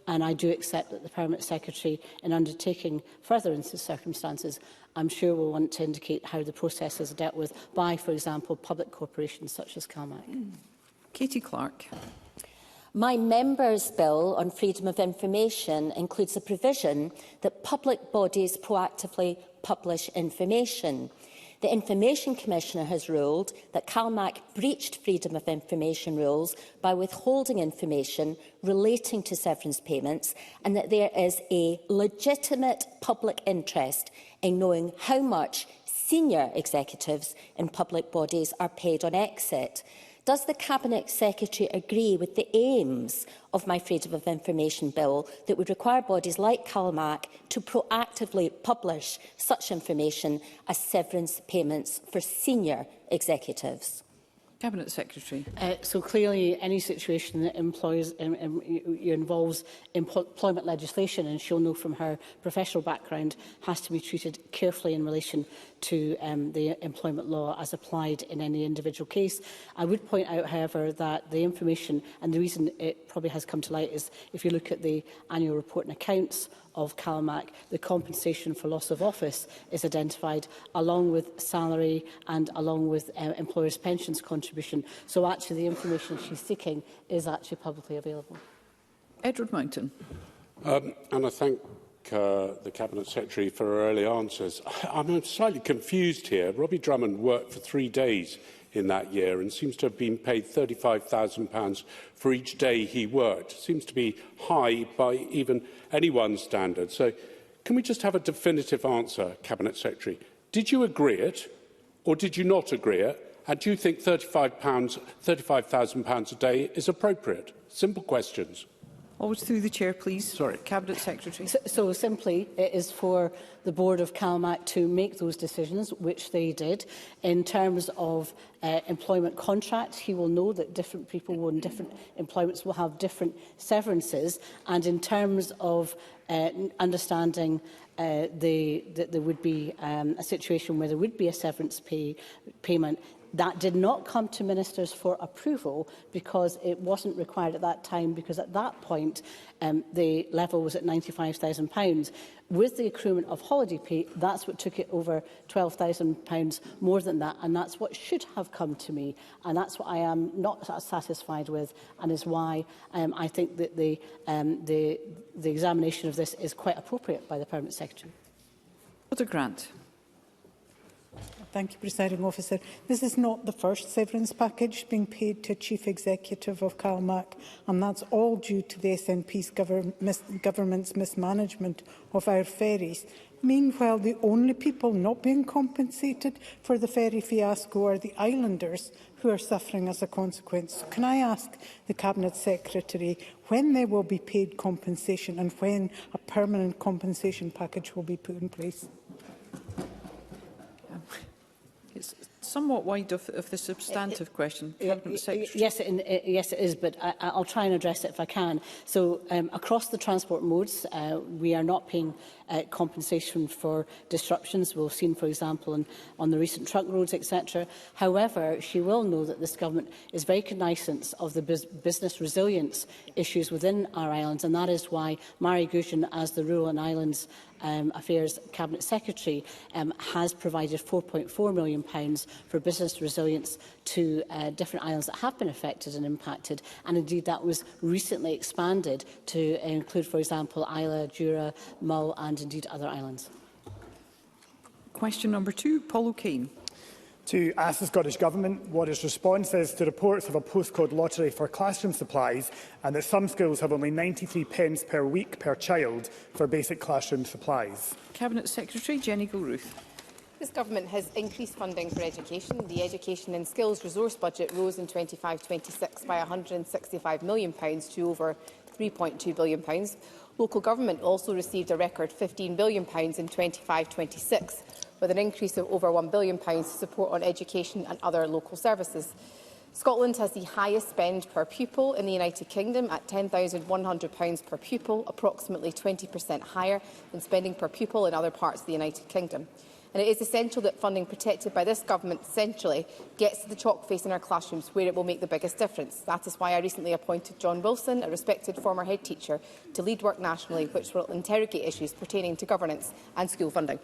and I do accept that the Permanent Secretary, in undertaking further into circumstances, I'm sure will want to indicate how the process is dealt with by, for example, public corporations such as CalMac. Katie Clark. My member's bill on freedom of information includes a provision that public bodies proactively publish information. The Information Commissioner has ruled that CalMac breached freedom of information rules by withholding information relating to severance payments, and that there is a legitimate public interest in knowing how much senior executives in public bodies are paid on exit. Does the Cabinet Secretary agree with the aims of my Freedom of Information Bill that would require bodies like CalMac to proactively publish such information as severance payments for senior executives? Cabinet Secretary. So clearly, any situation that involves employment legislation, and she'll know from her professional background, has to be treated carefully in relation to the employment law as applied in any individual case. I would point out, however, that the information, and the reason it probably has come to light, is if you look at the annual report and accounts of CalMac, the compensation for loss of office is identified along with salary and along with employers' pensions contribution. So actually the information she's seeking is actually publicly available. Edward Mountain. And I thank the Cabinet Secretary for her early answers. I'm slightly confused here. Robbie Drummond worked for 3 days in that year and seems to have been paid £35,000 for each day he worked. Seems to be high by even anyone's standards. So can we just have a definitive answer, Cabinet Secretary? Did you agree it or did you not agree it? And do you think £35,000 a day is appropriate? Simple questions. Always through the chair, please. Sorry. Cabinet Secretary. So simply, it is for the board of CalMac to make those decisions, which they did. In terms of employment contracts, he will know that different people in different employments will have different severances. And in terms of understanding that there would be a situation where there would be a severance payment, that did not come to ministers for approval because it wasn't required at that time, because at that point the level was at £95,000. With the accruement of holiday pay, that's what took it over £12,000 more than that, and that's what should have come to me, and that's what I am not satisfied with, and is why I think that the examination of this is quite appropriate by the Permanent Secretary. Order Grant. Thank you, Presiding Officer. This is not the first severance package being paid to a Chief Executive of CalMac, and that's all due to the SNP's government's mismanagement of our ferries. Meanwhile, the only people not being compensated for the ferry fiasco are the islanders, who are suffering as a consequence. So can I ask the Cabinet Secretary when they will be paid compensation and when a permanent compensation package will be put in place? It's somewhat wide of the substantive question. Cabinet Secretary. Yes, it is, but I'll try and address it if I can. So across the transport modes, we are not paying compensation for disruptions. We've seen, for example, on the recent truck roads, etc. However, she will know that this government is very cognisant of the business resilience issues within our islands, and that is why Mary Goujian, as the Rural and Islands Affairs Cabinet Secretary, has provided £4.4 million for business resilience to different islands that have been affected and impacted, and indeed that was recently expanded to include, for example, Isla, Jura, Mull and indeed other islands. Question number 2, Paul O'Kane. To ask the Scottish Government what its response is to reports of a postcode lottery for classroom supplies, and that some schools have only 93 pence per week per child for basic classroom supplies. Cabinet Secretary Jenny Gilruth. This Government has increased funding for education. The Education and Skills Resource budget rose in 25-26 by £165 million to over £3.2 billion. Local government also received a record £15 billion in 25-26, with an increase of over £1 billion to support on education and other local services. Scotland has the highest spend per pupil in the United Kingdom at £10,100 per pupil, approximately 20% higher than spending per pupil in other parts of the United Kingdom. and it is essential that funding protected by this government centrally gets to the chalk face in our classrooms where it will make the biggest difference. That is why I recently appointed John Wilson, a respected former head teacher, to lead work nationally which will interrogate issues pertaining to governance and school funding.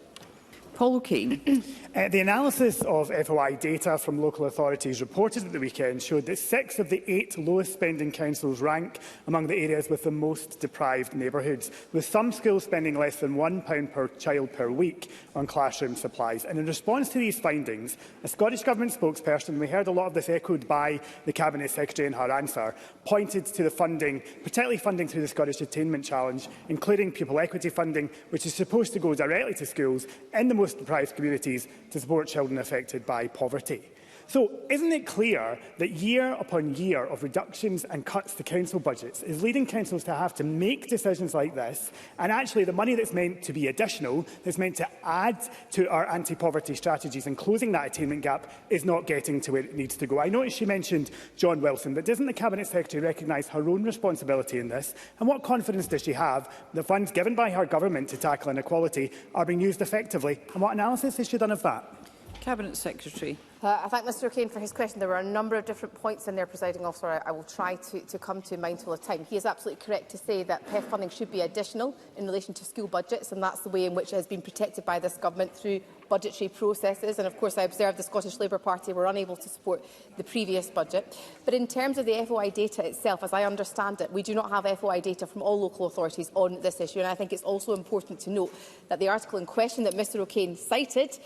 Paul O'Kane. The analysis of FOI data from local authorities reported at the weekend showed that 6 of the 8 lowest spending councils rank among the areas with the most deprived neighbourhoods, with some schools spending less than £1 per child per week on classroom supplies. And in response to these findings, a Scottish Government spokesperson, and we heard a lot of this echoed by the Cabinet Secretary in her answer, pointed to the funding, particularly funding through the Scottish Attainment Challenge, including pupil equity funding, which is supposed to go directly to schools in the most deprived communities to support children affected by poverty. So, isn't it clear that year upon year of reductions and cuts to council budgets is leading councils to have to make decisions like this, and actually the money that's meant to be additional, that's meant to add to our anti-poverty strategies and closing that attainment gap, is not getting to where it needs to go? I noticed she mentioned John Wilson, but doesn't the Cabinet Secretary recognise her own responsibility in this? And what confidence does she have the funds given by her government to tackle inequality are being used effectively? And what analysis has she done of that? Cabinet Secretary. I thank Mr O'Kane for his question. There were a number of different points in there, Presiding Officer. I will try to come to mindful of time. He is absolutely correct to say that PEF funding should be additional in relation to school budgets, and that's the way in which it has been protected by this government through budgetary processes. And of course, I observed the Scottish Labour Party were unable to support the previous budget. But in terms of the FOI data itself, as I understand it, we do not have FOI data from all local authorities on this issue. And I think it's also important to note that the article in question that Mr O'Kane cited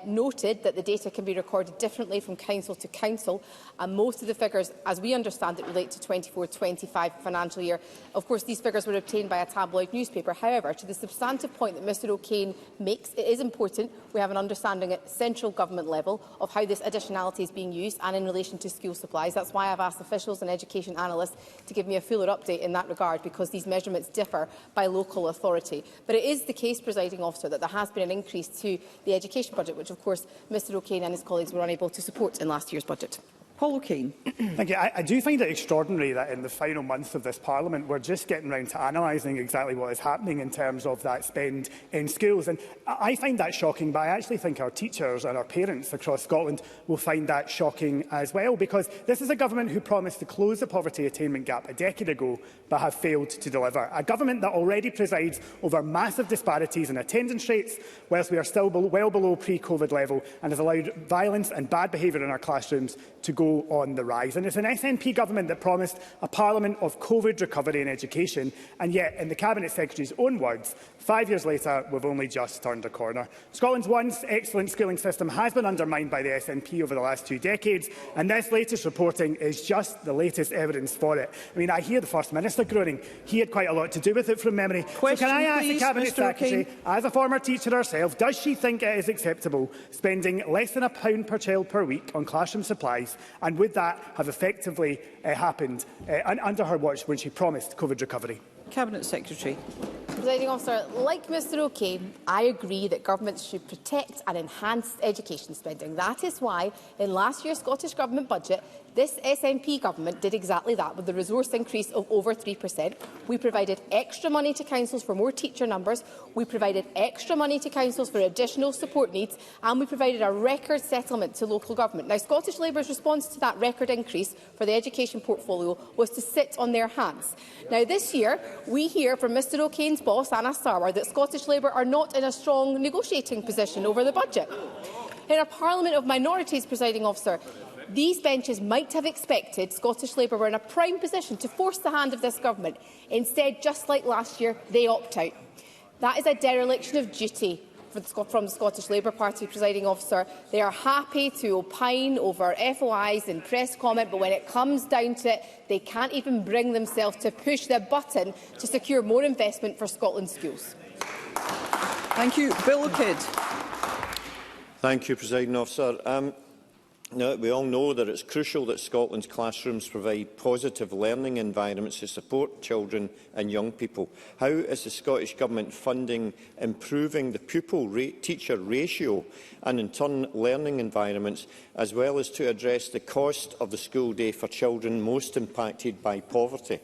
noted that the data can be recorded differently from council to council, and most of the figures, as we understand it, relate to 24-25 financial year. Of course, these figures were obtained by a tabloid newspaper. However, to the substantive point that Mr O'Kane makes, it is important we have an understanding at central government level of how this additionality is being used and in relation to school supplies. That's why I've asked officials and education analysts to give me a fuller update in that regard, because these measurements differ by local authority. But it is the case, Presiding Officer, that there has been an increase to the education budget, which of course Mr O'Kane and his colleagues were unable to support in last year's budget. Paul O'Kane. Thank you. I do find it extraordinary that in the final months of this Parliament we're just getting round to analysing exactly what is happening in terms of that spend in schools. And I find that shocking, but I actually think our teachers and our parents across Scotland will find that shocking as well, because this is a government who promised to close the poverty attainment gap a decade ago but have failed to deliver. A government that already presides over massive disparities in attendance rates, whilst we are still well below pre-COVID level, and has allowed violence and bad behaviour in our classrooms to go on the rise. And it's an SNP government that promised a parliament of COVID recovery in education, and yet, in the Cabinet Secretary's own words, 5 years later, we've only just turned a corner. Scotland's once excellent schooling system has been undermined by the SNP over the last 2 decades, and this latest reporting is just the latest evidence for it. I mean, I hear the First Minister groaning. He had quite a lot to do with it from memory. Question, so can I ask please, the Cabinet Mr. Secretary, O'Kane, as a former teacher herself, does she think it is acceptable spending less than £1 per child per week on classroom supplies, and would that have effectively happened under her watch when she promised COVID recovery? Cabinet Secretary. Presiding Officer, like Mr O'Kane, I agree that governments should protect and enhance education spending. That is why, in last year's Scottish Government budget, this SNP government did exactly that, with a resource increase of over 3%. We provided extra money to councils for more teacher numbers, we provided extra money to councils for additional support needs, and we provided a record settlement to local government. Now, Scottish Labour's response to that record increase for the education portfolio was to sit on their hands. Now, this year, we hear from Mr O'Kane's boss, Anna Sarwar, that Scottish Labour are not in a strong negotiating position over the budget. In a parliament of minorities, Presiding Officer, these benches might have expected Scottish Labour were in a prime position to force the hand of this government. Instead, just like last year, they opt out. That is a dereliction of duty from the Scottish Labour Party, Presiding Officer. They are happy to opine over FOIs and press comment, but when it comes down to it, they can't even bring themselves to push the button to secure more investment for Scotland's schools. Thank you. Bill Kidd. Thank you, Presiding Officer. Now, we all know that it's crucial that Scotland's classrooms provide positive learning environments to support children and young people. How is the Scottish Government funding improving the pupil-teacher ratio and, in turn, learning environments, as well as to address the cost of the school day for children most impacted by poverty?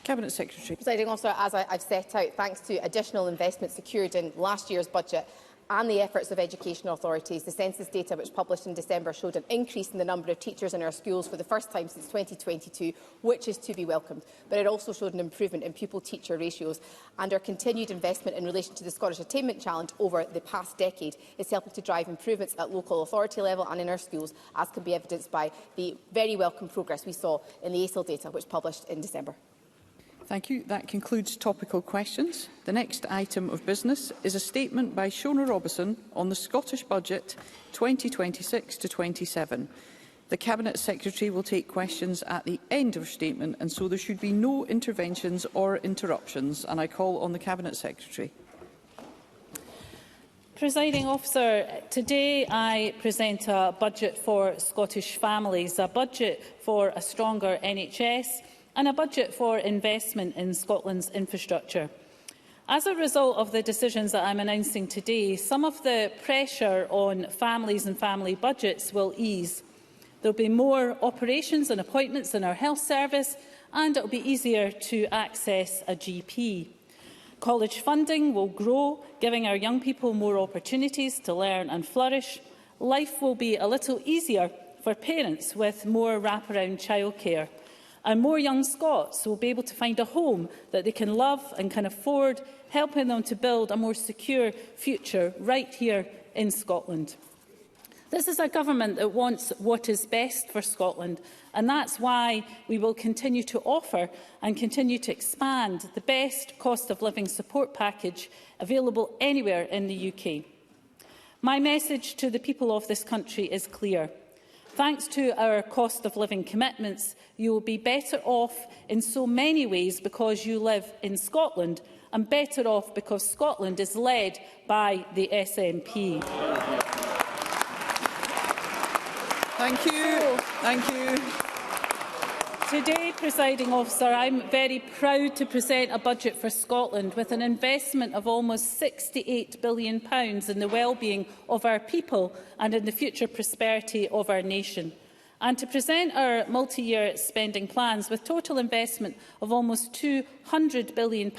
Cabinet Secretary. Presiding Officer, as I've set out, thanks to additional investment secured in last year's budget, and the efforts of education authorities. The census data which published in December showed an increase in the number of teachers in our schools for the first time since 2022, which is to be welcomed. But it also showed an improvement in pupil-teacher ratios, and our continued investment in relation to the Scottish Attainment Challenge over the past decade is helping to drive improvements at local authority level and in our schools, as can be evidenced by the very welcome progress we saw in the ACIL data which published in December. Thank you. That concludes topical questions. The next item of business is a statement by Shona Robison on the Scottish Budget 2026 to 27. The Cabinet Secretary will take questions at the end of her statement, and so there should be no interventions or interruptions. And I call on the Cabinet Secretary. Presiding Officer, today I present a budget for Scottish families, a budget for a stronger NHS, and a budget for investment in Scotland's infrastructure. As a result of the decisions that I am announcing today, some of the pressure on families and family budgets will ease. There will be more operations and appointments in our health service, and it will be easier to access a GP. College funding will grow, giving our young people more opportunities to learn and flourish. Life will be a little easier for parents with more wraparound childcare. And more young Scots will be able to find a home that they can love and can afford, helping them to build a more secure future right here in Scotland. This is a government that wants what is best for Scotland, and that's why we will continue to offer and continue to expand the best cost of living support package available anywhere in the UK. My message to the people of this country is clear. Thanks to our cost of living commitments, you will be better off in so many ways because you live in Scotland, and better off because Scotland is led by the SNP. Thank you. Thank you. Today, Presiding Officer, I am very proud to present a budget for Scotland with an investment of almost £68 billion in the well-being of our people and in the future prosperity of our nation. And to present our multi-year spending plans with total investment of almost £200 billion,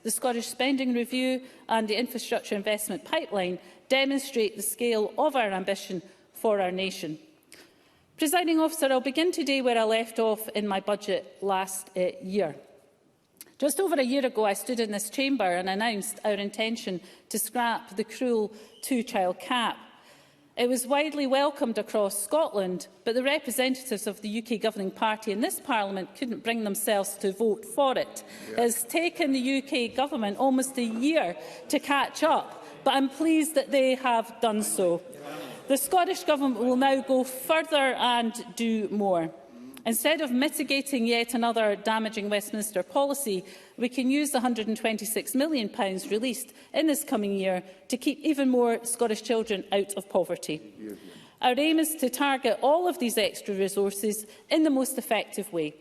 the Scottish Spending Review and the Infrastructure Investment Pipeline demonstrate the scale of our ambition for our nation. Presiding Officer, I will begin today where I left off in my budget last year. Just over a year ago, I stood in this chamber and announced our intention to scrap the cruel two-child cap. It was widely welcomed across Scotland, but the representatives of the UK governing party in this Parliament couldn't bring themselves to vote for it. It has taken the UK government almost a year to catch up, but I am pleased that they have done so. The Scottish Government will now go further and do more. Instead of mitigating yet another damaging Westminster policy, we can use the £126 million released in this coming year to keep even more Scottish children out of poverty. Our aim is to target all of these extra resources in the most effective way,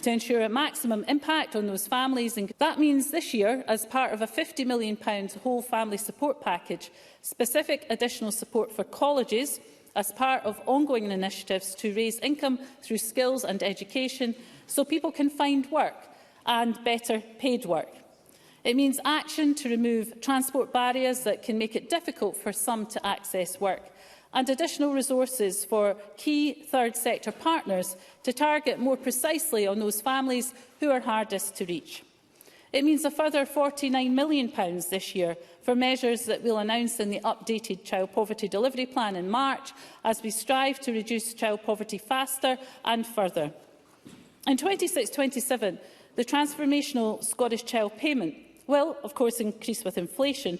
to ensure a maximum impact on those families. And that means this year, as part of a £50 million whole family support package, specific additional support for colleges as part of ongoing initiatives to raise income through skills and education so people can find work and better paid work. It means action to remove transport barriers that can make it difficult for some to access work, and additional resources for key third sector partners to target more precisely on those families who are hardest to reach. It means a further £49 million this year for measures that we will announce in the updated Child Poverty Delivery Plan in March, as we strive to reduce child poverty faster and further. In 26-27, the transformational Scottish Child Payment will, of course, increase with inflation,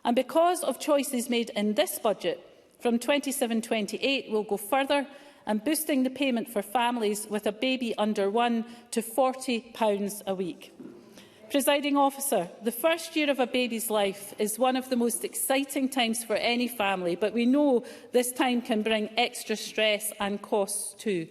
and because of choices made in this budget, from 27-28 will go further and boosting the payment for families with a baby under 1 to £40 a week. Presiding Officer, the first year of a baby's life is one of the most exciting times for any family, but we know this time can bring extra stress and costs too.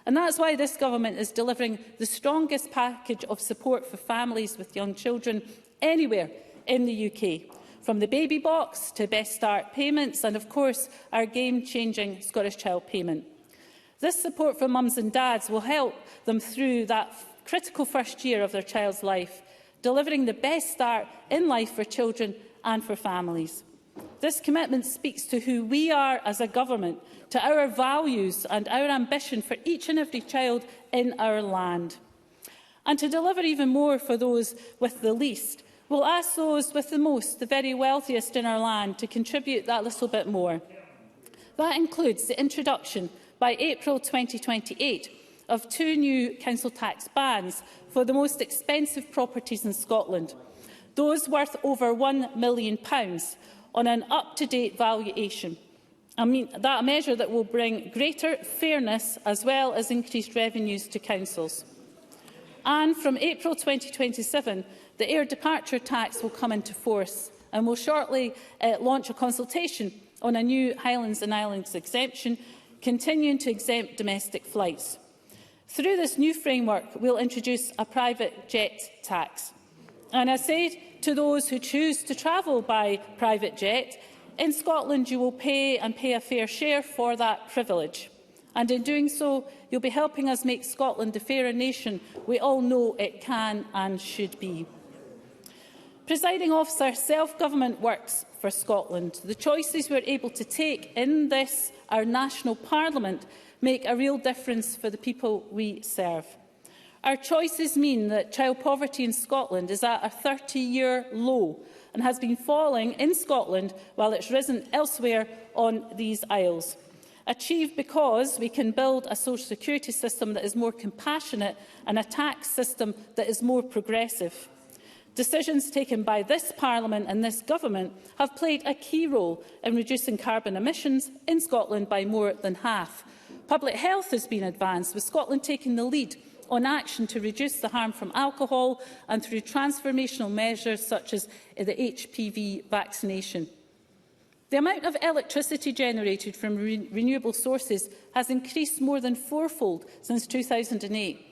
And that's why this government is delivering the strongest package of support for families with young children anywhere in the UK, from the baby box to Best Start payments and, of course, our game-changing Scottish Child Payment. This support for mums and dads will help them through that critical first year of their child's life, delivering the best start in life for children and for families. This commitment speaks to who we are as a government, to our values and our ambition for each and every child in our land. And to deliver even more for those with the least, we'll ask those with the most, the very wealthiest in our land, to contribute that little bit more. That includes the introduction by April 2028 of 2 new council tax bands for the most expensive properties in Scotland, those worth over £1 million on an up-to-date valuation. That a measure that will bring greater fairness as well as increased revenues to councils. And from April 2027, the air departure tax will come into force, and will shortly launch a consultation on a new Highlands and Islands exemption, continuing to exempt domestic flights. Through this new framework, we'll introduce a private jet tax. And I say to those who choose to travel by private jet, in Scotland you will pay a fair share for that privilege. And in doing so, you'll be helping us make Scotland the fairer nation we all know it can and should be. Presiding Officer, self-government works for Scotland. The choices we're able to take in this, our national parliament, make a real difference for the people we serve. Our choices mean that child poverty in Scotland is at a 30-year low and has been falling in Scotland while it's risen elsewhere on these isles. Achieved because we can build a social security system that is more compassionate and a tax system that is more progressive. Decisions taken by this Parliament and this Government have played a key role in reducing carbon emissions in Scotland by more than half. Public health has been advanced, with Scotland taking the lead on action to reduce the harm from alcohol and through transformational measures such as the HPV vaccination. The amount of electricity generated from renewable sources has increased more than fourfold since 2008,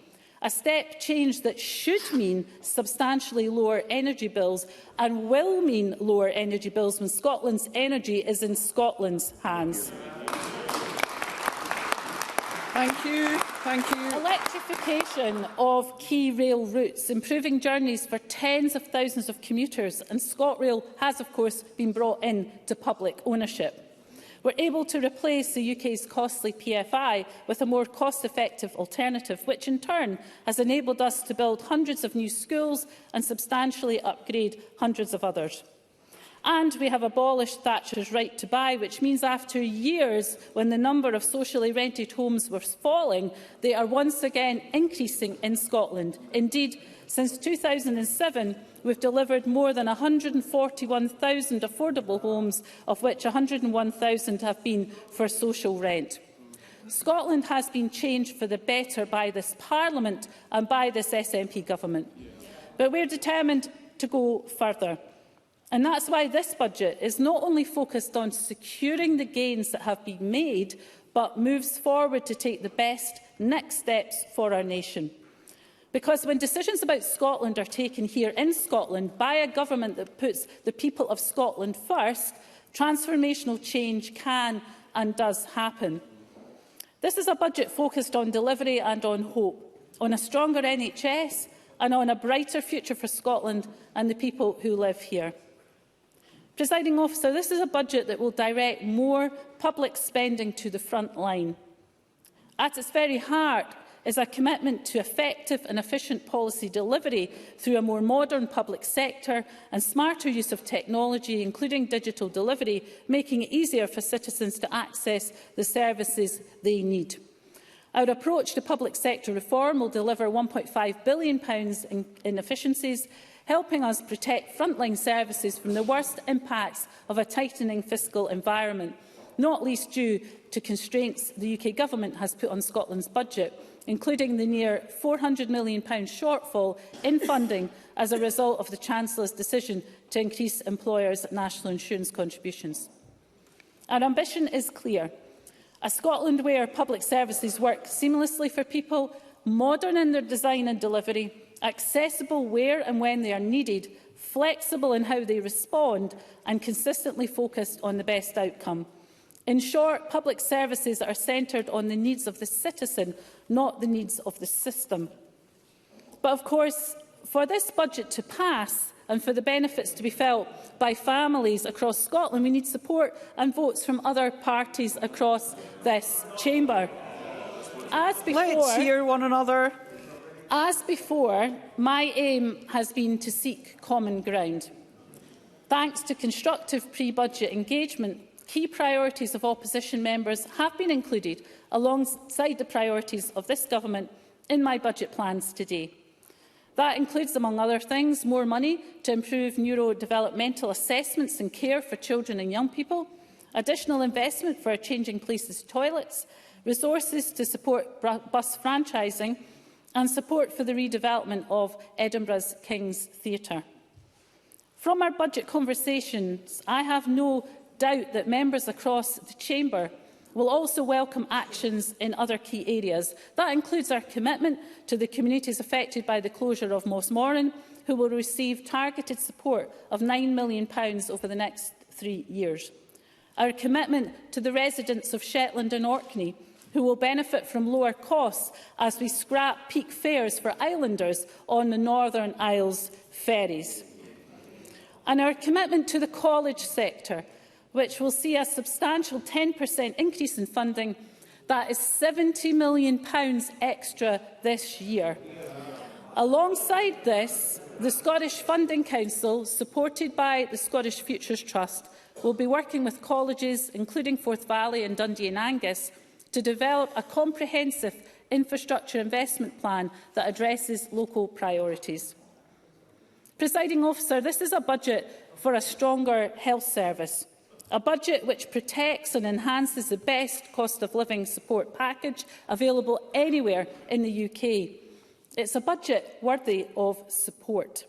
a step change that should mean substantially lower energy bills and will mean lower energy bills when Scotland's energy is in Scotland's hands. Thank you. Thank you. Electrification of key rail routes, improving journeys for tens of thousands of commuters, and ScotRail has, of course, been brought in to public ownership. We're able to replace the UK's costly PFI with a more cost-effective alternative, which in turn has enabled us to build hundreds of new schools and substantially upgrade hundreds of others. And we have abolished Thatcher's right to buy, which means after years when the number of socially rented homes was falling, they are once again increasing in Scotland. Indeed, since 2007, we've delivered more than 141,000 affordable homes, of which 101,000 have been for social rent. Scotland has been changed for the better by this Parliament and by this SNP government. But we're determined to go further. And that's why this budget is not only focused on securing the gains that have been made, but moves forward to take the best next steps for our nation. Because when decisions about Scotland are taken here in Scotland by a government that puts the people of Scotland first, transformational change can and does happen. This is a budget focused on delivery and on hope, on a stronger NHS and on a brighter future for Scotland and the people who live here. Presiding Officer, this is a budget that will direct more public spending to the front line. At its very heart is a commitment to effective and efficient policy delivery through a more modern public sector and smarter use of technology, including digital delivery, making it easier for citizens to access the services they need. Our approach to public sector reform will deliver £1.5 billion in efficiencies, helping us protect frontline services from the worst impacts of a tightening fiscal environment, not least due to constraints the UK Government has put on Scotland's budget, including the near £400 million shortfall in funding as a result of the Chancellor's decision to increase employers' national insurance contributions. Our ambition is clear: a Scotland where public services work seamlessly for people, modern in their design and delivery, accessible where and when they are needed, flexible in how they respond, and consistently focused on the best outcome. In short, public services are centred on the needs of the citizen, not the needs of the system. But of course, for this budget to pass, and for the benefits to be felt by families across Scotland, we need support and votes from other parties across this chamber. As before, let's hear one another. As before, my aim has been to seek common ground. Thanks to constructive pre-budget engagement, key priorities of opposition members have been included alongside the priorities of this government in my budget plans today. That includes, among other things, more money to improve neurodevelopmental assessments and care for children and young people, additional investment for changing places toilets, resources to support bus franchising, and support for the redevelopment of Edinburgh's King's Theatre. From our budget conversations, I have no doubt that members across the chamber will also welcome actions in other key areas. That includes our commitment to the communities affected by the closure of Mossmoran, who will receive targeted support of £9 million over the next 3 years. Our commitment to the residents of Shetland and Orkney, who will benefit from lower costs as we scrap peak fares for islanders on the Northern Isles ferries. And our commitment to the college sector, which will see a substantial 10% increase in funding. That is £70 million extra this year. Alongside this, the Scottish Funding Council, supported by the Scottish Futures Trust, will be working with colleges, including Forth Valley and Dundee and Angus, to develop a comprehensive infrastructure investment plan that addresses local priorities. Presiding Officer, this is a budget for a stronger health service. A budget which protects and enhances the best cost of living support package available anywhere in the UK. It's a budget worthy of support.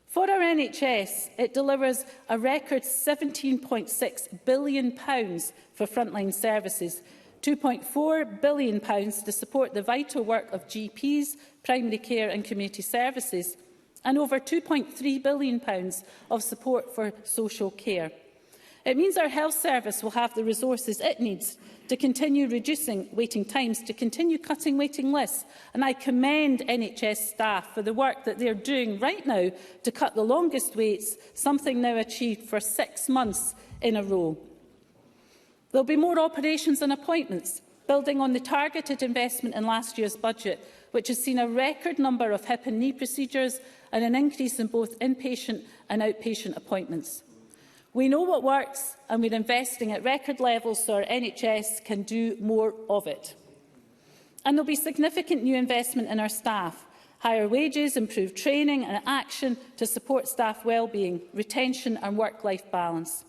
For our NHS, it delivers a record £17.6 billion for frontline services, £2.4 billion to support the vital work of GPs, primary care and community services, and over £2.3 billion of support for social care. It means our health service will have the resources it needs to continue reducing waiting times, to continue cutting waiting lists. And I commend NHS staff for the work that they are doing right now to cut the longest waits, something now achieved for 6 months in a row. There will be more operations and appointments, building on the targeted investment in last year's budget, which has seen a record number of hip and knee procedures and an increase in both inpatient and outpatient appointments. We know what works, and we're investing at record levels so our NHS can do more of it. And there will be significant new investment in our staff, higher wages, improved training and action to support staff well-being, retention and work-life balance.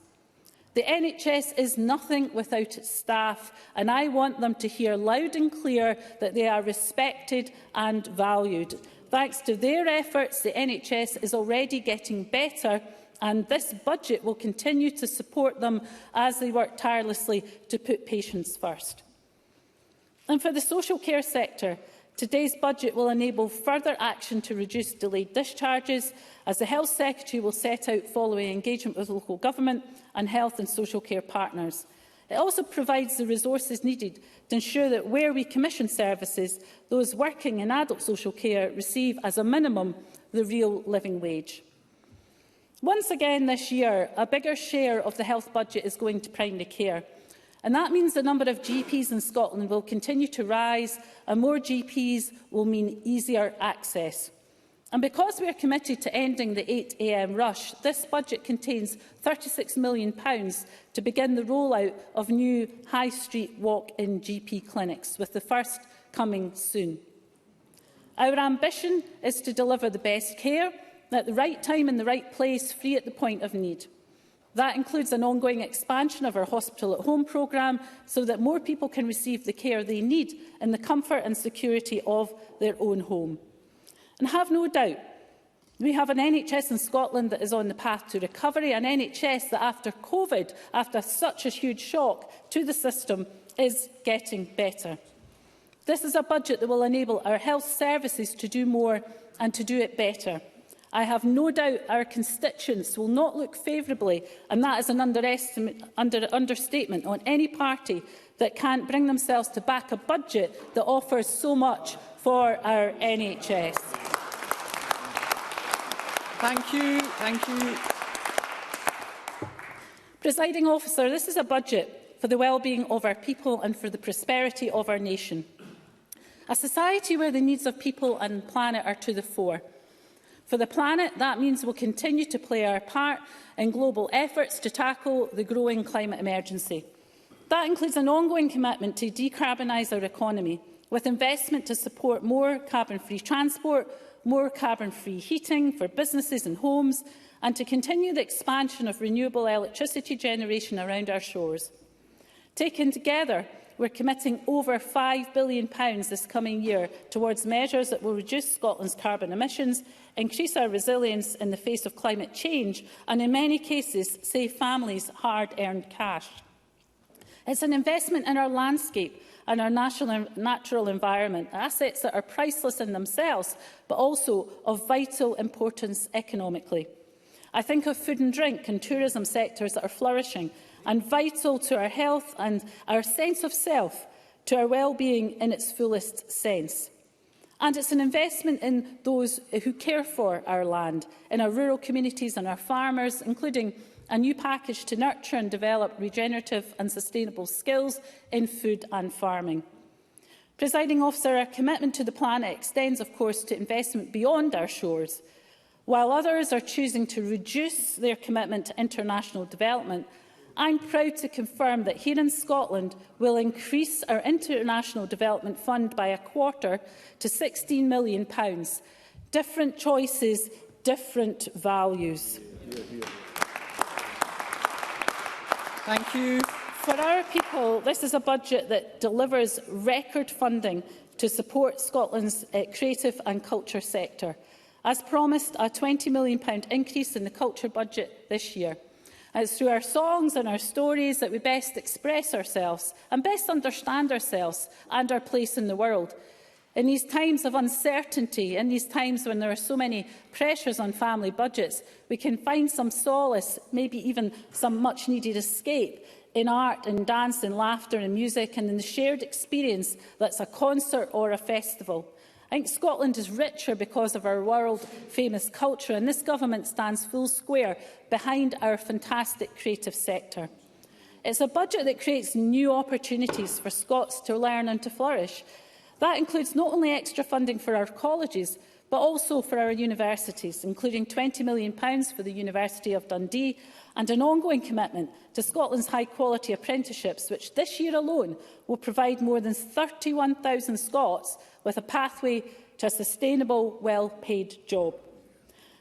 The NHS is nothing without its staff, and I want them to hear loud and clear that they are respected and valued. Thanks to their efforts, the NHS is already getting better, and this budget will continue to support them as they work tirelessly to put patients first. And for the social care sector, today's budget will enable further action to reduce delayed discharges, as the Health Secretary will set out following engagement with local government and health and social care partners. It also provides the resources needed to ensure that where we commission services, those working in adult social care receive as a minimum the real living wage. Once again this year, a bigger share of the health budget is going to primary care. And that means the number of GPs in Scotland will continue to rise, and more GPs will mean easier access. And because we are committed to ending the 8 a.m. rush, this budget contains £36 million to begin the rollout of new high street walk-in GP clinics, with the first coming soon. Our ambition is to deliver the best care at the right time in the right place, free at the point of need. That includes an ongoing expansion of our Hospital at Home programme so that more people can receive the care they need in the comfort and security of their own home. And have no doubt, we have an NHS in Scotland that is on the path to recovery, an NHS that after COVID, after such a huge shock to the system, is getting better. This is a budget that will enable our health services to do more and to do it better. I have no doubt our constituents will not look favourably, and that is an understatement on any party that can't bring themselves to back a budget that offers so much for our NHS. Thank you. Thank you. Presiding Officer, this is a budget for the well-being of our people and for the prosperity of our nation. A society where the needs of people and planet are to the fore. For the planet, that means we'll continue to play our part in global efforts to tackle the growing climate emergency. That includes an ongoing commitment to decarbonise our economy, with investment to support more carbon-free transport, more carbon-free heating for businesses and homes, and to continue the expansion of renewable electricity generation around our shores. Taken together, we're committing over £5 billion this coming year towards measures that will reduce Scotland's carbon emissions, increase our resilience in the face of climate change, and in many cases save families hard-earned cash. It's an investment in our landscape and our natural environment, assets that are priceless in themselves, but also of vital importance economically. I think of food and drink and tourism sectors that are flourishing and vital to our health and our sense of self, to our well-being in its fullest sense. And it's an investment in those who care for our land, in our rural communities and our farmers, including a new package to nurture and develop regenerative and sustainable skills in food and farming. Presiding Officer, our commitment to the planet extends, of course, to investment beyond our shores. While others are choosing to reduce their commitment to international development, I'm proud to confirm that here in Scotland we'll increase our International Development Fund by a quarter to £16 million. Different choices, different values. Thank you. For our people, this is a budget that delivers record funding to support Scotland's creative and culture sector. As promised, a £20 million increase in the culture budget this year. It's through our songs and our stories that we best express ourselves and best understand ourselves and our place in the world. In these times of uncertainty, in these times when there are so many pressures on family budgets, we can find some solace, maybe even some much-needed escape, in art and dance and laughter and music and in the shared experience that's a concert or a festival. I think Scotland is richer because of our world-famous culture, and this government stands full square behind our fantastic creative sector. It's a budget that creates new opportunities for Scots to learn and to flourish. That includes not only extra funding for our colleges, but also for our universities, including £20 million for the University of Dundee and an ongoing commitment to Scotland's high-quality apprenticeships, which this year alone will provide more than 31,000 Scots with a pathway to a sustainable, well-paid job.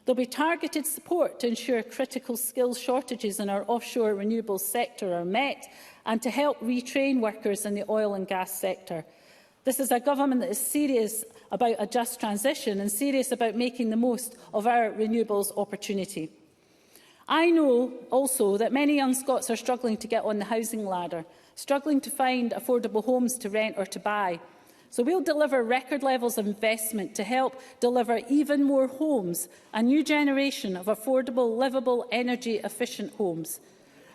There will be targeted support to ensure critical skills shortages in our offshore renewables sector are met and to help retrain workers in the oil and gas sector. This is a government that is serious about a just transition and serious about making the most of our renewables opportunity. I know also that many young Scots are struggling to get on the housing ladder, struggling to find affordable homes to rent or to buy. So we'll deliver record levels of investment to help deliver even more homes, a new generation of affordable, livable, energy-efficient homes.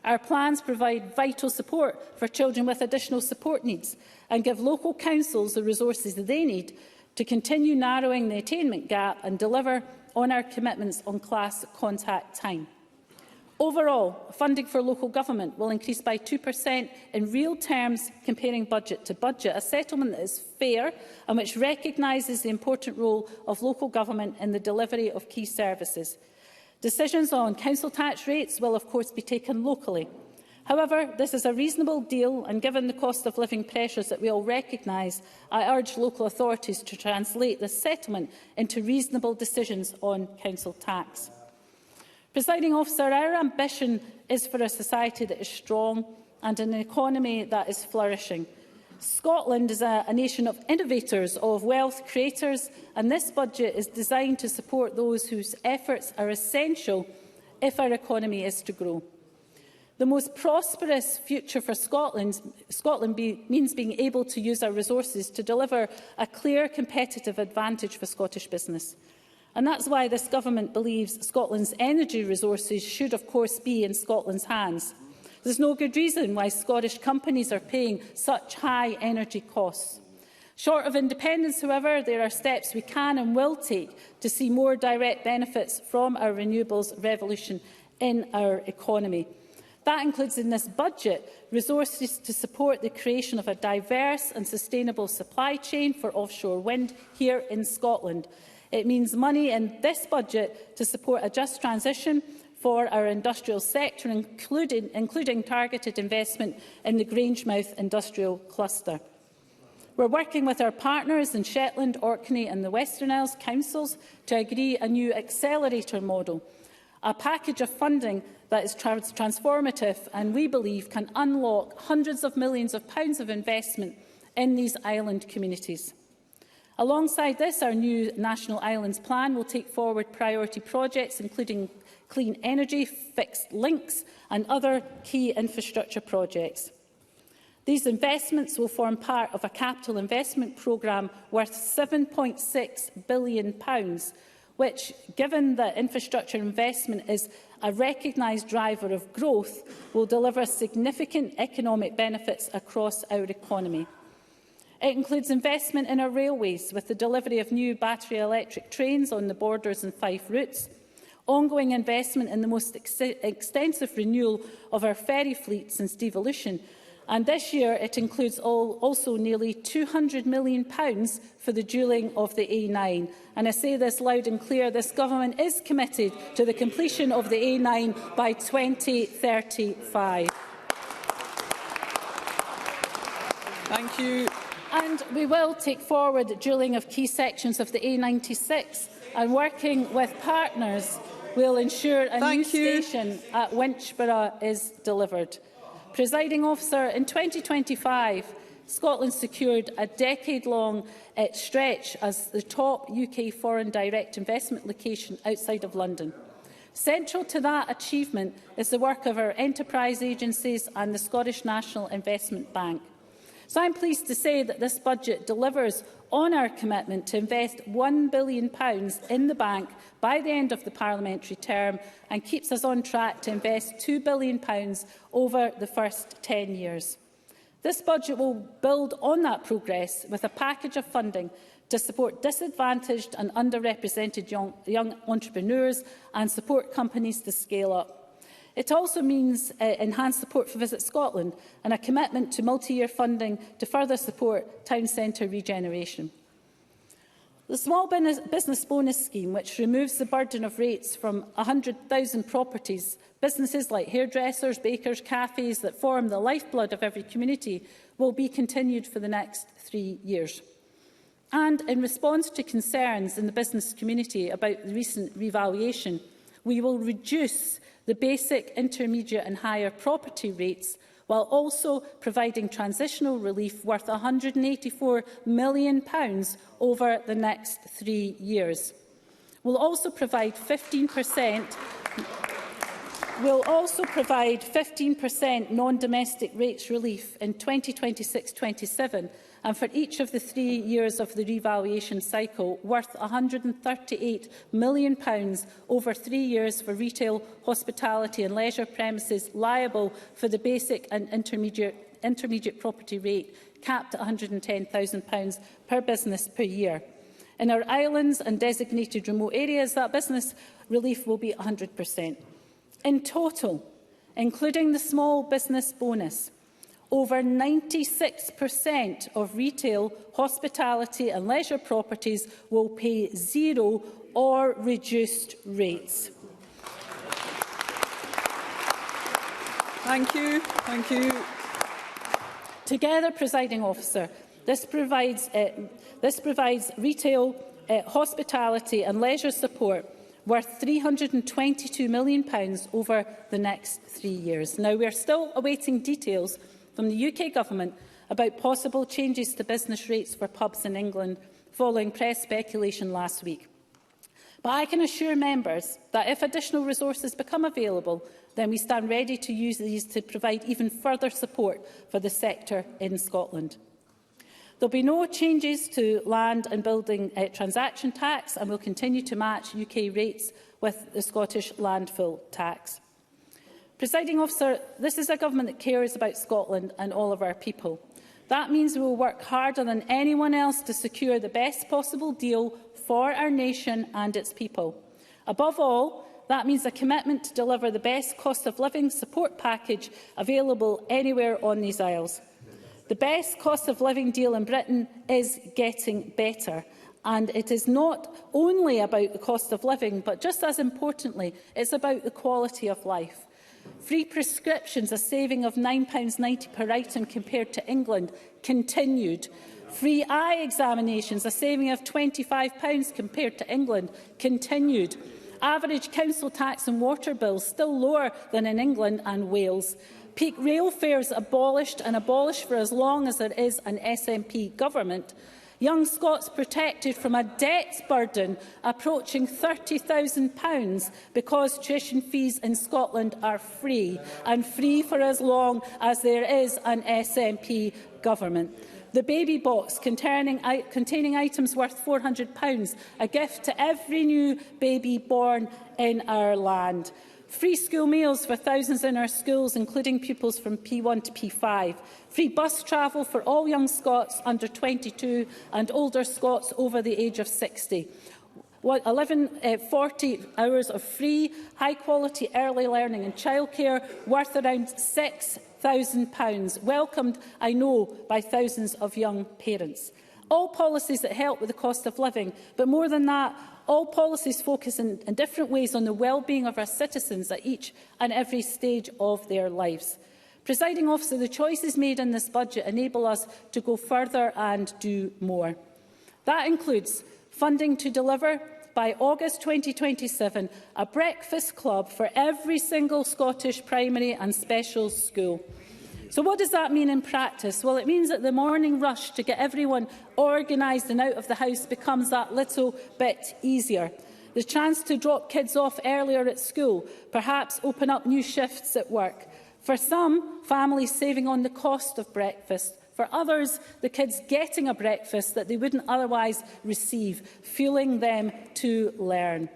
Our plans provide vital support for children with additional support needs and give local councils the resources they need to continue narrowing the attainment gap and deliver on our commitments on class contact time. Overall, funding for local government will increase by 2% in real terms comparing budget to budget, a settlement that is fair and which recognises the important role of local government in the delivery of key services. Decisions on council tax rates will, of course, be taken locally. However, this is a reasonable deal, and given the cost of living pressures that we all recognise, I urge local authorities to translate this settlement into reasonable decisions on council tax. Presiding Officer, our ambition is for a society that is strong and an economy that is flourishing. Scotland is a nation of innovators, of wealth creators, and this budget is designed to support those whose efforts are essential if our economy is to grow. The most prosperous future for Scotland means being able to use our resources to deliver a clear competitive advantage for Scottish business. And that's why this government believes Scotland's energy resources should, of course, be in Scotland's hands. There's no good reason why Scottish companies are paying such high energy costs. Short of independence, however, there are steps we can and will take to see more direct benefits from our renewables revolution in our economy. That includes in this budget resources to support the creation of a diverse and sustainable supply chain for offshore wind here in Scotland. It means money in this budget to support a just transition for our industrial sector, including targeted investment in the Grangemouth industrial cluster. We're working with our partners in Shetland, Orkney and the Western Isles councils to agree a new accelerator model, a package of funding that is transformative and we believe can unlock hundreds of millions of pounds of investment in these island communities. Alongside this, our new National Islands Plan will take forward priority projects including clean energy, fixed links and other key infrastructure projects. These investments will form part of a capital investment programme worth £7.6 billion, which, given that infrastructure investment is a recognised driver of growth, will deliver significant economic benefits across our economy. It includes investment in our railways, with the delivery of new battery electric trains on the Borders and Fife routes, ongoing investment in the most extensive renewal of our ferry fleet since devolution, and this year it includes also nearly £200 million for the dualling of the A9. And I say this loud and clear, this government is committed to the completion of the A9 by 2035. Thank you. And we will take forward dualling of key sections of the A96, and working with partners will ensure a new station at Winchborough is delivered. Presiding Officer, in 2025, Scotland secured a decade-long stretch as the top UK foreign direct investment location outside of London. Central to that achievement is the work of our enterprise agencies and the Scottish National Investment Bank. So I'm pleased to say that this budget delivers on our commitment to invest £1 billion in the bank by the end of the parliamentary term and keeps us on track to invest £2 billion over the first 10 years. This budget will build on that progress with a package of funding to support disadvantaged and underrepresented young entrepreneurs and support companies to scale up. It also means enhanced support for Visit Scotland and a commitment to multi-year funding to further support town centre regeneration. The Small Business Bonus Scheme, which removes the burden of rates from 100,000 properties, businesses like hairdressers, bakers, cafes that form the lifeblood of every community, will be continued for the next 3 years. And in response to concerns in the business community about the recent revaluation, we will reduce the basic, intermediate and higher property rates, while also providing transitional relief worth £184 million over the next 3 years. We'll also provide 15% non-domestic rates relief in 2026-27, and for each of the 3 years of the revaluation cycle, worth £138 million over 3 years for retail, hospitality and leisure premises liable for the basic and intermediate property rate, capped at £110,000 per business per year. In our islands and designated remote areas, that business relief will be 100%. In total, including the small business bonus, over 96% of retail, hospitality and leisure properties will pay zero or reduced rates. Thank you. Thank you. Together, Presiding Officer, this provides retail, hospitality and leisure support worth £322 million over the next 3 years. Now, we are still awaiting details from the UK Government about possible changes to business rates for pubs in England following press speculation last week. But I can assure members that if additional resources become available, then we stand ready to use these to provide even further support for the sector in Scotland. There will be no changes to land and building transaction tax, and will continue to match UK rates with the Scottish landfill tax. Presiding Officer, this is a government that cares about Scotland and all of our people. That means we will work harder than anyone else to secure the best possible deal for our nation and its people. Above all, that means a commitment to deliver the best cost of living support package available anywhere on these isles. The best cost of living deal in Britain is getting better. And it is not only about the cost of living, but just as importantly, it's about the quality of life. Free prescriptions, a saving of £9.90 per item compared to England, continued. Free eye examinations, a saving of £25 compared to England, continued. Average council tax and water bills still lower than in England and Wales. Peak rail fares abolished, and abolished for as long as there is an SNP government. Young Scots protected from a debt burden approaching £30,000 because tuition fees in Scotland are free, and free for as long as there is an SNP government. The baby box containing items worth £400, a gift to every new baby born in our land. Free school meals for thousands in our schools, including pupils from P1 to P5. Free bus travel for all young Scots under 22 and older Scots over the age of 60. 40 hours of free, high-quality early learning and childcare worth around £6,000, welcomed, I know, by thousands of young parents. All policies that help with the cost of living, but more than that, all policies focus in different ways on the well-being of our citizens at each and every stage of their lives. Presiding Officer, the choices made in this budget enable us to go further and do more. That includes funding to deliver, by August 2027, a breakfast club for every single Scottish primary and special school. So what does that mean in practice? Well, it means that the morning rush to get everyone organised and out of the house becomes that little bit easier. The chance to drop kids off earlier at school, perhaps open up new shifts at work. For some, families saving on the cost of breakfast. For others, the kids getting a breakfast that they wouldn't otherwise receive, fueling them to learn.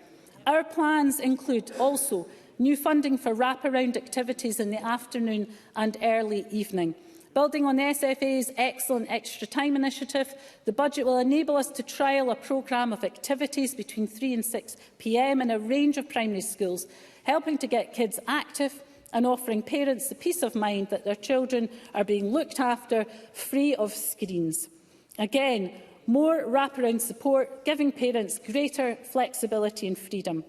Our plans include also new funding for wraparound activities in the afternoon and early evening. Building on the SFA's excellent Extra Time initiative, the budget will enable us to trial a programme of activities between 3 and 6 p.m. in a range of primary schools, helping to get kids active and offering parents the peace of mind that their children are being looked after free of screens. Again, more wraparound support, giving parents greater flexibility and freedom.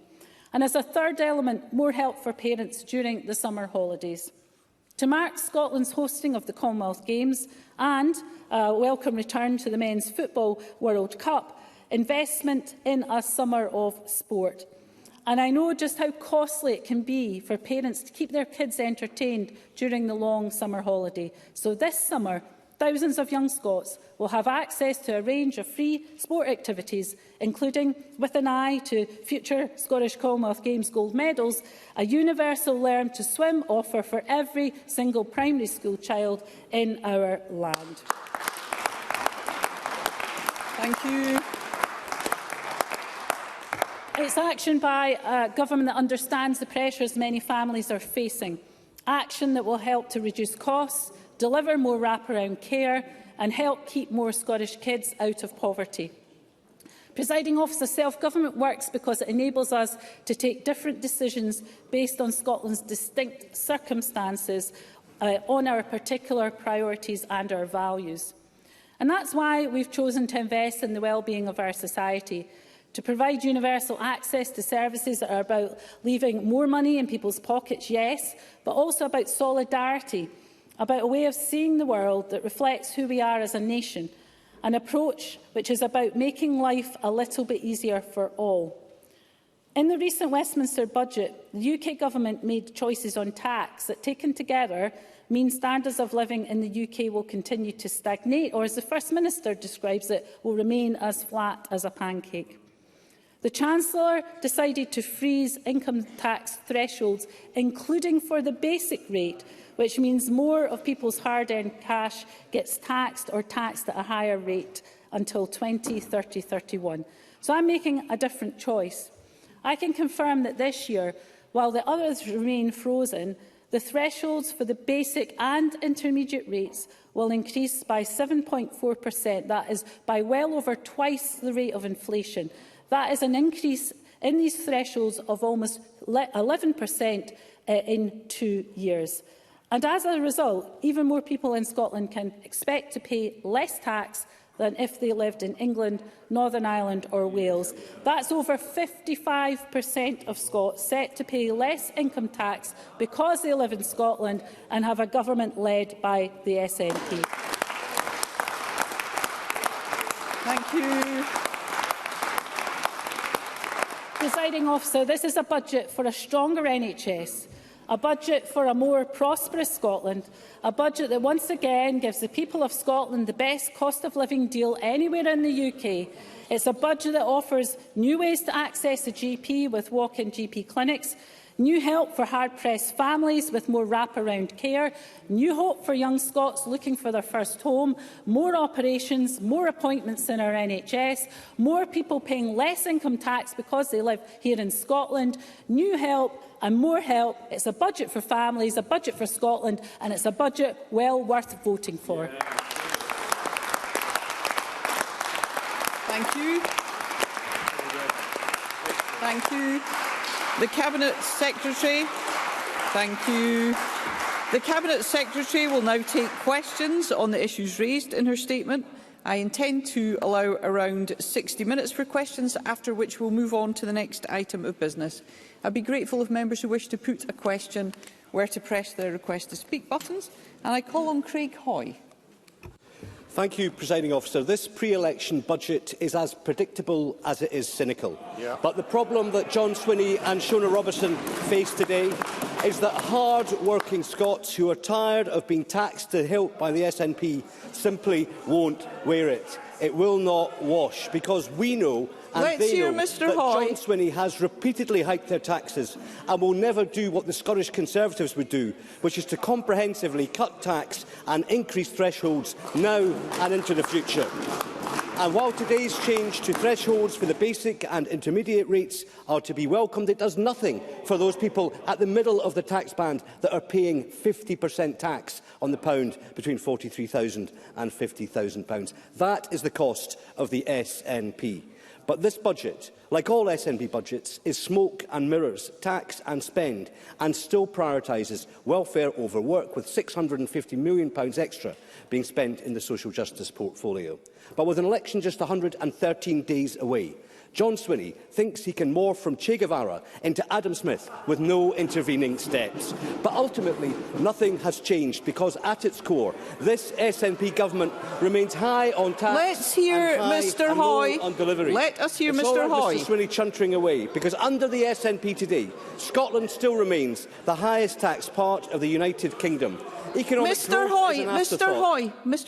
And as a third element, more help for parents during the summer holidays. To mark Scotland's hosting of the Commonwealth Games and a welcome return to the Men's Football World Cup, investment in a summer of sport. And I know just how costly it can be for parents to keep their kids entertained during the long summer holiday. So this summer, thousands of young Scots will have access to a range of free sport activities, including, with an eye to future Scottish Commonwealth Games gold medals, a universal Learn to Swim offer for every single primary school child in our land. Thank you. It's action by a government that understands the pressures many families are facing. Action that will help to reduce costs, deliver more wraparound care and help keep more Scottish kids out of poverty. Presiding Officer, self-government works because it enables us to take different decisions based on Scotland's distinct circumstances, on our particular priorities and our values. And that's why we've chosen to invest in the well-being of our society, to provide universal access to services that are about leaving more money in people's pockets, yes, but also about solidarity, about a way of seeing the world that reflects who we are as a nation, an approach which is about making life a little bit easier for all. In the recent Westminster budget, the UK Government made choices on tax that, taken together, mean standards of living in the UK will continue to stagnate, or as the First Minister describes it, will remain as flat as a pancake. The Chancellor decided to freeze income tax thresholds, including for the basic rate, which means more of people's hard-earned cash gets taxed or taxed at a higher rate until 2030-31. So I'm making a different choice. I can confirm that this year, while the others remain frozen, The thresholds for the basic and intermediate rates will increase by 7.4%. That is by well over twice the rate of inflation. That is an increase in these thresholds of almost 11% in 2 years. And as a result, even more people in Scotland can expect to pay less tax than if they lived in England, Northern Ireland or Wales. That's over 55% of Scots set to pay less income tax because they live in Scotland and have a government led by the SNP. Thank you. Presiding Officer, this is a budget for a stronger NHS, a budget for a more prosperous Scotland, a budget that once again gives the people of Scotland the best cost of living deal anywhere in the UK. It's a budget that offers new ways to access a GP with walk-in GP clinics, new help for hard-pressed families with more wraparound care, new hope for young Scots looking for their first home, more operations, more appointments in our NHS, more people paying less income tax because they live here in Scotland, new help and more help. It's a budget for families, a budget for Scotland, and it's a budget well worth voting for. Thank you. Thank you. The Cabinet Secretary. Thank you. The Cabinet Secretary will now take questions on the issues raised in her statement. I intend to allow around 60 minutes for questions, after which we'll move on to the next item of business. I'd be grateful if members who wish to put a question were to press their request to speak buttons. And I call on Craig Hoy. Thank you, Presiding Officer. This pre-election budget is as predictable as it is cynical. But the problem that John Swinney and Shona Robison face today is that hard-working Scots who are tired of being taxed to hilt by the SNP simply won't wear it. It will not wash, because we know and they know that John Swinney has repeatedly hiked their taxes and will never do what the Scottish Conservatives would do, which is to comprehensively cut tax and increase thresholds now and into the future. And while today's change to thresholds for the basic and intermediate rates are to be welcomed, it does nothing for those people at the middle of the tax band that are paying 50% tax on the pound between £43,000 and £50,000. That is the cost of the SNP. But this budget, like all SNP budgets, is smoke and mirrors, tax and spend, and still prioritises welfare over work, with £650 million extra being spent in the social justice portfolio. But with an election just 113 days away, John Swinney thinks he can morph from Che Guevara into Adam Smith with no intervening steps. But ultimately, nothing has changed, because at its core, this SNP government remains high on tax. Let's hear Mr. Hoy. On delivery. Let us hear it's Mr. Hoy. Mr. Swinney chuntering away, because under the SNP today, Scotland still remains the highest tax part of the United Kingdom. Economic Mr.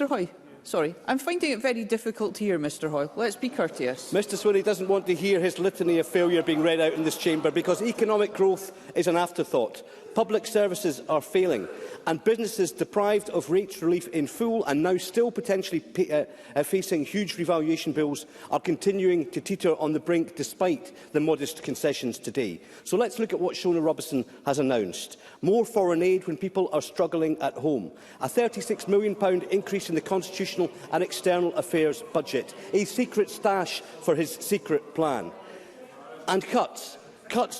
Hoy. Sorry, I'm finding it very difficult to hear, Mr. Hoy. Let's be courteous. Mr. Swinney doesn't want to hear his litany of failure being read out in this chamber, because economic growth is an afterthought. Public services are failing, and businesses deprived of rates relief in full and now still potentially facing huge revaluation bills are continuing to teeter on the brink despite the modest concessions today. So let's look at what Shona Robison has announced. More foreign aid when people are struggling at home. A £36 million increase in the Constitutional and External Affairs budget. A secret stash for his secret plan. And cuts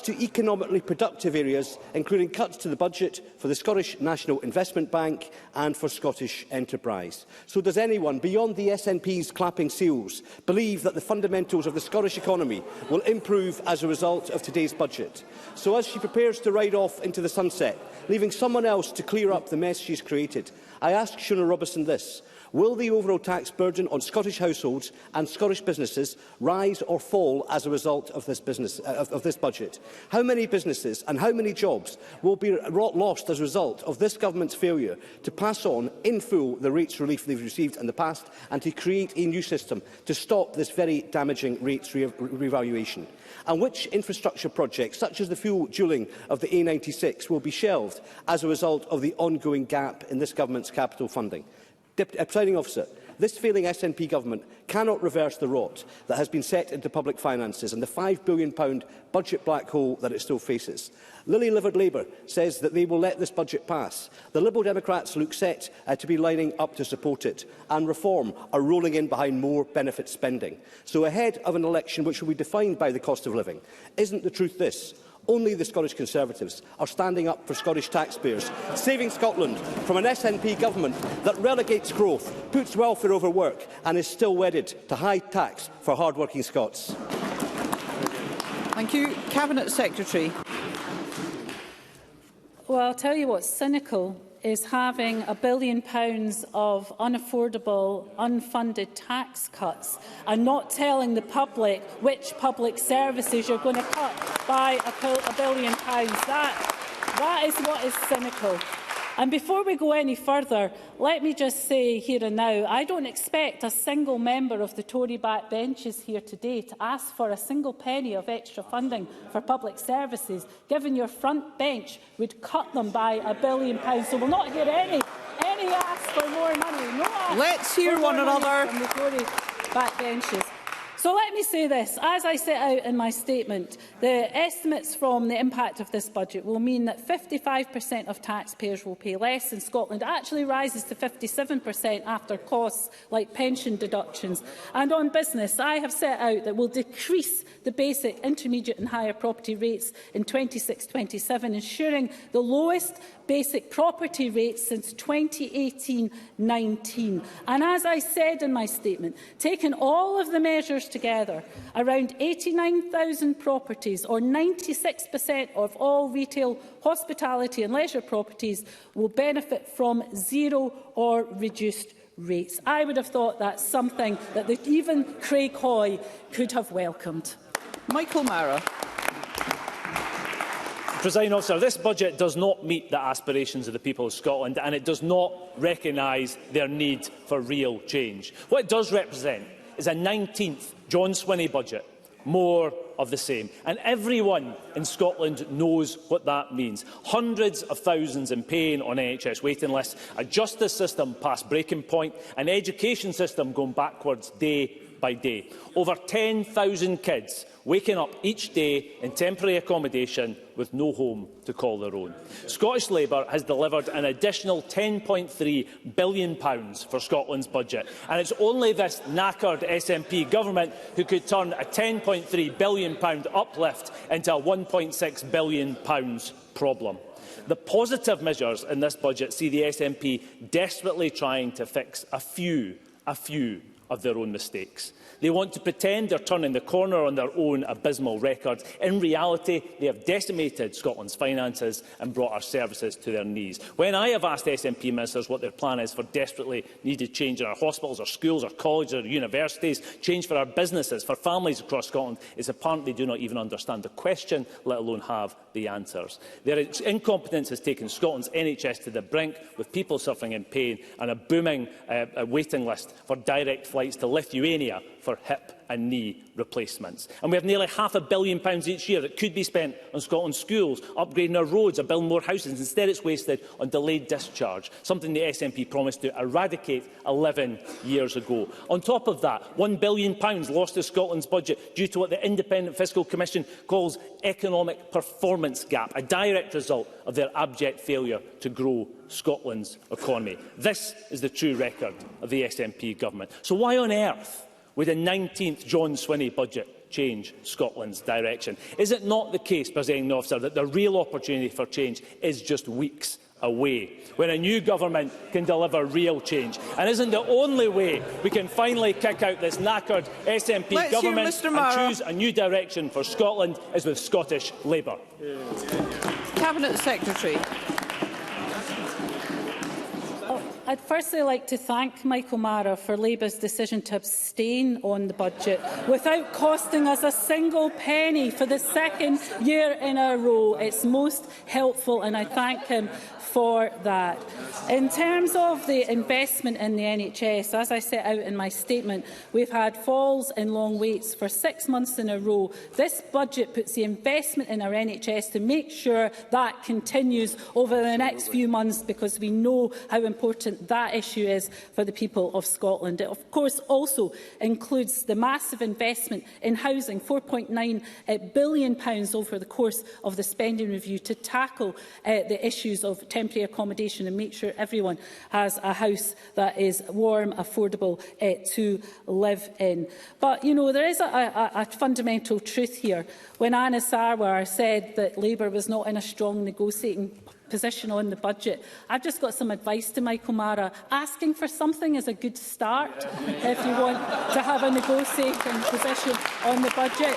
to economically productive areas, including cuts to the budget for the Scottish National Investment Bank and for Scottish enterprise. So does anyone, beyond the SNP's clapping seals, believe that the fundamentals of the Scottish economy will improve as a result of today's budget? So as she prepares to ride off into the sunset, leaving someone else to clear up the mess she's created, I ask Shona Robison this. Will the overall tax burden on Scottish households and Scottish businesses rise or fall as a result of this budget? How many businesses and how many jobs will be lost as a result of this government's failure to pass on in full the rates relief they've received in the past and to create a new system to stop this very damaging rates revaluation? And which infrastructure projects, such as the fuel dualling of the A96, will be shelved as a result of the ongoing gap in this government's capital funding? Presiding Officer, This failing SNP government cannot reverse the rot that has been set into public finances and the £5 billion budget black hole that it still faces. Lily-livered Labour says that they will let this budget pass. The Liberal Democrats look set to be lining up to support it, and Reform are rolling in behind more benefit spending. So ahead of an election which will be defined by the cost of living, isn't the truth this? Only the Scottish Conservatives are standing up for Scottish taxpayers, saving Scotland from an SNP government that relegates growth, puts welfare over work and is still wedded to high tax for hard-working Scots. Thank you. Cabinet Secretary. Well, I'll tell you what's cynical is having £1 billion of unaffordable, unfunded tax cuts and not telling the public which public services you're going to cut by £1 billion. That is what is cynical. And before we go any further, let me just say here and now, I don't expect a single member of the Tory backbenches here today to ask for a single penny of extra funding for public services, given your front bench would cut them by £1 billion. So we'll not hear any ask for more money. No ask. Let's hear one another from the Tory backbenches. So let me say this. As I set out in my statement, the estimates from the impact of this budget will mean that 55% of taxpayers will pay less in Scotland. It actually rises to 57% after costs like pension deductions. And on business, I have set out that we'll decrease the basic, intermediate and higher property rates in 26-27, ensuring the lowest basic property rates since 2018-19. And as I said in my statement, taking all of the measures together, around 89,000 properties, or 96% of all retail, hospitality and leisure properties, will benefit from zero or reduced rates. I would have thought that's something that even Craig Hoy could have welcomed. Michael Mara. Presiding Officer, this budget does not meet the aspirations of the people of Scotland, and it does not recognise their need for real change. What it does represent is a 19th John Swinney budget, more of the same. And everyone in Scotland knows what that means. Hundreds of thousands in pain on NHS waiting lists, a justice system past breaking point, an education system going backwards day by day. Over 10,000 kids waking up each day in temporary accommodation with no home to call their own. Scottish Labour has delivered an additional £10.3 billion for Scotland's budget, and it's only this knackered SNP government who could turn a £10.3 billion uplift into a £1.6 billion problem. The positive measures in this budget see the SNP desperately trying to fix a few of their own mistakes. They want to pretend they're turning the corner on their own abysmal record. In reality, they have decimated Scotland's finances and brought our services to their knees. When I have asked SNP ministers what their plan is for desperately needed change in our hospitals, our schools, our colleges, our universities, change for our businesses, for families across Scotland, it's apparent they do not even understand the question, let alone have the answers. Their incompetence has taken Scotland's NHS to the brink, with people suffering in pain and a booming waiting list for direct flights to Lithuania for hip and knee replacements. And we have nearly £500 million each year that could be spent on Scotland's schools, upgrading our roads or building more houses. Instead, it's wasted on delayed discharge, something the SNP promised to eradicate 11 years ago. On top of that, £1 billion lost to Scotland's budget due to what the Independent Fiscal Commission calls economic performance gap, a direct result of their abject failure to grow Scotland's economy. This is the true record of the SNP government. So why on earth would a 19th John Swinney budget change Scotland's direction? Is it not the case, Presiding Officer, that the real opportunity for change is just weeks away, when a new government can deliver real change? And isn't the only way we can finally kick out this knackered SNP government and choose a new direction for Scotland is with Scottish Labour? Cabinet Secretary. I'd firstly like to thank Michael Mara for Labour's decision to abstain on the budget without costing us a single penny for the second year in a row. It's most helpful, and I thank him for that. In terms of the investment in the NHS, as I set out in my statement, we've had falls in long waits for 6 months in a row. This budget puts the investment in our NHS to make sure that continues over the next few months, because we know how important important that issue is for the people of Scotland. It, of course, also includes the massive investment in housing, £4.9 billion over the course of the spending review to tackle the issues of temporary accommodation and make sure everyone has a house that is warm, affordable to live in. But, you know, there is a fundamental truth here. When Anna Sarwar said that Labour was not in a strong negotiating position on the budget, I've just got some advice to Michael Mara. Asking for something is a good start if you want to have a negotiating position on the budget.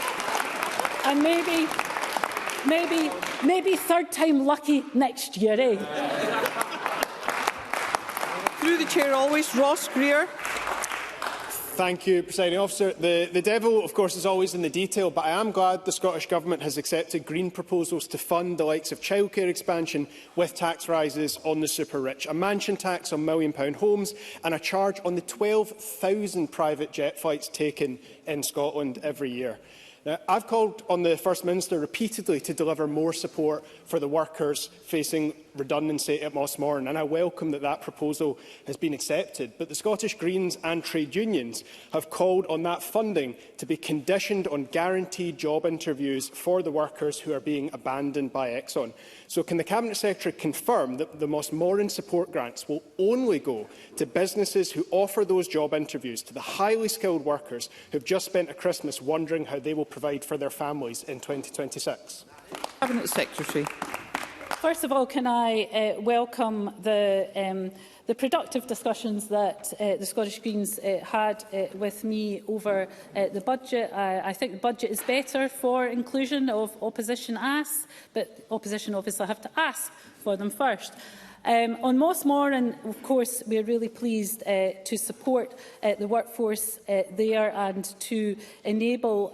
And maybe third time lucky next year, eh? Through the chair always, Ross Greer. Thank you, Presiding Officer. The devil, of course, is always in the detail, but I am glad the Scottish Government has accepted Green proposals to fund the likes of childcare expansion with tax rises on the super-rich, a mansion tax on £1 million homes and a charge on the 12,000 private jet flights taken in Scotland every year. Now, I've called on the First Minister repeatedly to deliver more support for the workers facing redundancy at Mossmorton, and I welcome that proposal has been accepted. But the Scottish Greens and trade unions have called on that funding to be conditioned on guaranteed job interviews for the workers who are being abandoned by Exxon. So can the Cabinet Secretary confirm that the Mossmorton support grants will only go to businesses who offer those job interviews to the highly skilled workers who have just spent a Christmas wondering how they will provide for their families in 2026? Cabinet Secretary. First of all, can I welcome the productive discussions that the Scottish Greens had with me over the budget. I think the budget is better for inclusion of opposition asks, but opposition obviously have to ask for them first. On Mossmorton, of course, we are really pleased to support the workforce there and to enable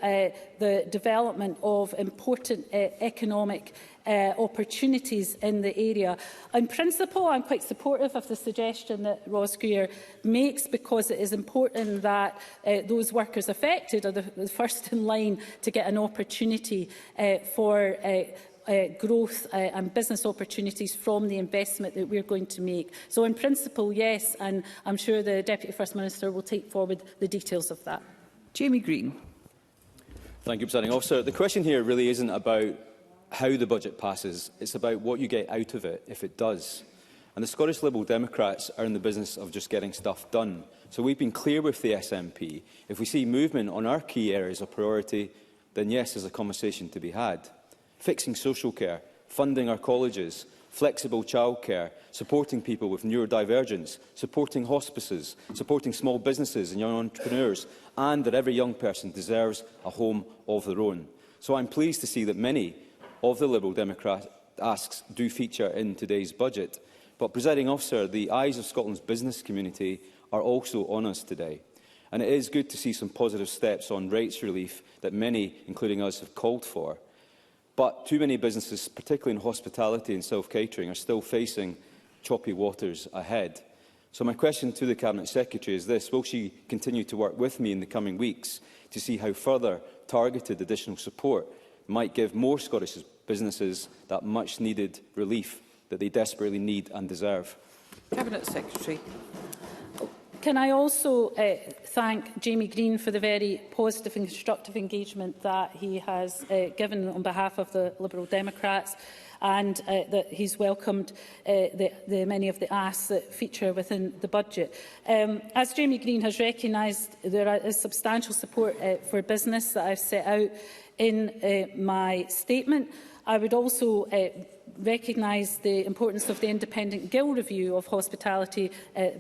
the development of important economic opportunities in the area. In principle, I'm quite supportive of the suggestion that Ross Greer makes, because it is important that those workers affected are the first in line to get an opportunity for growth and business opportunities from the investment that we're going to make. So in principle, yes, and I'm sure the Deputy First Minister will take forward the details of that. Jamie Green. Thank you, Presiding Officer. The question here really isn't about how the budget passes, it's about what you get out of it if it does. And the Scottish Liberal Democrats are in the business of just getting stuff done. So we've been clear with the SNP. If we see movement on our key areas of priority, then yes, there's a conversation to be had. Fixing social care, funding our colleges, flexible childcare, supporting people with neurodivergence, supporting hospices, supporting small businesses and young entrepreneurs, and that every young person deserves a home of their own. So I'm pleased to see that many of the Liberal Democrat asks do feature in today's budget. But, Presiding Officer, the eyes of Scotland's business community are also on us today. And it is good to see some positive steps on rates relief that many, including us, have called for. But too many businesses, particularly in hospitality and self-catering, are still facing choppy waters ahead. So my question to the Cabinet Secretary is this: will she continue to work with me in the coming weeks to see how further targeted additional support might give more Scottish businesses that much-needed relief that they desperately need and deserve? Cabinet Secretary. Can I also thank Jamie Green for the very positive and constructive engagement that he has given on behalf of the Liberal Democrats, and that he's welcomed many of the asks that feature within the budget. As Jamie Green has recognised, there is substantial support for business that I've set out in my statement. I would also recognise the importance of the independent gill review of hospitality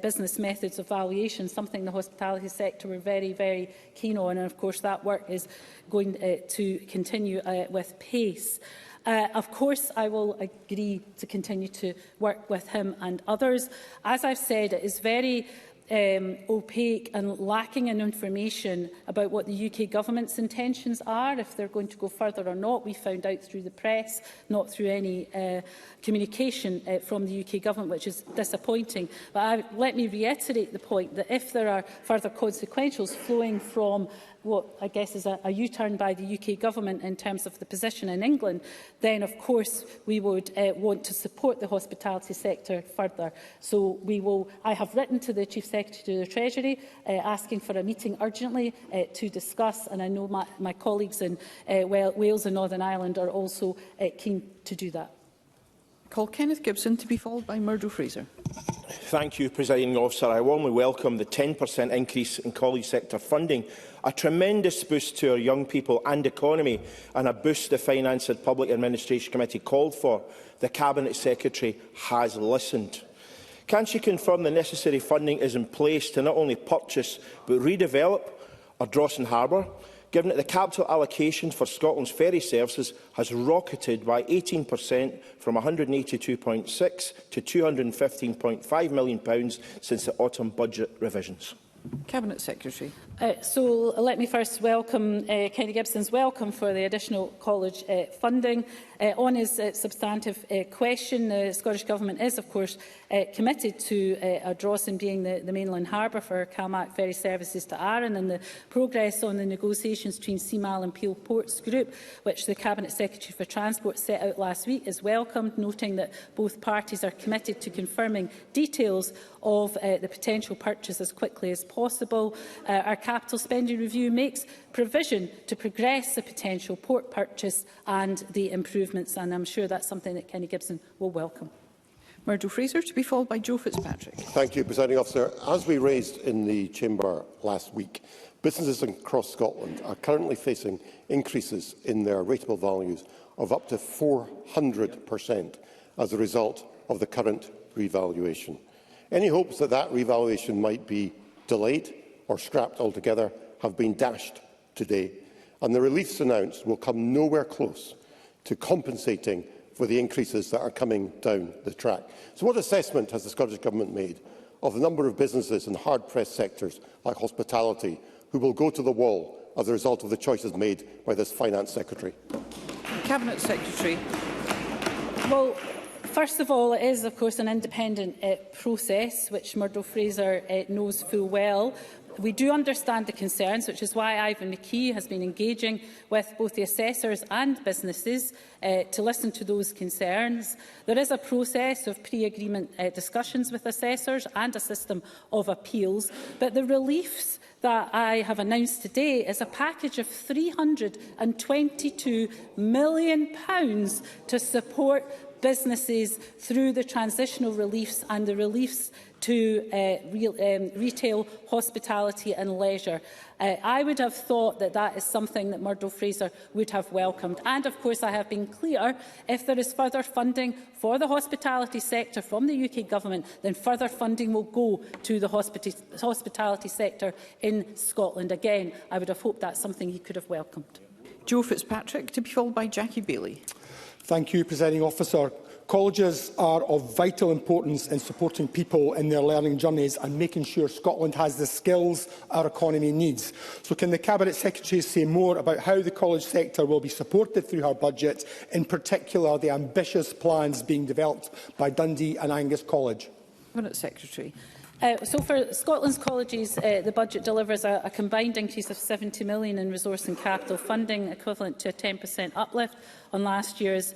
business methods of valuation, something the hospitality sector were very, very keen on, and of course that work is going to continue with pace. Of course, I will agree to continue to work with him and others. As I've said, it is very opaque and lacking in information about what the UK Government's intentions are, if they're going to go further or not. We found out through the press, not through any communication from the UK Government, which is disappointing. But let me reiterate the point that if there are further consequentials flowing from what I guess is a U-turn by the UK Government in terms of the position in England, then of course we would want to support the hospitality sector further. So I have written to the Chief Secretary of the Treasury asking for a meeting urgently to discuss, and I know my colleagues in Wales and Northern Ireland are also keen to do that. Call Kenneth Gibson to be followed by Murdo Fraser. Thank you, Presiding Officer. I warmly welcome the 10% increase in college sector funding, a tremendous boost to our young people and economy, and a boost the Finance and Public Administration Committee called for. The Cabinet Secretary has listened. Can she confirm the necessary funding is in place to not only purchase but redevelop Ardrossan Harbour, given that the capital allocation for Scotland's ferry services has rocketed by 18% from £182.6 to £215.5 million since the autumn budget revisions? Cabinet Secretary. So let me first welcome Kenny Gibson's welcome for the additional college funding. On his substantive question, the Scottish Government is, of course, committed to Ardrossan being the mainland harbour for CalMac ferry services to Arran, and the progress on the negotiations between CMAL and Peel Ports Group, which the Cabinet Secretary for Transport set out last week, is welcomed, noting that both parties are committed to confirming details of the potential purchase as quickly as possible. Our capital spending review makes provision to progress the potential port purchase and the improvements, and I'm sure that's something that Kenny Gibson will welcome. Murdo Fraser to be followed by Joe Fitzpatrick. Thank you, Presiding Officer. As we raised in the Chamber last week, businesses across Scotland are currently facing increases in their rateable values of up to 400% as a result of the current revaluation. Any hopes that that revaluation might be delayed or scrapped altogether have been dashed today, and the reliefs announced will come nowhere close to compensating for the increases that are coming down the track. So what assessment has the Scottish Government made of the number of businesses in hard-pressed sectors like hospitality who will go to the wall as a result of the choices made by this Finance Secretary? Cabinet Secretary. Well, first of all, it is, of course, an independent process, which Murdo Fraser knows full well. We do understand the concerns, which is why Ivan McKee has been engaging with both the assessors and businesses to listen to those concerns. There is a process of pre-agreement discussions with assessors and a system of appeals, but the reliefs that I have announced today is a package of £322 million to support businesses through the transitional reliefs and the reliefs to retail, hospitality and leisure. I would have thought that that is something that Murdo Fraser would have welcomed. And of course I have been clear, if there is further funding for the hospitality sector from the UK Government, then further funding will go to the hospitality sector in Scotland. Again, I would have hoped that's something he could have welcomed. Joe Fitzpatrick to be followed by Jackie Bailey. Thank you, Presiding Officer. Colleges are of vital importance in supporting people in their learning journeys and making sure Scotland has the skills our economy needs. So can the Cabinet Secretary say more about how the college sector will be supported through her budget, in particular the ambitious plans being developed by Dundee and Angus College? Cabinet Secretary. So for Scotland's colleges, the budget delivers a combined increase of £70 million in resource and capital funding, equivalent to a 10% uplift on last year's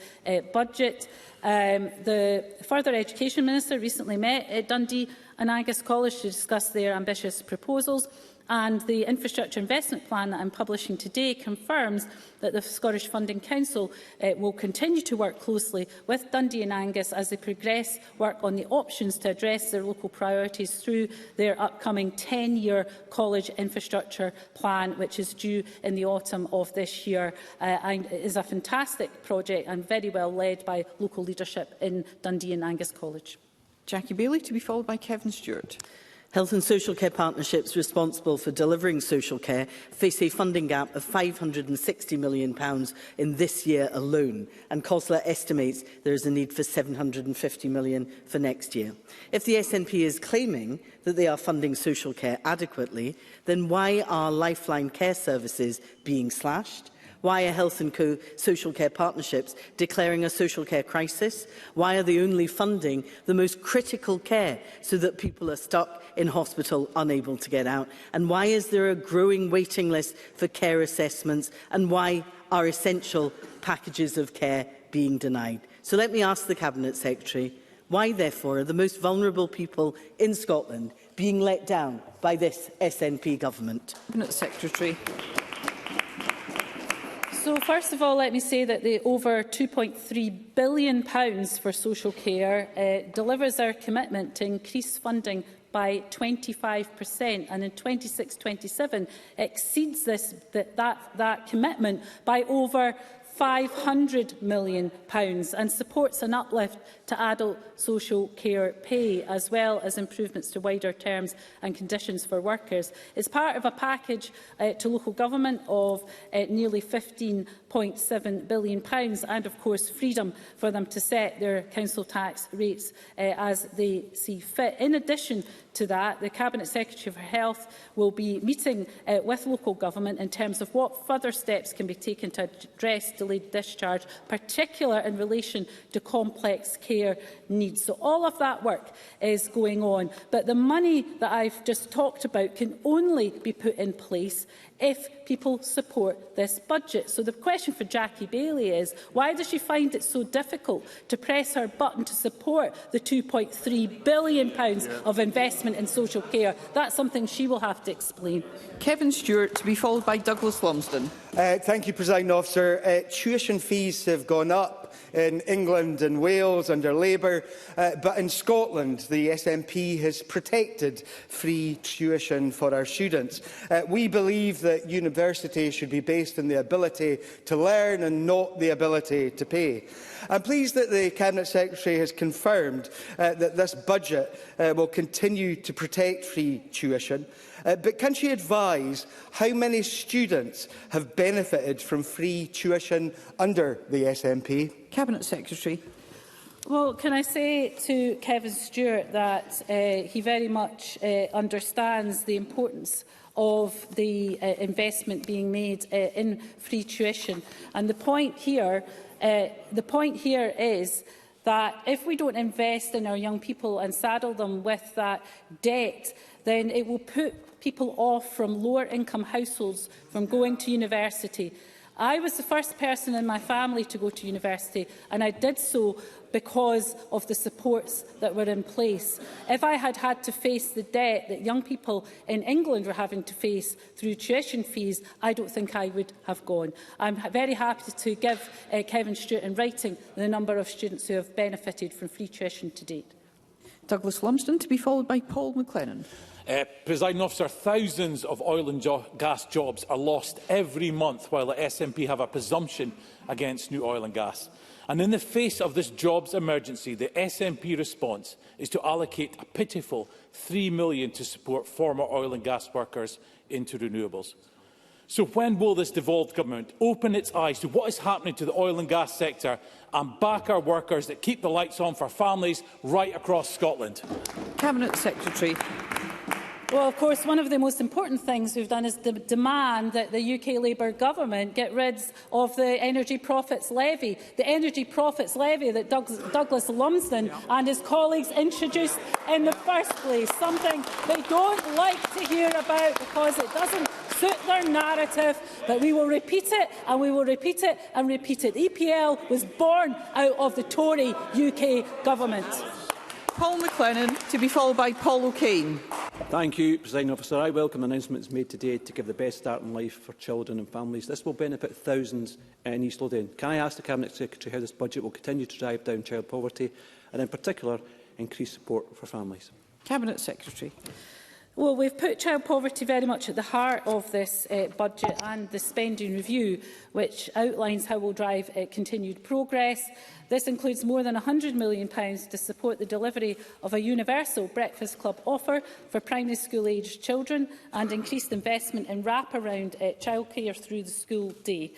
budget. The Further Education Minister recently met at Dundee and Angus College to discuss their ambitious proposals, and the Infrastructure Investment Plan that I'm publishing today confirms that the Scottish Funding Council will continue to work closely with Dundee and Angus as they progress work on the options to address their local priorities through their upcoming 10-year college infrastructure plan, which is due in the autumn of this year. And it is a fantastic project and very well led by local leadership in Dundee and Angus College. Jackie Bailey to be followed by Kevin Stewart. Health and social care partnerships responsible for delivering social care face a funding gap of £560 million in this year alone, and COSLA estimates there is a need for £750 million for next year. If the SNP is claiming that they are funding social care adequately, then why are lifeline care services being slashed? Why are Health and Co social care partnerships declaring a social care crisis? Why are they only funding the most critical care so that people are stuck in hospital unable to get out? And why is there a growing waiting list for care assessments? And why are essential packages of care being denied? So let me ask the Cabinet Secretary, why therefore are the most vulnerable people in Scotland being let down by this SNP government? Cabinet Secretary. So first of all, let me say that the over £2.3 billion for social care delivers our commitment to increase funding by 25%, and in 26-27 exceeds that commitment by over £500 million and supports an uplift to adult social care pay, as well as improvements to wider terms and conditions for workers. It's part of a package to local government of nearly £15.7 billion and, of course, freedom for them to set their council tax rates as they see fit. In addition to that, the Cabinet Secretary for Health will be meeting with local government in terms of what further steps can be taken to address delayed discharge, particularly in relation to complex care needs. So all of that work is going on. But the money that I've just talked about can only be put in place if people support this budget. So the question for Jackie Baillie is, why does she find it so difficult to press her button to support the £2.3 billion of investment in social care? That's something she will have to explain. Kevin Stewart, to be followed by Douglas Lumsden. Thank you, Presiding Officer. Tuition fees have gone up in England and Wales under Labour, but in Scotland the SNP has protected free tuition for our students. We believe that university should be based on the ability to learn and not the ability to pay. I'm pleased that the Cabinet Secretary has confirmed that this budget will continue to protect free tuition. But can she advise how many students have benefited from free tuition under the SNP? Cabinet Secretary. Well, can I say to Kevin Stewart that he very much understands the importance of the investment being made in free tuition. And the point here is that if we don't invest in our young people and saddle them with that debt, then it will put people off from lower income households from going to university. I was the first person in my family to go to university, and I did so because of the supports that were in place. If I had had to face the debt that young people in England were having to face through tuition fees, I don't think I would have gone. I'm very happy to give Kevin Stewart in writing the number of students who have benefited from free tuition to date. Douglas Lumsden, to be followed by Paul McLennan. Presiding Officer, thousands of oil and gas jobs are lost every month while the SNP have a presumption against new oil and gas. And in the face of this jobs emergency, the SNP response is to allocate a pitiful £3 million to support former oil and gas workers into renewables. So when will this devolved government open its eyes to what is happening to the oil and gas sector and back our workers that keep the lights on for families right across Scotland? Cabinet Secretary. Well, of course, one of the most important things we've done is demand that the UK Labour government get rid of the Energy Profits Levy. The Energy Profits Levy that Douglas Lumsden and his colleagues introduced in the first place. Something they don't like to hear about because it doesn't suit their narrative. But we will repeat it, and we will repeat it and repeat it. EPL was born out of the Tory UK government. Paul McLennan, to be followed by Paul O'Kane. Thank you, Presiding Officer. I welcome the announcements made today to give the best start in life for children and families. This will benefit thousands in East Lothian. Can I ask the Cabinet Secretary how this budget will continue to drive down child poverty and, in particular, increase support for families? Cabinet Secretary. Well, we've put child poverty very much at the heart of this budget and the spending review, which outlines how we'll drive continued progress. This includes more than £100 million to support the delivery of a universal breakfast club offer for primary school-aged children and increased investment in wraparound childcare through the school day.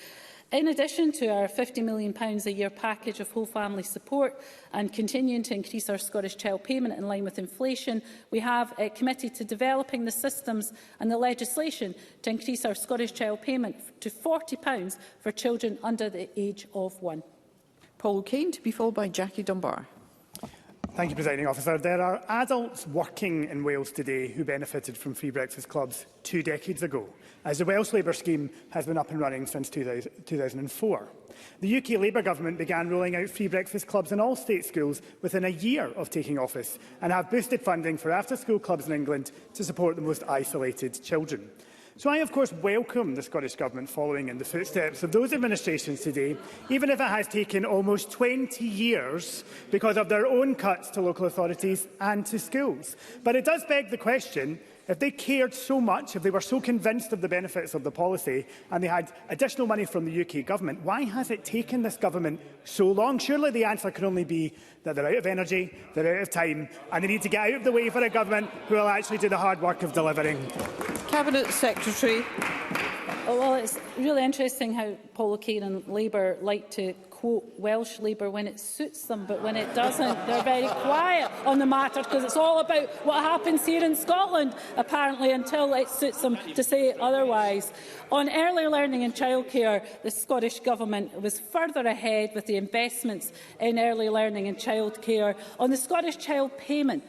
In addition to our £50 million a year package of whole family support and continuing to increase our Scottish Child Payment in line with inflation, we have committed to developing the systems and the legislation to increase our Scottish Child Payment to £40 for children under the age of 1. Paul O'Kane, to be followed by Jackie Dunbar. Thank you, Presiding Officer. There are adults working in Wales today who benefited from free breakfast clubs 2 decades ago, as the Welsh Labour scheme has been up and running since 2004. The UK Labour government began rolling out free breakfast clubs in all state schools within a year of taking office and have boosted funding for after-school clubs in England to support the most isolated children. So I, of course, welcome the Scottish Government following in the footsteps of those administrations today, even if it has taken almost 20 years because of their own cuts to local authorities and to schools. But it does beg the question, if they cared so much, if they were so convinced of the benefits of the policy and they had additional money from the UK Government, why has it taken this Government so long? Surely the answer can only be that they're out of energy, they're out of time, and they need to get out of the way for a Government who will actually do the hard work of delivering. Cabinet Secretary. Oh, well, it's really interesting how Paul O'Kane and Labour like to quote Welsh Labour when it suits them, but when it doesn't, they're very quiet on the matter, because it's all about what happens here in Scotland, apparently, until it suits them to say otherwise. On early learning and childcare, the Scottish Government was further ahead with the investments in early learning and childcare. On the Scottish Child Payment,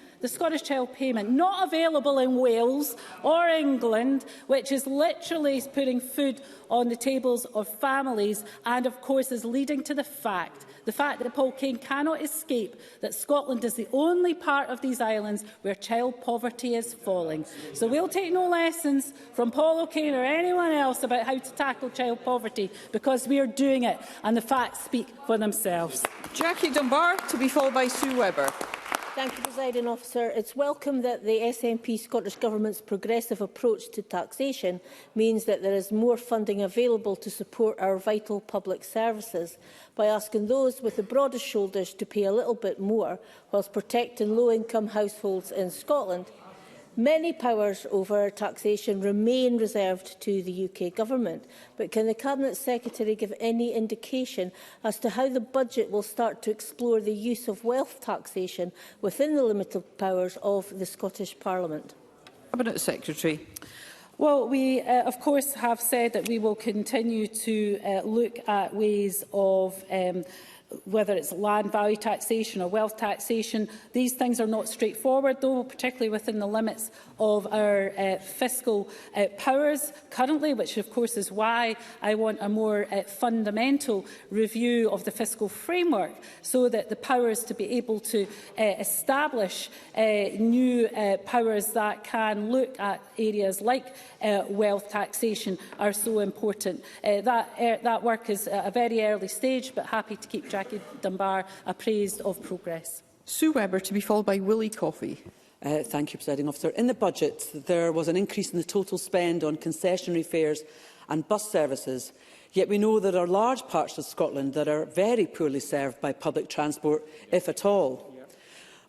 not available in Wales or England, which is literally putting food on the tables of families and, of course, is leading to the fact that Paul Kane cannot escape that Scotland is the only part of these islands where child poverty is falling. So we'll take no lessons from Paul O'Kane or anyone else about how to tackle child poverty, because we are doing it, and the facts speak for themselves. Jackie Dunbar, to be followed by Sue Webber. Thank you, Presiding Officer. It's welcome that the SNP Scottish Government's progressive approach to taxation means that there is more funding available to support our vital public services by asking those with the broadest shoulders to pay a little bit more whilst protecting low-income households in Scotland. Many powers over taxation remain reserved to the UK Government, but can the Cabinet Secretary give any indication as to how the budget will start to explore the use of wealth taxation within the limited powers of the Scottish Parliament? Cabinet Secretary. Well, we, of course, have said that we will continue to look at ways of whether it's land value taxation or wealth taxation. These things are not straightforward, though, particularly within the limits of our fiscal powers currently, which of course is why I want a more fundamental review of the fiscal framework, so that the powers to be able to establish new powers that can look at areas like wealth taxation are so important. That work is at a very early stage, but happy to keep Jackie Dunbar appraised of progress. Sue Webber, to be followed by Willie Coffey. Thank you, Presiding Officer. In the budget, there was an increase in the total spend on concessionary fares and bus services, yet we know there are large parts of Scotland that are very poorly served by public transport, if at all.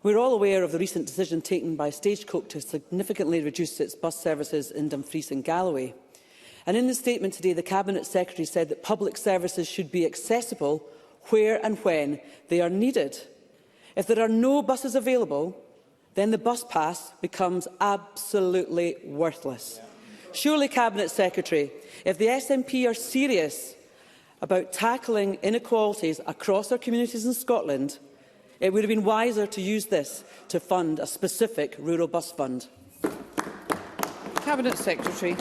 We're all aware of the recent decision taken by Stagecoach to significantly reduce its bus services in Dumfries and Galloway. And in the statement today, the Cabinet Secretary said that public services should be accessible where and when they are needed. If there are no buses available, then the bus pass becomes absolutely worthless. Surely, Cabinet Secretary, if the SNP are serious about tackling inequalities across our communities in Scotland, it would have been wiser to use this to fund a specific rural bus fund. Cabinet Secretary.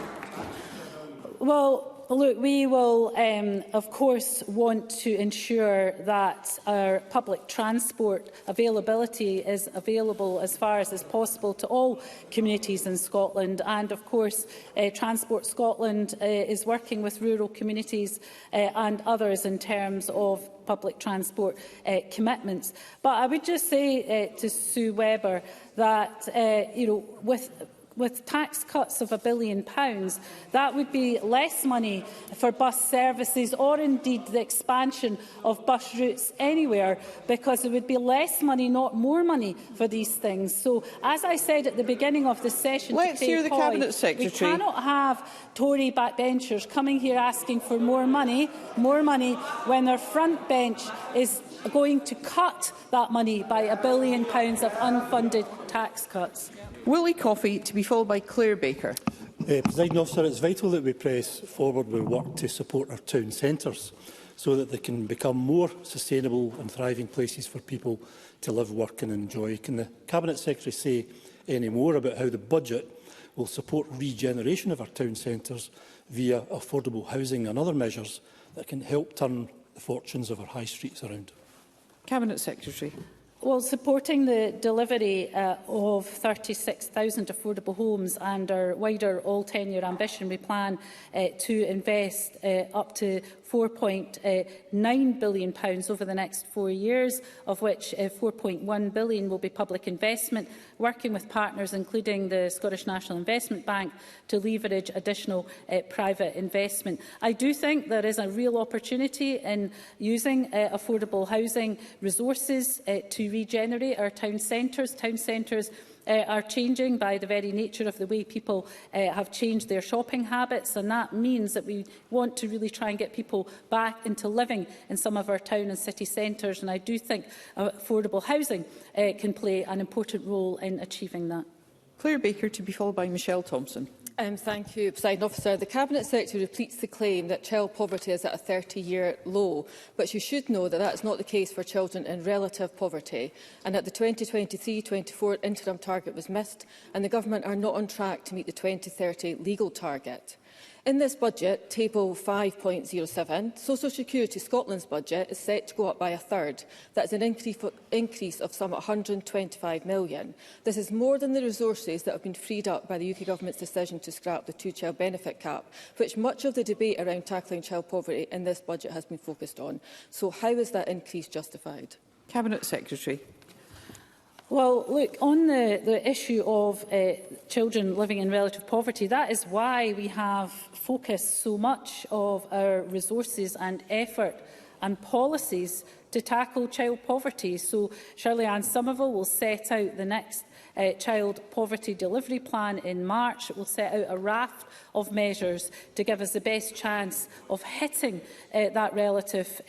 Well, look, we will, of course, want to ensure that our public transport availability is available as far as is possible to all communities in Scotland. And, of course, Transport Scotland is working with rural communities and others in terms of public transport commitments. But I would just say to Sue Webber that, with with tax cuts of £1 billion, that would be less money for bus services or indeed the expansion of bus routes anywhere, because there would be less money, not more money, for these things. So, as I said at the beginning of the session, let's hear the Cabinet Secretary. We cannot have Tory backbenchers coming here asking for more money, when their front bench is going to cut that money by £1 billion of unfunded tax cuts. Willie Coffey, to be followed by Claire Baker. Presiding Officer, it's vital that we press forward with work to support our town centres so that they can become more sustainable and thriving places for people to live, work and enjoy. Can the Cabinet Secretary say any more about how the budget will support regeneration of our town centres via affordable housing and other measures that can help turn the fortunes of our high streets around? Cabinet Secretary. Well, supporting the delivery of 36,000 affordable homes and our wider all-tenure ambition, we plan to invest up to £4.9 billion over the next 4 years, of which £4.1 billion will be public investment, working with partners including the Scottish National Investment Bank to leverage additional private investment. I do think there is a real opportunity in using affordable housing resources to regenerate our town centres. Town centres are changing by the very nature of the way people have changed their shopping habits, and that means that we want to really try and get people back into living in some of our town and city centres, and I do think affordable housing can play an important role in achieving that. Claire Baker, to be followed by Michelle Thompson. Thank you, Presiding Officer. The Cabinet Secretary repeats the claim that child poverty is at a 30-year low, but you should know that that is not the case for children in relative poverty, and that the 2023-24 interim target was missed, and the Government are not on track to meet the 2030 legal target. In this budget, Table 5.07, Social Security Scotland's budget is set to go up by a third. That is an increase of some £125 million. This is more than the resources that have been freed up by the UK Government's decision to scrap the two-child benefit cap, which much of the debate around tackling child poverty in this budget has been focused on. So how is that increase justified? Cabinet Secretary. Well, look, on the issue of children living in relative poverty, that is why we have focused so much of our resources and effort and policies to tackle child poverty. So Shirley-Anne Somerville will set out the next child poverty delivery plan in March. It will set out a raft of measures to give us the best chance of hitting that relative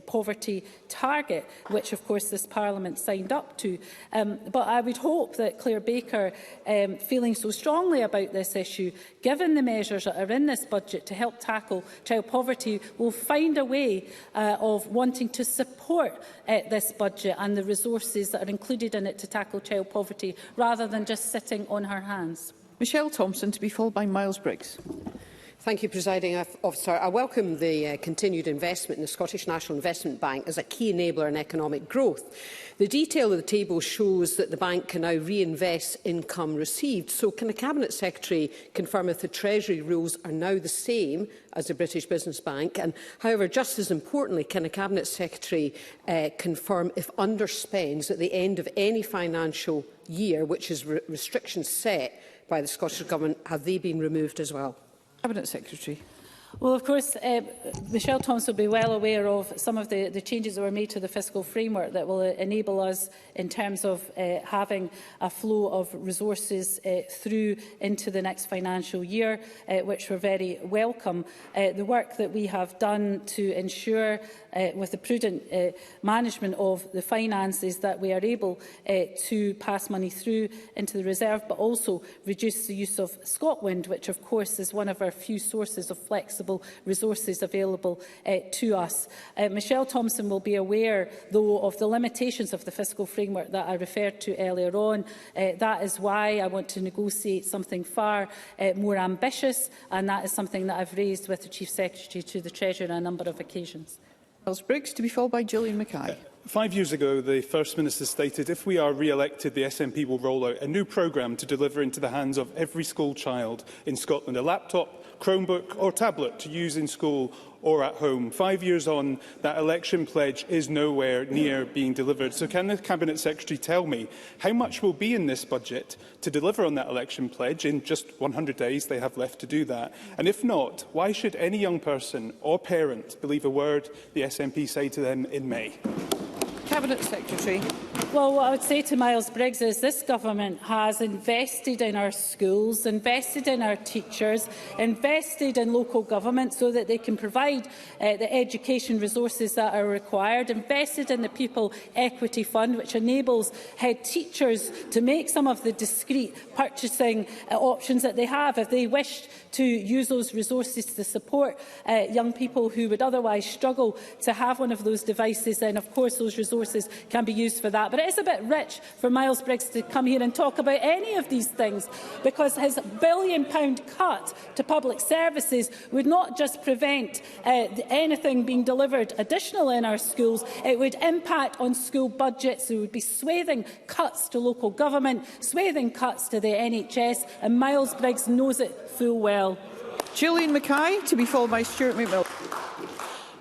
poverty target, which of course this Parliament signed up to. But I would hope that Claire Baker, feeling so strongly about this issue, given the measures that are in this budget to help tackle child poverty, will find a way of wanting to support this budget and the resources that are included in it to tackle child poverty, rather than just sitting on her hands. Michelle Thompson, to be followed by Miles Briggs. Thank you, Presiding Officer. I welcome the continued investment in the Scottish National Investment Bank as a key enabler in economic growth. The detail of the table shows that the bank can now reinvest income received. So can the Cabinet Secretary confirm if the Treasury rules are now the same as the British Business Bank? And, however, just as importantly, can the Cabinet Secretary confirm if underspends at the end of any financial year, which is restrictions set by the Scottish Government, have they been removed as well? Cabinet Secretary. Well, of course, Michelle Thompson will be well aware of some of the changes that were made to the fiscal framework that will enable us in terms of having a flow of resources through into the next financial year, which we're very welcome. The work that we have done to ensure, with the prudent management of the finances, that we are able to pass money through into the reserve, but also reduce the use of Scotland, which of course is one of our few sources of flexible resources available to us. Michelle Thompson will be aware, though, of the limitations of the fiscal framework that I referred to earlier on. That is why I want to negotiate something far more ambitious, and that is something that I've raised with the Chief Secretary to the Treasurer on a number of occasions. Miles Briggs, to be followed by Gillian Mackay. 5 years ago, the First Minister stated, if we are re-elected, the SNP will roll out a new programme to deliver into the hands of every school child in Scotland a laptop, Chromebook or tablet to use in school or at home. 5 years on, that election pledge is nowhere near being delivered. So can the Cabinet Secretary tell me how much will be in this budget to deliver on that election pledge? In just 100 days they have left to do that. And if not, why should any young person or parent believe a word the SNP say to them in May? Cabinet Secretary. Well, what I would say to Miles Briggs is this government has invested in our schools, invested in our teachers, invested in local government so that they can provide the education resources that are required, invested in the People Equity Fund, which enables head teachers to make some of the discrete purchasing options that they have if they wish to use those resources to support young people who would otherwise struggle to have one of those devices. Then, of course, those resources can be used for that. But it is a bit rich for Miles Briggs to come here and talk about any of these things, because his £1 billion cut to public services would not just prevent anything being delivered additional in our schools, it would impact on school budgets. There would be swathing cuts to local government, swathing cuts to the NHS, and Miles Briggs knows it full well. Gillian Mackay, to be followed by Stuart McMillan.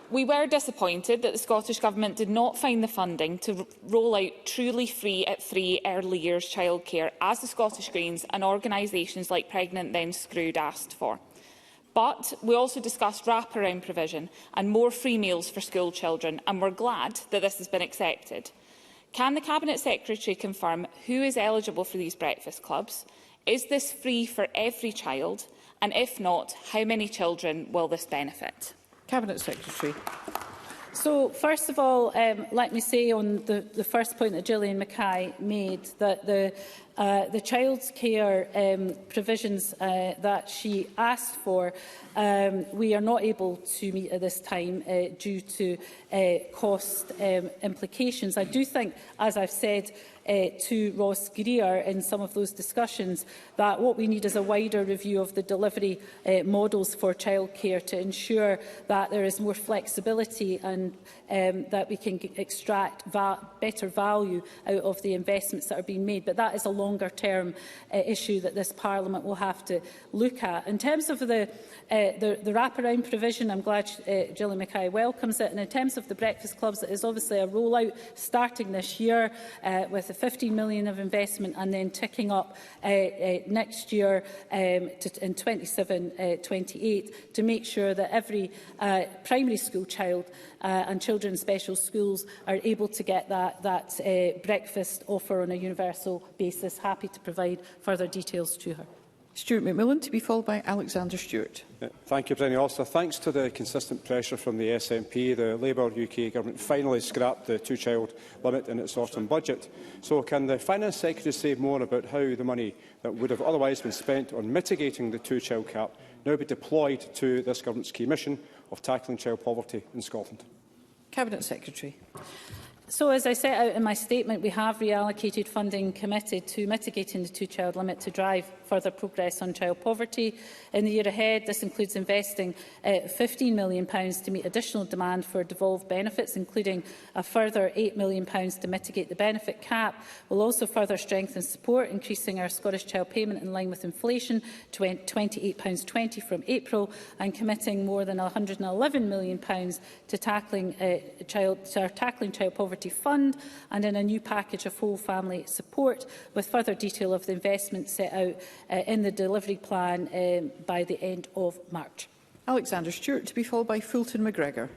We were disappointed that the Scottish Government did not find the funding to roll out truly free at 3 early years childcare, as the Scottish Greens and organisations like Pregnant Then Screwed asked for. But we also discussed wraparound provision and more free meals for school children, and we're glad that this has been accepted. Can the Cabinet Secretary confirm who is eligible for these breakfast clubs? Is this free for every child? And if not, how many children will this benefit? Cabinet Secretary. So, first of all, let me say on the first point that Gillian Mackay made, that the childcare provisions that she asked for, we are not able to meet at this time due to cost implications. I do think, as I've said to Ross Greer in some of those discussions, that what we need is a wider review of the delivery models for childcare to ensure that there is more flexibility and that we can extract better value out of the investments that are being made. But that is a longer-term issue that this Parliament will have to look at. In terms of the wraparound provision, I'm glad Gillian Mackay welcomes it. And in terms of the breakfast clubs, it is obviously a rollout starting this year with a 15 million of investment and then ticking up next year in 27-28 to make sure that every primary school child and children in special schools are able to get that breakfast offer on a universal basis. Happy to provide further details to her. Stuart McMillan, to be followed by Alexander Stewart. Thank you, Presiding Officer. Thanks to the consistent pressure from the SNP, the Labour UK Government finally scrapped the two-child limit in its autumn budget. So can the Finance Secretary say more about how the money that would have otherwise been spent on mitigating the two-child cap now be deployed to this Government's key mission of tackling child poverty in Scotland? Cabinet Secretary. So, as I set out in my statement, we have reallocated funding committed to mitigating the two-child limit to drive further progress on child poverty. In the year ahead, this includes investing £15 million to meet additional demand for devolved benefits, including a further £8 million to mitigate the benefit cap. We'll also further strengthen support, increasing our Scottish child payment in line with inflation to £28.20 from April, and committing more than £111 million to tackling child poverty Fund, and in a new package of whole family support, with further detail of the investment set out in the delivery plan by the end of March. Alexander Stewart, to be followed by Fulton McGregor.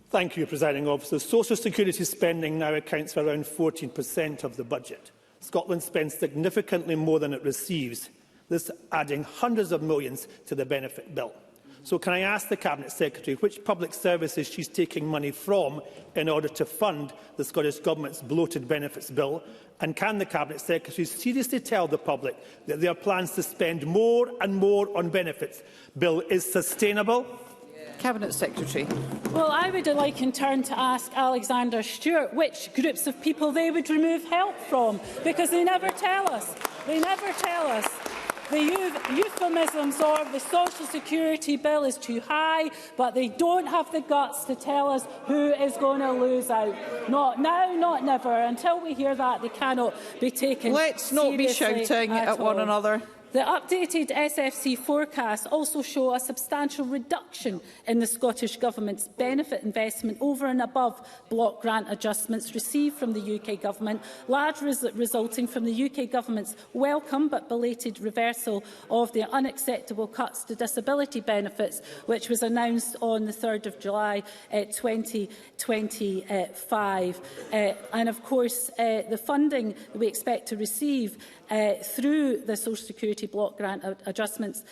Thank you, Presiding Officer. Social security spending now accounts for around 14% of the budget. Scotland spends significantly more than it receives, this adding hundreds of millions to the benefit bill. So can I ask the Cabinet Secretary which public services she's taking money from in order to fund the Scottish Government's bloated benefits bill? And can the Cabinet Secretary seriously tell the public that their plans to spend more and more on benefits bill is sustainable? Cabinet Secretary. Well, I would like in turn to ask Alexander Stewart which groups of people they would remove help from, because they never tell us. They never tell us. The euphemisms are the social security bill is too high, but they don't have the guts to tell us who is going to lose out. Not now, not never. Until we hear that, they cannot be taken seriously. Let's not be shouting at one another. The updated SFC forecasts also show a substantial reduction in the Scottish Government's benefit investment over and above block grant adjustments received from the UK Government, largely resulting from the UK Government's welcome but belated reversal of the unacceptable cuts to disability benefits, which was announced on the 3rd of July 2025. And of course, the funding that we expect to receive through the Social Security block grant adjustments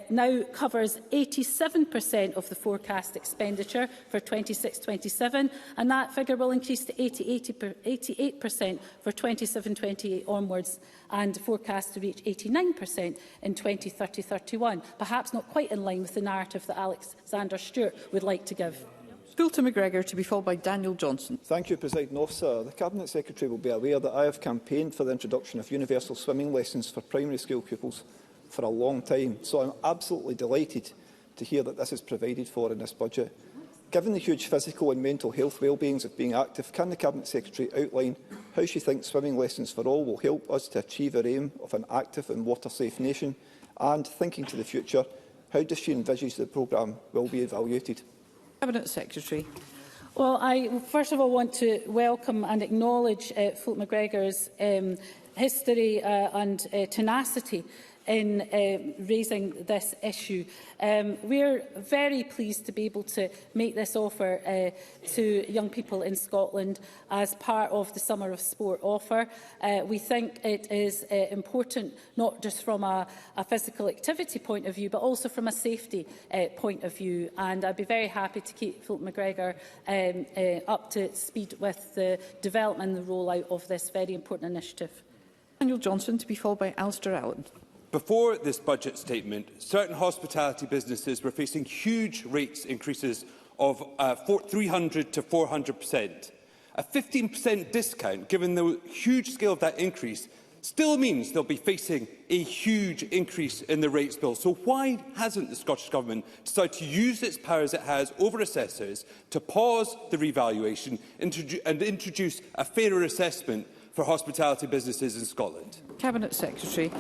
now covers 87% of the forecast expenditure for 26-27, and that figure will increase to 88% for 27-28 onwards, and forecast to reach 89% in 2030-31, perhaps not quite in line with the narrative that Alexander Stewart would like to give. Philta McGregor, to be followed by Daniel Johnson. Thank you, Presiding Officer. The Cabinet Secretary will be aware that I have campaigned for the introduction of universal swimming lessons for primary school pupils for a long time, so I'm absolutely delighted to hear that this is provided for in this budget. Given the huge physical and mental health well-beings of being active, can the Cabinet Secretary outline how she thinks swimming lessons for all will help us to achieve our aim of an active and water-safe nation? And, thinking to the future, how does she envisage the programme will be evaluated? Cabinet Secretary. Well, I first of all want to welcome and acknowledge Philta McGregor's history and tenacity in raising this issue. We are very pleased to be able to make this offer to young people in Scotland as part of the Summer of Sport offer. We think it is important not just from a physical activity point of view, but also from a safety point of view. And I'd be very happy to keep Philta McGregor up to speed with the development and the rollout of this very important initiative. Daniel Johnson, to be followed by Alistair Allen. Before this budget statement, certain hospitality businesses were facing huge rates increases of 300 to 400%. A 15% discount, given the huge scale of that increase, still means they'll be facing a huge increase in the rates bill. So why hasn't the Scottish Government decided to use its powers it has over assessors to pause the revaluation and introduce a fairer assessment for hospitality businesses in Scotland? Cabinet Secretary.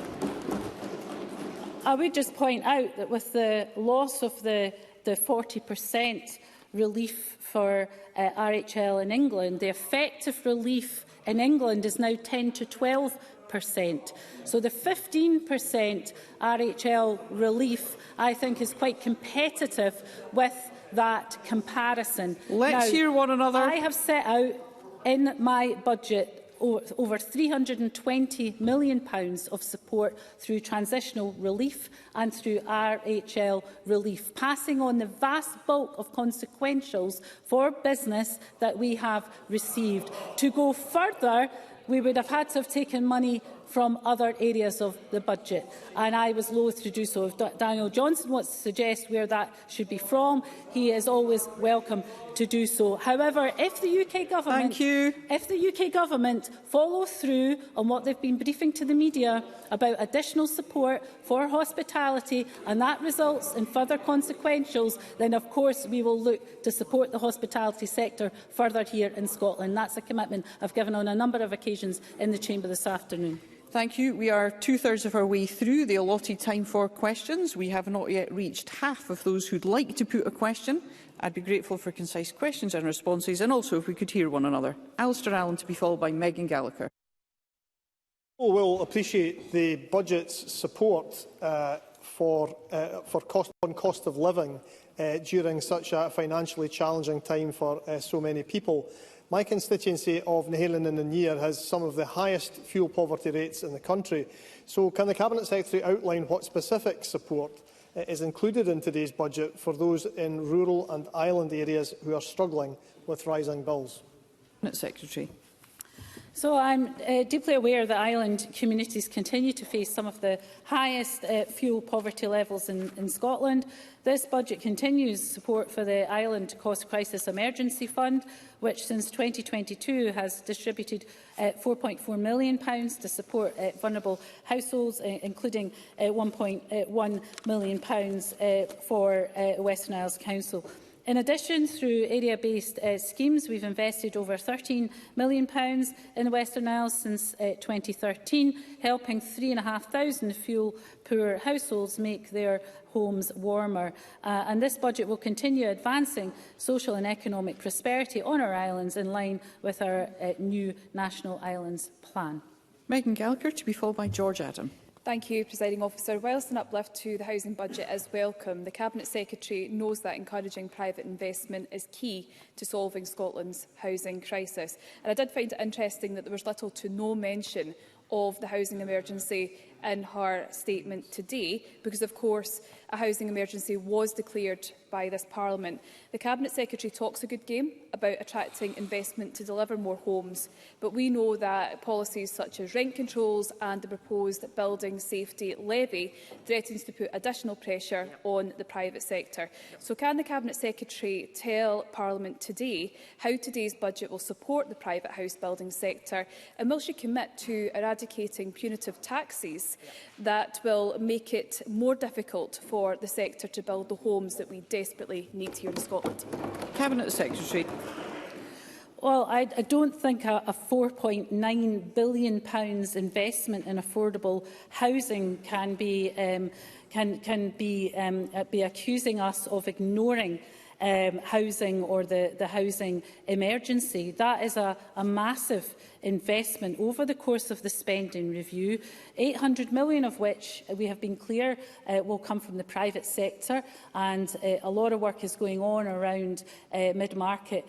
I would just point out that with the loss of the 40% relief for RHL in England, the effective relief in England is now 10 to 12%. So the 15% RHL relief, I think, is quite competitive with that comparison. Let's hear one another. I have set out in my budget over £320 million of support through transitional relief and through RHL relief, passing on the vast bulk of consequentials for business that we have received. To go further, we would have had to have taken money from other areas of the budget, and I was loath to do so. If Daniel Johnson wants to suggest where that should be from, he is always welcome to do so. However, if the UK government follow through on what they've been briefing to the media about additional support for hospitality, and that results in further consequentials, then of course we will look to support the hospitality sector further here in Scotland. That's a commitment I've given on a number of occasions in the Chamber this afternoon. Thank you. We are two-thirds of our way through the allotted time for questions. We have not yet reached half of those who'd like to put a question. I'd be grateful for concise questions and responses, and also if we could hear one another. Alistair Allen, to be followed by Megan Gallagher. Will appreciate the budget's support for cost of living during such a financially challenging time for so many people. My constituency of Nehalen and Nier has some of the highest fuel poverty rates in the country. So can the Cabinet Secretary outline what specific support is included in today's budget for those in rural and island areas who are struggling with rising bills? Cabinet Secretary. So I'm deeply aware that island communities continue to face some of the highest fuel poverty levels in Scotland. This budget continues support for the Island Cost Crisis Emergency Fund, which since 2022 has distributed £4.4 million to support vulnerable households, including £1.1 million for Western Isles Council. In addition, through area-based schemes, we've invested over £13 million in the Western Isles since 2013, helping 3,500 fuel-poor households make their homes warmer. And this budget will continue advancing social and economic prosperity on our islands in line with our new National Islands Plan. Megan Gallagher, to be followed by George Adam. Thank you, Presiding Officer. Whilst an uplift to the housing budget is welcome, the Cabinet Secretary knows that encouraging private investment is key to solving Scotland's housing crisis. And I did find it interesting that there was little to no mention of the housing emergency in her statement today, because of course a housing emergency was declared by this Parliament. The Cabinet Secretary talks a good game about attracting investment to deliver more homes, but we know that policies such as rent controls and the proposed building safety levy threatens to put additional pressure on the private sector. So can the Cabinet Secretary tell Parliament today how today's budget will support the private house building sector, and will she commit to eradicating punitive taxes that will make it more difficult for the sector to build the homes that we desperately need here in Scotland? Cabinet Secretary. Well, I don't think a £4.9 billion investment in affordable housing can be accusing us of ignoring housing or the housing emergency. That is a massive investment over the course of the spending review, 800 million of which we have been clear will come from the private sector, and a lot of work is going on around mid-market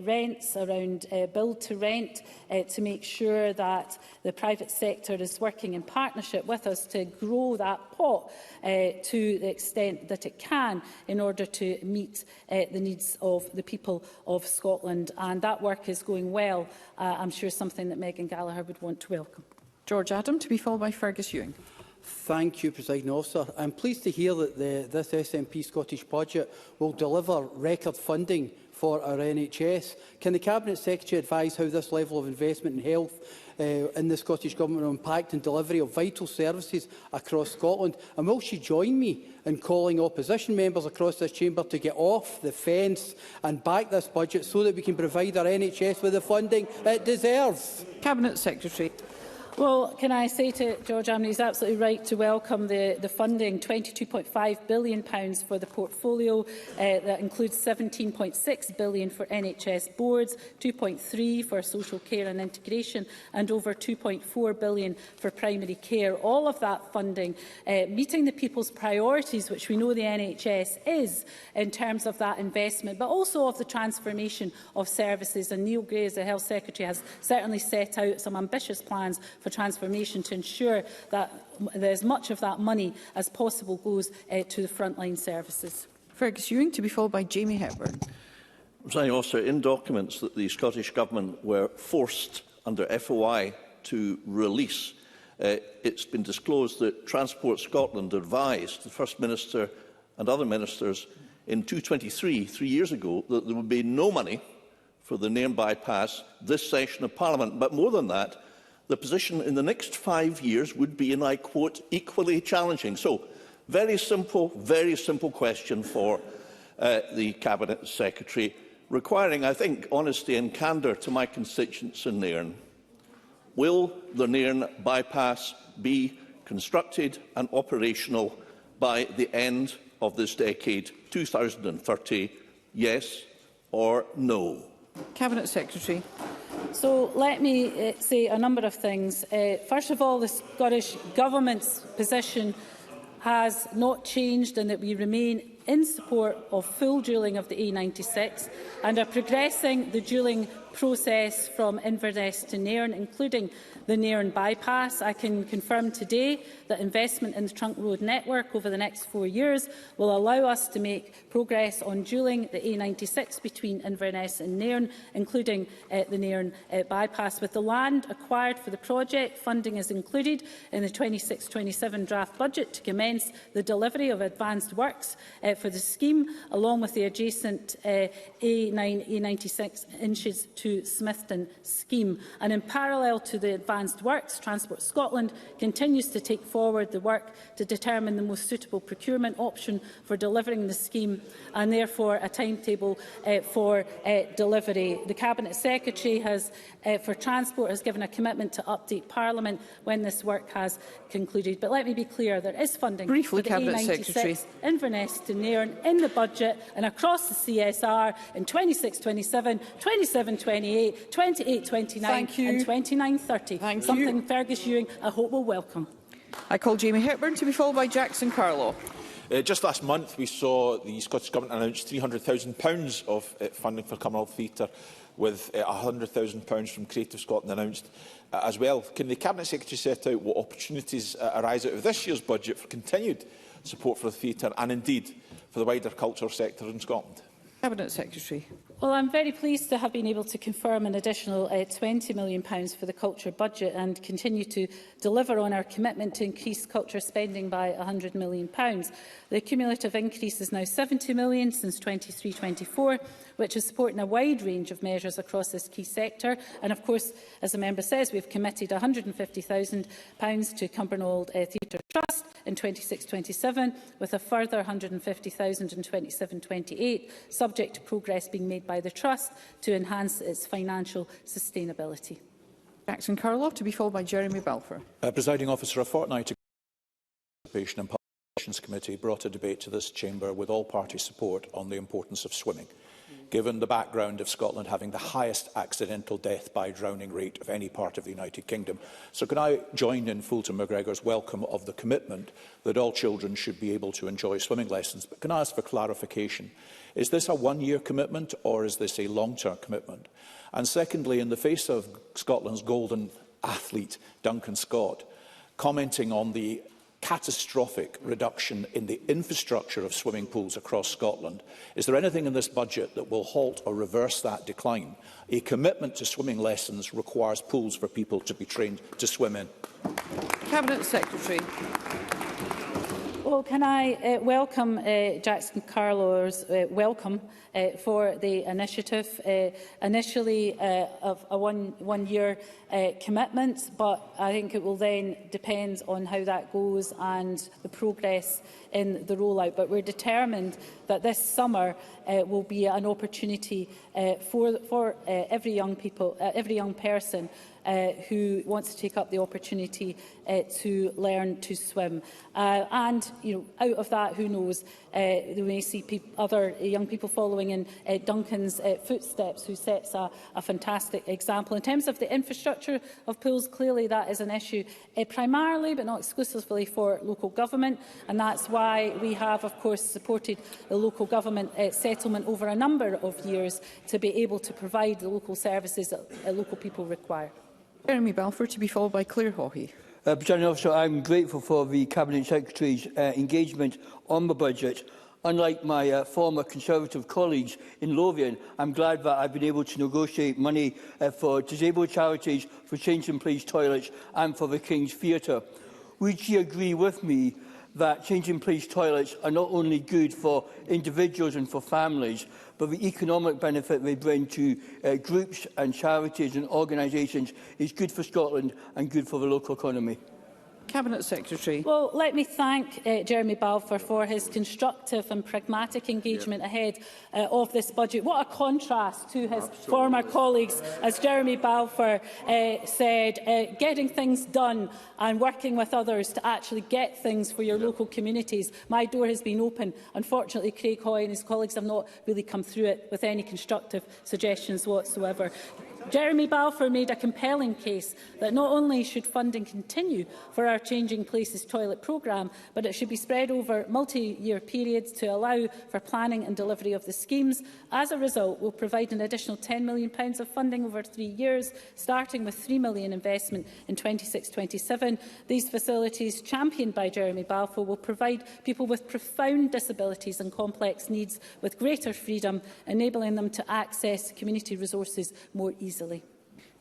rents, around build to rent, to make sure that the private sector is working in partnership with us to grow that pot to the extent that it can in order to meet the needs of the people of Scotland, and that work is going well. I'm sure something that Megan Gallagher would want to welcome. George Adam, to be followed by Fergus Ewing. Thank you, Presiding Officer. I'm pleased to hear that this SNP Scottish budget will deliver record funding for our NHS. Can the Cabinet Secretary advise how this level of investment in health in the Scottish Government will impact on delivery of vital services across Scotland? And will she join me in calling opposition members across this chamber to get off the fence and back this budget so that we can provide our NHS with the funding it deserves? Cabinet Secretary. Well, can I say to George Amney, he's absolutely right to welcome the funding, £22.5 billion for the portfolio. That includes £17.6 billion for NHS boards, £2.3 for social care and integration, and over £2.4 billion for primary care. All of that funding meeting the people's priorities, which we know the NHS is in terms of that investment, but also of the transformation of services. And Neil Gray, as the Health Secretary, has certainly set out some ambitious plans for transformation to ensure that as much of that money as possible goes to the frontline services. Fergus Ewing, to be followed by Jamie Hepburn. Presiding Officer, in documents that the Scottish Government were forced under FOI to release, it's been disclosed that Transport Scotland advised the First Minister and other ministers in 2023, 3 years ago, that there would be no money for the Nairn bypass this session of Parliament. But more than that, the position in the next 5 years would be, and I quote, equally challenging. So, very simple question for the Cabinet Secretary, requiring, I think, honesty and candour to my constituents in Nairn. Will the Nairn bypass be constructed and operational by the end of this decade, 2030, yes or no? Cabinet Secretary. So let me say a number of things. First of all, the Scottish Government's position has not changed, and that we remain in support of full dualling of the A96 and are progressing the dualling process from Inverness to Nairn, including the Nairn bypass. I can confirm today that investment in the trunk road network over the next 4 years will allow us to make progress on dualling the A96 between Inverness and Nairn, including the Nairn bypass. With the land acquired for the project, funding is included in the 26-27 draft budget to commence the delivery of advanced works for the scheme, along with the adjacent A96 inches to Smithton scheme. And in parallel to the advanced works, Transport Scotland continues to take forward the work to determine the most suitable procurement option for delivering the scheme, and therefore a timetable for delivery. The Cabinet Secretary for Transport has given a commitment to update Parliament when this work has concluded. But let me be clear, there is funding for the A96 Inverness to Nairn in the budget and across the CSR in 26-27, 27-28, 28-29 and 29-30. Something Fergus Ewing, I hope, will welcome. I call Jamie Hepburn, to be followed by Jackson Carlaw. Just last month, we saw the Scottish Government announce £300,000 of funding for Commonwealth Theatre, with £100,000 from Creative Scotland announced as well. Can the Cabinet Secretary set out what opportunities arise out of this year's budget for continued support for the theatre and indeed for the wider cultural sector in Scotland? Cabinet Secretary. Well, I'm very pleased to have been able to confirm an additional £20 million for the culture budget and continue to deliver on our commitment to increase culture spending by £100 million. The cumulative increase is now £70 million since 23-24, which is supporting a wide range of measures across this key sector. And of course, as the member says, we've committed £150,000 to Cumbernauld Theatre Trust in 26-27, with a further £150,000 in 27-28, subject to progress being made by the Trust to enhance its financial sustainability. Jackson Carlaw, to be followed by Jeremy Balfour. Presiding Officer, a fortnight ago, the Participation and Publications Committee brought a debate to this chamber with all party support on the importance of swimming, given the background of Scotland having the highest accidental death by drowning rate of any part of the United Kingdom. So can I join in Fulton McGregor's welcome of the commitment that all children should be able to enjoy swimming lessons? But can I ask for clarification? Is this a one-year commitment or is this a long-term commitment? And secondly, in the face of Scotland's golden athlete, Duncan Scott, commenting on the catastrophic reduction in the infrastructure of swimming pools across Scotland, is there anything in this budget that will halt or reverse that decline? A commitment to swimming lessons requires pools for people to be trained to swim in. Cabinet Secretary. Well, can I welcome Jackson Carlaw's welcome for the initiative, initially of a one-year commitment, but I think it will then depend on how that goes and the progress in the rollout. But we're determined that this summer will be an opportunity for every young person who wants to take up the opportunity to learn to swim. And out of that, who knows, we may see other young people following in Duncan's footsteps, who sets a fantastic example. In terms of the infrastructure of pools, clearly that is an issue primarily, but not exclusively, for local government. And that's why we have, of course, supported the local government settlement over a number of years to be able to provide the local services that local people require. Jeremy Balfour, to be followed by Claire Haughey. Presiding Officer, I am grateful for the Cabinet Secretary's engagement on the budget. Unlike my former Conservative colleagues in Lothian, I am glad that I have been able to negotiate money for disabled charities, for changing place toilets and for the King's Theatre. Would you agree with me that changing place toilets are not only good for individuals and for families, but the economic benefit they bring to groups and charities and organisations is good for Scotland and good for the local economy? Cabinet Secretary. Well, let me thank Jeremy Balfour for his constructive and pragmatic engagement ahead of this budget. What a contrast to his former colleagues, as Jeremy Balfour said, getting things done and working with others to actually get things for your local communities. My door has been open. Unfortunately, Craig Hoy and his colleagues have not really come through it with any constructive suggestions whatsoever. Jeremy Balfour made a compelling case that not only should funding continue for our Changing Places toilet programme, but it should be spread over multi-year periods to allow for planning and delivery of the schemes. As a result, we'll provide an additional £10 million of funding over 3 years, starting with £3 million investment in 26-27. These facilities, championed by Jeremy Balfour, will provide people with profound disabilities and complex needs with greater freedom, enabling them to access community resources more easily.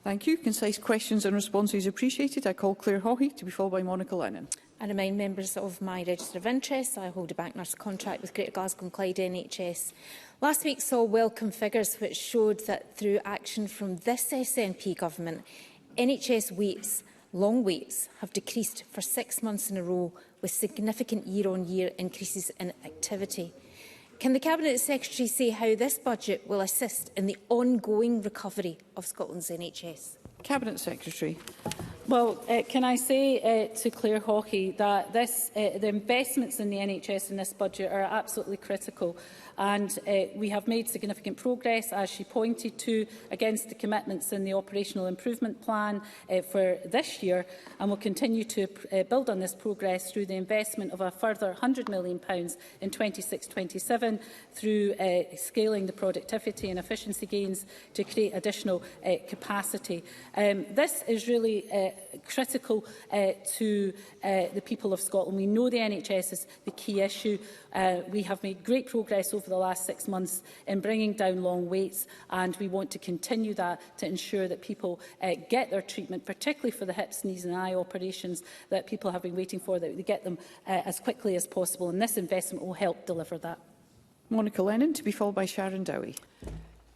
Thank you. Concise questions and responses appreciated. I call Claire Haughey, to be followed by Monica Lennon. I remind members of my register of interest. I hold a bank nurse contract with Greater Glasgow and Clyde NHS. Last week saw welcome figures which showed that through action from this SNP government, NHS waits, long waits, have decreased for 6 months in a row with significant year-on-year increases in activity. Can the Cabinet Secretary say how this budget will assist in the ongoing recovery of Scotland's NHS? Cabinet Secretary. Well, can I say to Claire Hawkey that the investments in the NHS in this budget are absolutely critical, and we have made significant progress, as she pointed to, against the commitments in the Operational Improvement Plan for this year, and will continue to build on this progress through the investment of a further £100 million in 26-27 through scaling the productivity and efficiency gains to create additional capacity. This is really critical to the people of Scotland. We know the NHS is the key issue. We have made great progress over the last 6 months in bringing down long waits, and we want to continue that to ensure that people get their treatment, particularly for the hips, knees and eye operations that people have been waiting for, that they get them as quickly as possible, and this investment will help deliver that. Monica Lennon, to be followed by Sharon Dowie.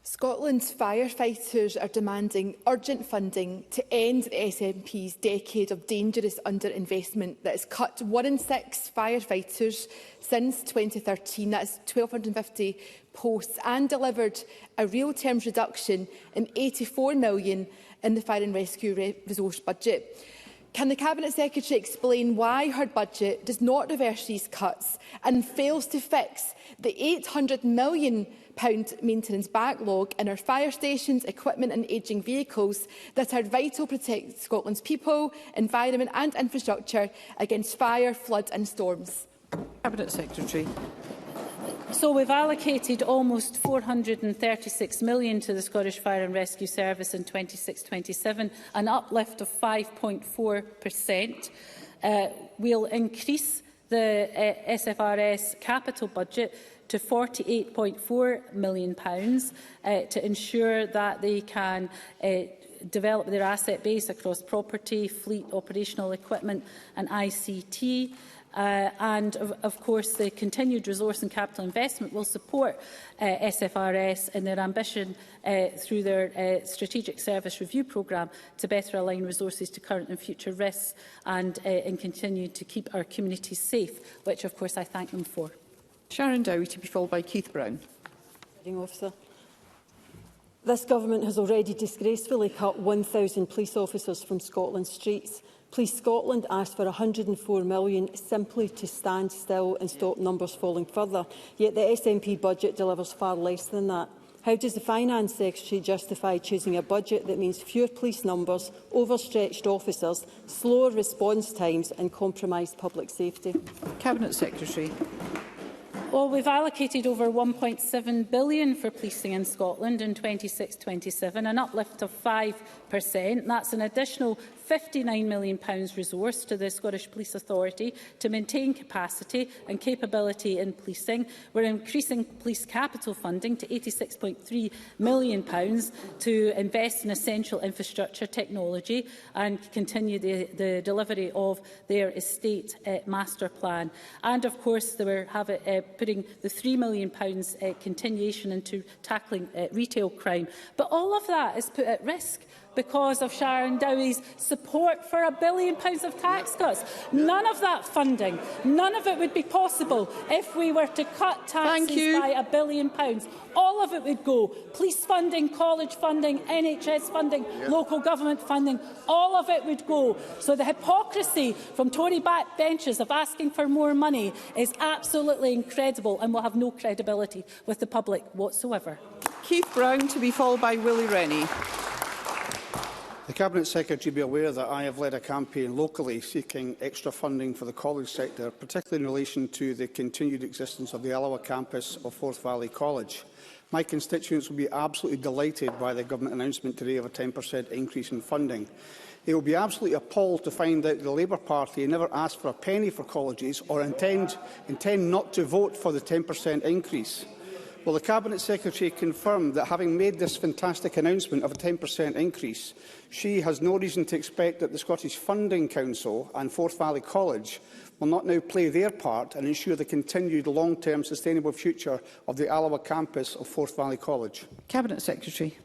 Scotland's firefighters are demanding urgent funding to end the SNP's decade of dangerous underinvestment that has cut 1 in 6 firefighters since 2013. That is 1,250 posts, and delivered a real terms reduction in £84 million in the Fire and Rescue resource budget. Can the Cabinet Secretary explain why her budget does not reverse these cuts and fails to fix the £800 million maintenance backlog in our fire stations, equipment and ageing vehicles that are vital to protect Scotland's people, environment and infrastructure against fire, flood and storms? Cabinet Secretary. So we've allocated almost £436 million to the Scottish Fire and Rescue Service in 26-27, an uplift of 5.4%. We'll increase the SFRS capital budget to £48.4 million to ensure that they can develop their asset base across property, fleet, operational equipment and ICT. And of course, the continued resource and capital investment will support SFRS in their ambition through their Strategic Service Review programme to better align resources to current and future risks and continue to keep our communities safe, which of course I thank them for. Sharon Dowie, to be followed by Keith Brown. Officer. This government has already disgracefully cut 1,000 police officers from Scotland's streets. Police Scotland asked for £104 million simply to stand still and stop numbers falling further, yet the SNP budget delivers far less than that. How does the Finance Secretary justify choosing a budget that means fewer police numbers, overstretched officers, slower response times and compromised public safety? Cabinet Secretary. Well, we've allocated over £1.7 billion for policing in Scotland in 26-27, an uplift of 5%. That's an additional £59 million resource to the Scottish Police Authority to maintain capacity and capability in policing. We're increasing police capital funding to £86.3 million to invest in essential infrastructure technology and continue the delivery of their estate master plan. And of course, they were putting the £3 million continuation into tackling retail crime. But all of that is put at risk because of Sharon Dowie's support for £1 billion of tax cuts. None of that funding, none of it would be possible if we were to cut taxes by £1 billion. All of it would go. Police funding, college funding, NHS funding, local government funding, all of it would go. So the hypocrisy from Tory backbenchers of asking for more money is absolutely incredible and will have no credibility with the public whatsoever. Keith Brown, to be followed by Willie Rennie. The Cabinet Secretary be aware that I have led a campaign locally seeking extra funding for the college sector, particularly in relation to the continued existence of the Alloa campus of Forth Valley College. My constituents will be absolutely delighted by the Government announcement today of a 10% increase in funding. They will be absolutely appalled to find out the Labour Party never asked for a penny for colleges or intend not to vote for the 10% increase. Will the Cabinet Secretary confirm that, having made this fantastic announcement of a 10% increase, she has no reason to expect that the Scottish Funding Council and Forth Valley College will not now play their part and ensure the continued long-term sustainable future of the Alloa campus of Forth Valley College? Cabinet Secretary.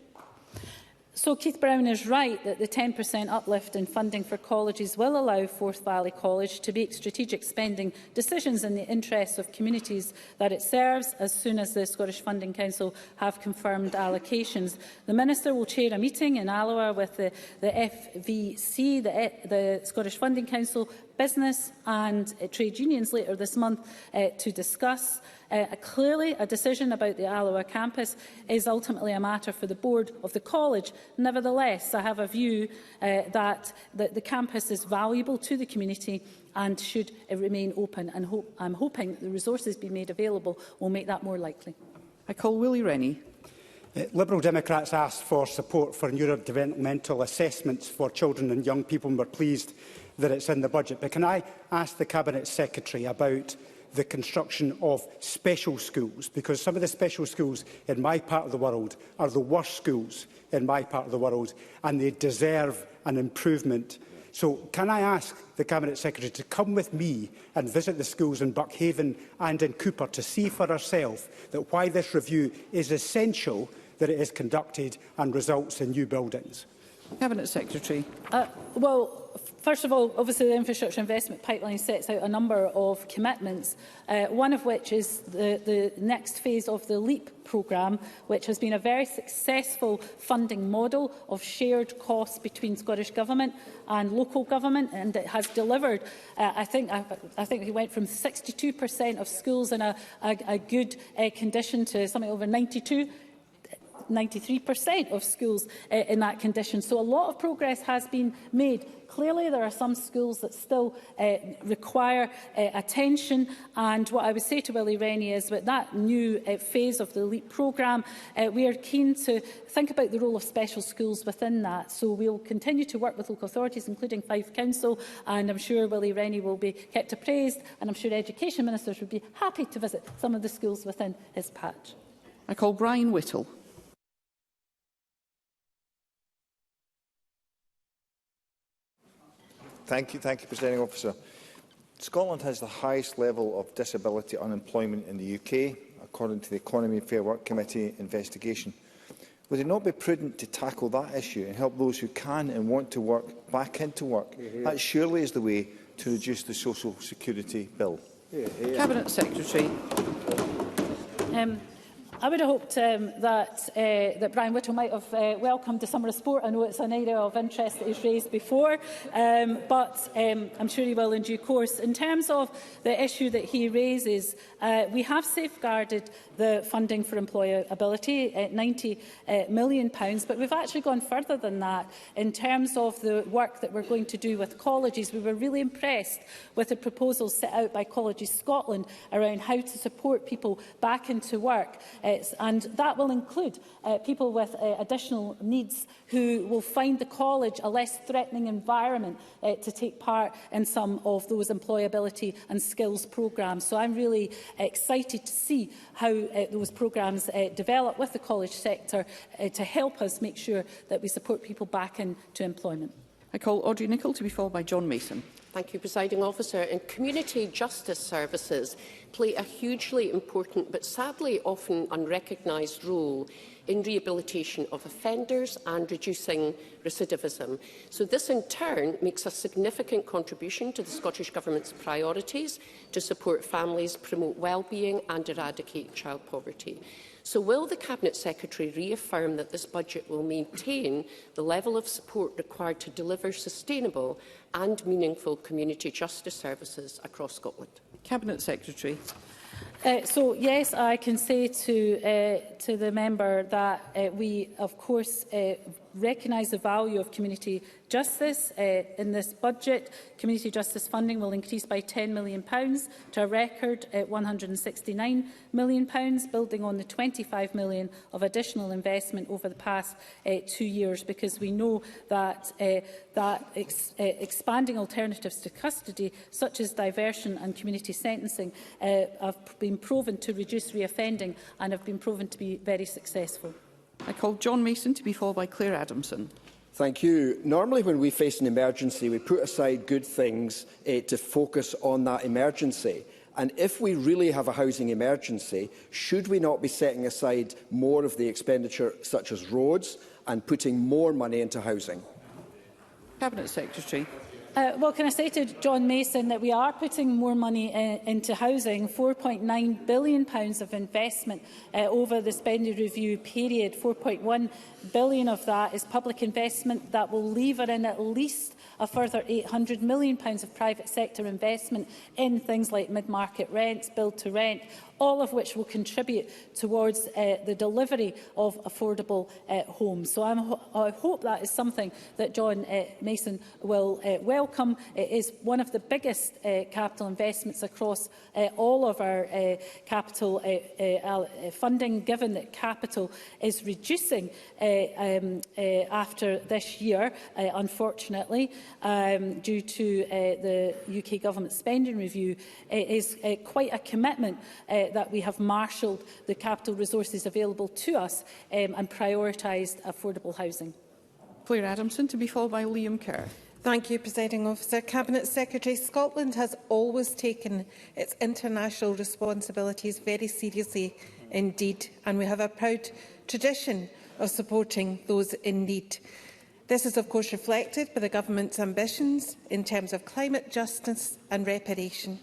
So Keith Brown is right that the 10% uplift in funding for colleges will allow Forth Valley College to make strategic spending decisions in the interests of communities that it serves as soon as the Scottish Funding Council have confirmed allocations. The Minister will chair a meeting in Alloa with the FVC, the Scottish Funding Council, business and trade unions later this month to discuss. Clearly, a decision about the Alloa campus is ultimately a matter for the board of the college. Nevertheless, I have a view that the campus is valuable to the community and should remain open, and I'm hoping that the resources being made available will make that more likely. I call Willie Rennie. Liberal Democrats asked for support for neurodevelopmental assessments for children and young people, and we're pleased that it's in the budget. But can I ask the Cabinet Secretary about the construction of special schools? Because some of the special schools in my part of the world are the worst schools in my part of the world, and they deserve an improvement. So can I ask the Cabinet Secretary to come with me and visit the schools in Buckhaven and in Cooper to see for herself that why this review is essential, that it is conducted and results in new buildings? Cabinet Secretary. Well, first of all, obviously the infrastructure investment pipeline sets out a number of commitments, one of which is the next phase of the LEAP programme, which has been a very successful funding model of shared costs between Scottish Government and local government, and it has delivered, I think we went from 62% of schools in a good condition to something over 93% of schools in that condition. So a lot of progress has been made. Clearly, there are some schools that still require attention, and what I would say to Willie Rennie is that that new phase of the LEAP programme, we are keen to think about the role of special schools within that. So we'll continue to work with local authorities, including Fife Council, and I'm sure Willie Rennie will be kept appraised, and I'm sure education ministers would be happy to visit some of the schools within his patch. I call Brian Whittle. Thank you, Presiding Officer. Scotland has the highest level of disability unemployment in the UK, according to the Economy and Fair Work Committee investigation. Would it not be prudent to tackle that issue and help those who can and want to work back into work? That surely is the way to reduce the social security bill. Cabinet Secretary. I would have hoped that Brian Whittle might have welcomed the summer of sport. I know it's an area of interest that he's raised before, but I'm sure he will in due course. In terms of the issue that he raises, we have safeguarded the funding for employability at £90 million, but we've actually gone further than that in terms of the work that we're going to do with colleges. We were really impressed with the proposals set out by Colleges Scotland around how to support people back into work. And that will include people with additional needs who will find the college a less threatening environment to take part in some of those employability and skills programmes. So I'm really excited to see how those programmes develop with the college sector to help us make sure that we support people back into employment. I call Audrey Nicholl to be followed by John Mason. Thank you, Presiding Officer. And community justice services play a hugely important but sadly often unrecognised role in rehabilitation of offenders and reducing recidivism. So this in turn makes a significant contribution to the Scottish Government's priorities to support families, promote well-being and eradicate child poverty. So will the Cabinet Secretary reaffirm that this budget will maintain the level of support required to deliver sustainable and meaningful community justice services across Scotland? Cabinet Secretary. So yes, I can say to the member that we, of course, recognise the value of community justice. In this budget, community justice funding will increase by £10 million to a record £169 million, building on the £25 million of additional investment over the past 2 years, because we know that expanding alternatives to custody, such as diversion and community sentencing, have been been proven to reduce reoffending and have been proven to be very successful. I call John Mason to be followed by Claire Adamson. Thank you. Normally when we face an emergency, we put aside good things to focus on that emergency. And if we really have a housing emergency, should we not be setting aside more of the expenditure, such as roads, and putting more money into housing? Cabinet Secretary. Well, can I say to John Mason that we are putting more money into housing, £4.9 billion of investment over the spending review period. £4.1 billion of that is public investment that will lever in at least a further £800 million of private sector investment in things like mid-market rents, build-to-rent, all of which will contribute towards the delivery of affordable homes. So I hope that is something that John Mason will welcome. It is one of the biggest capital investments across all of our capital funding, given that capital is reducing after this year, unfortunately, due to the UK Government spending review. It is quite a commitment that we have marshalled the capital resources available to us and prioritised affordable housing. Claire Adamson, to be followed by Liam Kerr. Thank you, Presiding Officer. Cabinet Secretary, Scotland has always taken its international responsibilities very seriously indeed, and we have a proud tradition of supporting those in need. This is, of course, reflected by the Government's ambitions in terms of climate justice and reparation.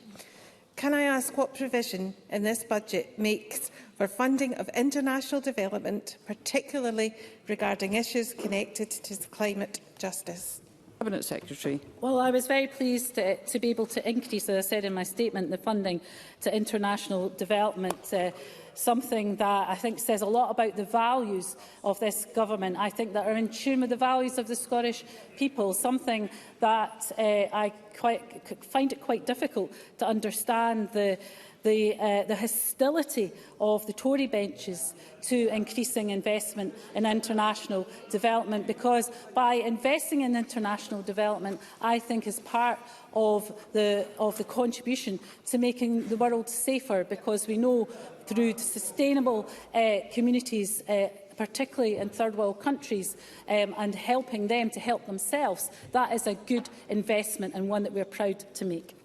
Can I ask what provision in this budget makes for funding of international development, particularly regarding issues connected to climate justice? Cabinet Secretary. Well, I was very pleased to be able to increase, as I said in my statement, the funding to international development. Something that I think says a lot about the values of this government. I think that are in tune with the values of the Scottish people, something that I find it quite difficult to understand the hostility of the Tory benches to increasing investment in international development, because by investing in international development, I think is part of the contribution to making the world safer, because we know through sustainable communities, particularly in third world countries, and helping them to help themselves, that is a good investment and one that we are proud to make.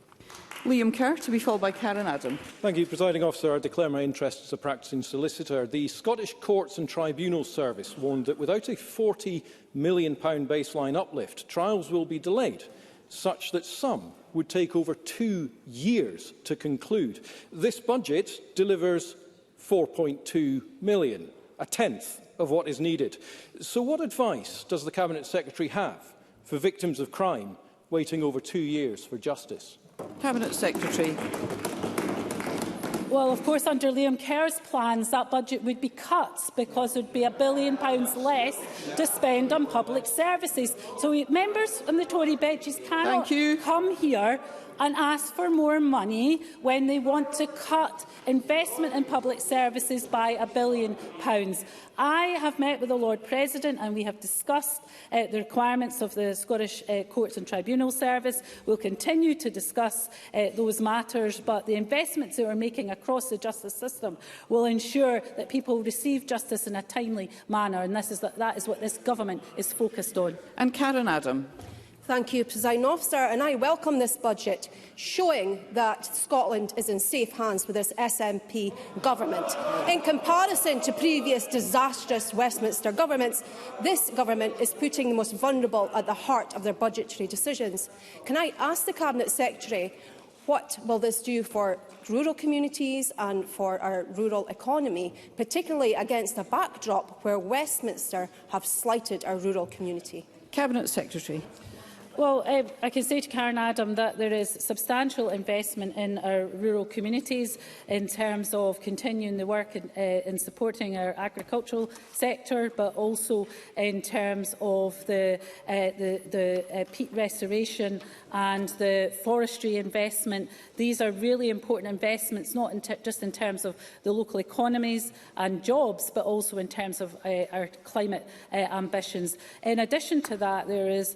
Liam Kerr, to be followed by Karen Adam. Thank you, Presiding Officer. I declare my interest as a practising solicitor. The Scottish Courts and Tribunals Service warned that without a £40 million baseline uplift, trials will be delayed, such that some would take over 2 years to conclude. This budget delivers £4.2 million, a tenth of what is needed. So what advice does the Cabinet Secretary have for victims of crime waiting over 2 years for justice? Cabinet Secretary. Well, of course, under Liam Kerr's plans, that budget would be cut because there would be £1 billion less to spend on public services. So members on the Tory benches cannot come here and ask for more money when they want to cut investment in public services by £1 billion. I have met with the Lord President and we have discussed the requirements of the Scottish Courts and Tribunal Service. We will continue to discuss those matters, but the investments that we are making across the justice system will ensure that people receive justice in a timely manner, and that is what this government is focused on. And Karen Adam. Thank you, Presiding Officer, and I welcome this budget, showing that Scotland is in safe hands with this SNP government. In comparison to previous disastrous Westminster governments, this government is putting the most vulnerable at the heart of their budgetary decisions. Can I ask the Cabinet Secretary, what will this do for rural communities and for our rural economy, particularly against a backdrop where Westminster have slighted our rural community? Cabinet Secretary. Well, I can say to Karen Adam that there is substantial investment in our rural communities in terms of continuing the work in supporting our agricultural sector, but also in terms of the peat restoration and the forestry investment. These are really important investments, not just in terms of the local economies and jobs, but also in terms of our climate ambitions. In addition to that, there is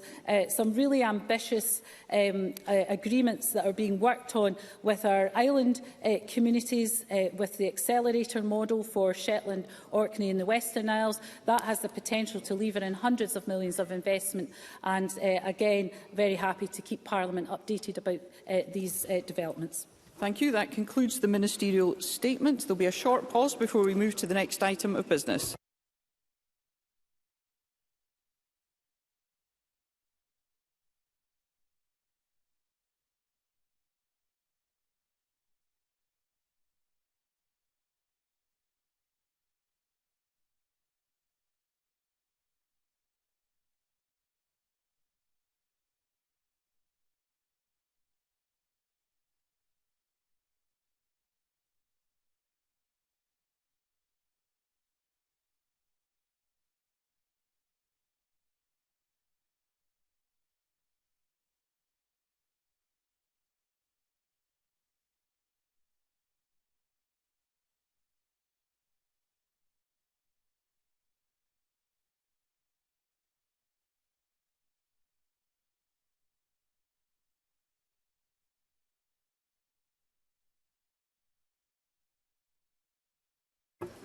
some really really ambitious agreements that are being worked on with our island communities, with the accelerator model for Shetland, Orkney and the Western Isles. That has the potential to lever in hundreds of millions of investment, and again, very happy to keep Parliament updated about these developments. Thank you. That concludes the ministerial statement. There will be a short pause before we move to the next item of business.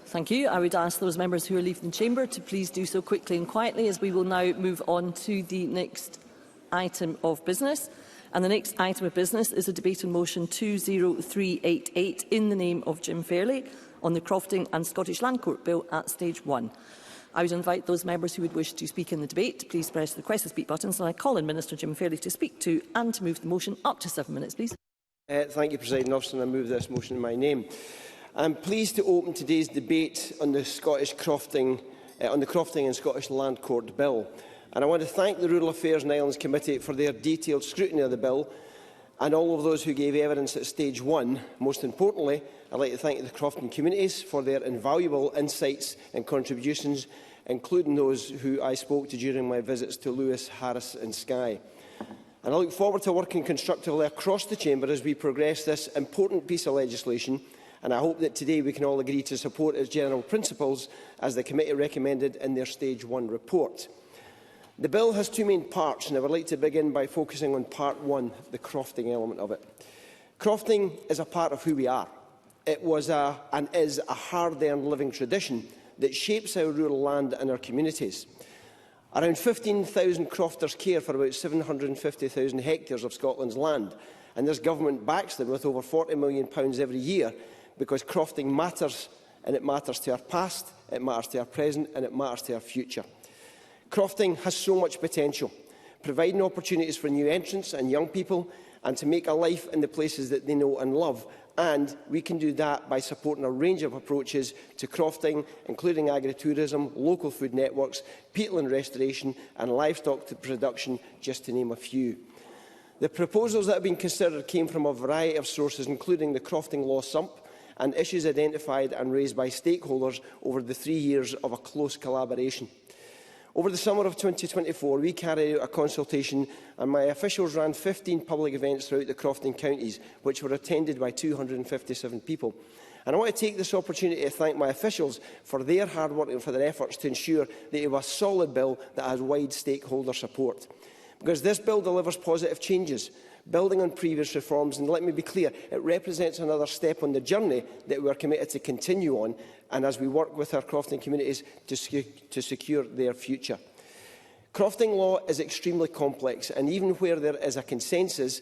Thank you. I would ask those members who are leaving the chamber to please do so quickly and quietly, as we will now move on to the next item of business. And the next item of business is a debate on motion 20388 in the name of Jim Fairley on the Crofting and Scottish Land Court Bill at stage 1. I would invite those members who would wish to speak in the debate to please press the request to speak buttons, and I call on Minister Jim Fairley to speak to and to move the motion up to 7 minutes, please. Thank you, Presiding Officer, and I move this motion in my name. I'm pleased to open today's debate on the Crofting and Scottish Land Court Bill. And I want to thank the Rural Affairs and Islands Committee for their detailed scrutiny of the bill, and all of those who gave evidence at stage 1. Most importantly, I'd like to thank the Crofting communities for their invaluable insights and contributions, including those who I spoke to during my visits to Lewis, Harris and Skye. And I look forward to working constructively across the chamber as we progress this important piece of legislation, and I hope that today we can all agree to support its general principles as the committee recommended in their stage 1 report. The bill has two main parts, and I would like to begin by focusing on part 1, the crofting element of it. Crofting is a part of who we are. It was and is a hard-earned living tradition that shapes our rural land and our communities. Around 15,000 crofters care for about 750,000 hectares of Scotland's land, and this government backs them with over £40 million every year, because crofting matters, and it matters to our past, it matters to our present, and it matters to our future. Crofting has so much potential, providing opportunities for new entrants and young people, and to make a life in the places that they know and love. And we can do that by supporting a range of approaches to crofting, including agritourism, local food networks, peatland restoration and livestock production, just to name a few. The proposals that have been considered came from a variety of sources, including the Crofting Law Sump, and issues identified and raised by stakeholders over the 3 years of a close collaboration. Over the summer of 2024, we carried out a consultation, and my officials ran 15 public events throughout the Crofting counties, which were attended by 257 people. And I want to take this opportunity to thank my officials for their hard work and for their efforts to ensure that it was a solid bill that has wide stakeholder support. Because this bill delivers positive changes, building on previous reforms, and let me be clear, it represents another step on the journey that we are committed to continue on, and as we work with our crofting communities to secure their future. Crofting law is extremely complex, and even where there is a consensus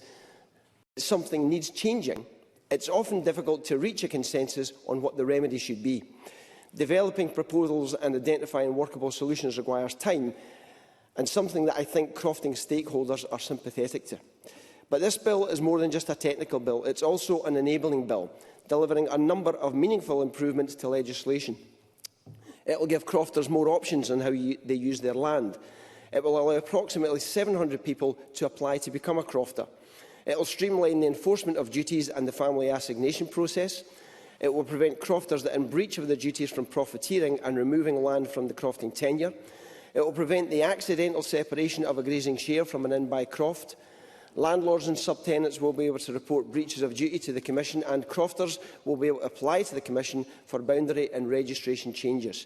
that something needs changing, it's often difficult to reach a consensus on what the remedy should be. Developing proposals and identifying workable solutions requires time, and something that I think crofting stakeholders are sympathetic to. But this bill is more than just a technical bill. It's also an enabling bill, delivering a number of meaningful improvements to legislation. It will give crofters more options on how they use their land. It will allow approximately 700 people to apply to become a crofter. It will streamline the enforcement of duties and the family assignation process. It will prevent crofters that are in breach of their duties from profiteering and removing land from the crofting tenure. It will prevent the accidental separation of a grazing share from an in-by croft. Landlords and subtenants will be able to report breaches of duty to the Commission, and crofters will be able to apply to the Commission for boundary and registration changes.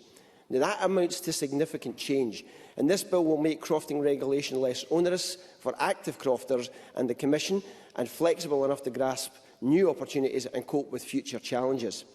Now, that amounts to significant change, and this bill will make crofting regulation less onerous for active crofters and the Commission, and flexible enough to grasp new opportunities and cope with future challenges.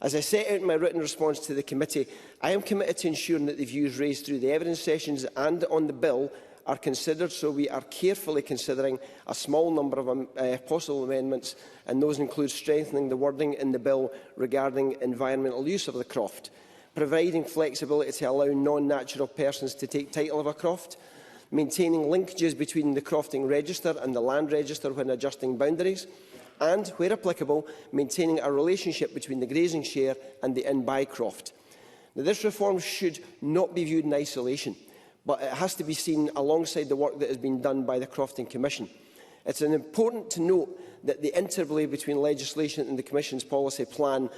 As I set out in my written response to the committee, I am committed to ensuring that the views raised through the evidence sessions and on the bill are considered, so we are carefully considering a small number of possible amendments, and those include strengthening the wording in the bill regarding environmental use of the croft, providing flexibility to allow non-natural persons to take title of a croft, maintaining linkages between the crofting register and the land register when adjusting boundaries, and, where applicable, maintaining a relationship between the grazing share and the in-buy croft. Now, this reform should not be viewed in isolation, but it has to be seen alongside the work that has been done by the Crofting Commission. It is important to note that the interplay between legislation and the Commission's policy plan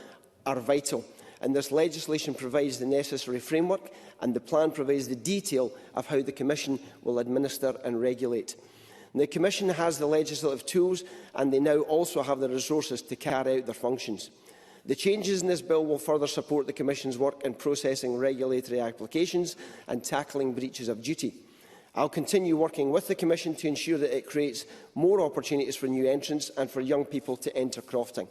are vital, and this legislation provides the necessary framework, and the plan provides the detail of how the Commission will administer and regulate. The Commission has the legislative tools, and they now also have the resources to carry out their functions. The changes in this bill will further support the Commission's work in processing regulatory applications and tackling breaches of duty. I will continue working with the Commission to ensure that it creates more opportunities for new entrants and for young people to enter crofting.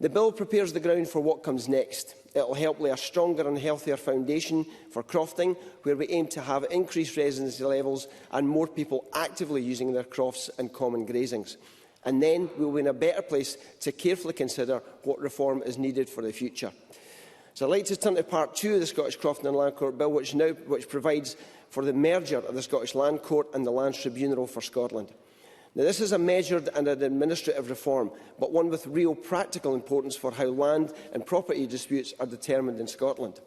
The bill prepares the ground for what comes next. It will help lay a stronger and healthier foundation for crofting, where we aim to have increased residency levels and more people actively using their crofts and common grazings. And then we will be in a better place to carefully consider what reform is needed for the future. So I'd like to turn to Part 2 of the Scottish Crofting and Land Court Bill, which provides for the merger of the Scottish Land Court and the Lands Tribunal for Scotland. Now, this is a measured and an administrative reform, but one with real practical importance for how land and property disputes are determined in Scotland.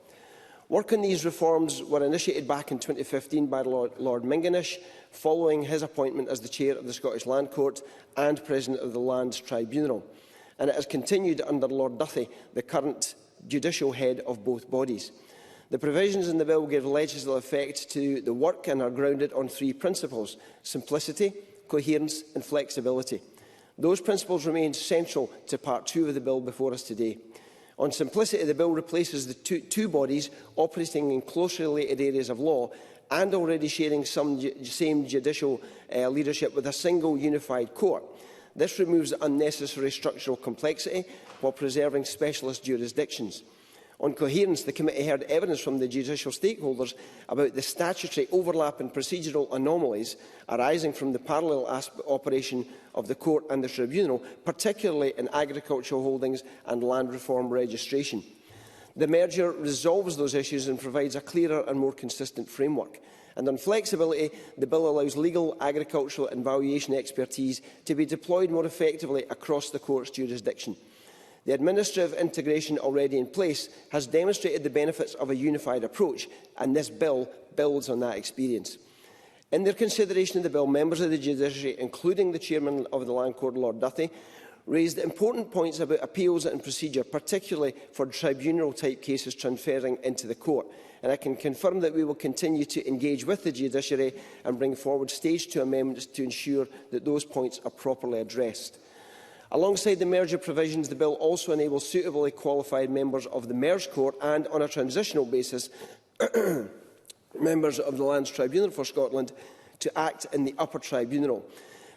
Work on these reforms were initiated back in 2015 by Lord Mingonish, following his appointment as the Chair of the Scottish Land Court and President of the Lands Tribunal, and it has continued under Lord Duthie, the current judicial head of both bodies. The provisions in the bill give legislative effect to the work and are grounded on three principles: simplicity, coherence and flexibility. Those principles remain central to Part 2 of the bill before us today. On simplicity, the bill replaces the two bodies operating in closely related areas of law and already sharing some same judicial leadership with a single unified court. This removes unnecessary structural complexity while preserving specialist jurisdictions. On coherence, the committee heard evidence from the judicial stakeholders about the statutory overlap and procedural anomalies arising from the parallel operation of the court and the tribunal, particularly in agricultural holdings and land reform registration. The merger resolves those issues and provides a clearer and more consistent framework. And on flexibility, the bill allows legal, agricultural and valuation expertise to be deployed more effectively across the court's jurisdiction. The administrative integration already in place has demonstrated the benefits of a unified approach, and this bill builds on that experience. In their consideration of the bill, members of the judiciary, including the Chairman of the Land Court, Lord Duthie, raised important points about appeals and procedure, particularly for tribunal-type cases transferring into the court. And I can confirm that we will continue to engage with the judiciary and bring forward Stage 2 amendments to ensure that those points are properly addressed. Alongside the merger provisions, the bill also enables suitably qualified members of the merged court and, on a transitional basis, members of the Lands Tribunal for Scotland to act in the upper tribunal.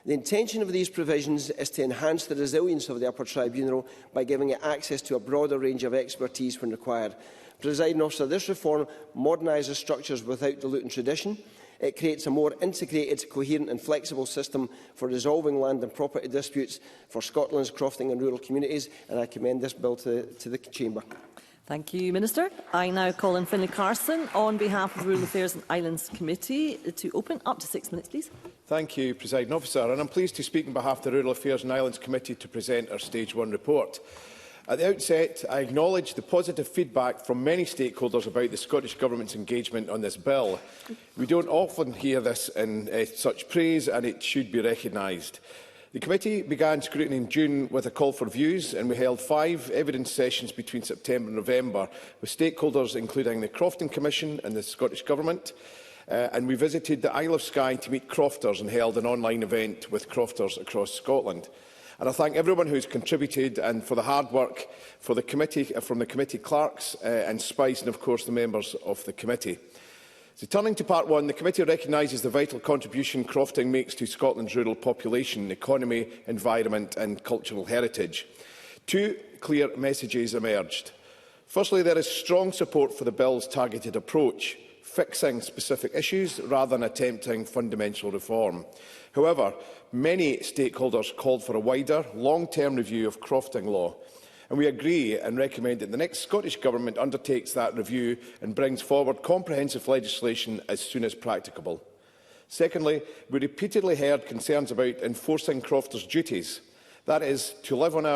The intention of these provisions is to enhance the resilience of the upper tribunal by giving it access to a broader range of expertise when required. Presiding Officer, this reform modernises structures without diluting tradition. It creates a more integrated, coherent and flexible system for resolving land and property disputes for Scotland's crofting and rural communities, and I commend this bill to the Chamber. Thank you, Minister. I now call on Finlay Carson on behalf of the Rural Affairs and Islands Committee to open. Up to 6 minutes, please. Thank you, Presiding Officer. And I'm pleased to speak on behalf of the Rural Affairs and Islands Committee to present our Stage 1 report. At the outset, I acknowledge the positive feedback from many stakeholders about the Scottish Government's engagement on this bill. We don't often hear this in such praise, and it should be recognised. The committee began scrutiny in June with a call for views, and we held 5 evidence sessions between September and November with stakeholders including the Crofting Commission and the Scottish Government. And we visited the Isle of Skye to meet crofters and held an online event with crofters across Scotland. And I thank everyone who has contributed and for the hard work for the committee, from the committee clerks and Spice, and of course the members of the committee. So, turning to part one, the committee recognises the vital contribution Crofting makes to Scotland's rural population, economy, environment and cultural heritage. Two clear messages emerged. Firstly, there is strong support for the bill's targeted approach, fixing specific issues rather than attempting fundamental reform. However, many stakeholders called for a wider, long-term review of crofting law, and we agree and recommend that the next Scottish Government undertakes that review and brings forward comprehensive legislation as soon as practicable. Secondly, we repeatedly heard concerns about enforcing crofters' duties, that is, to live on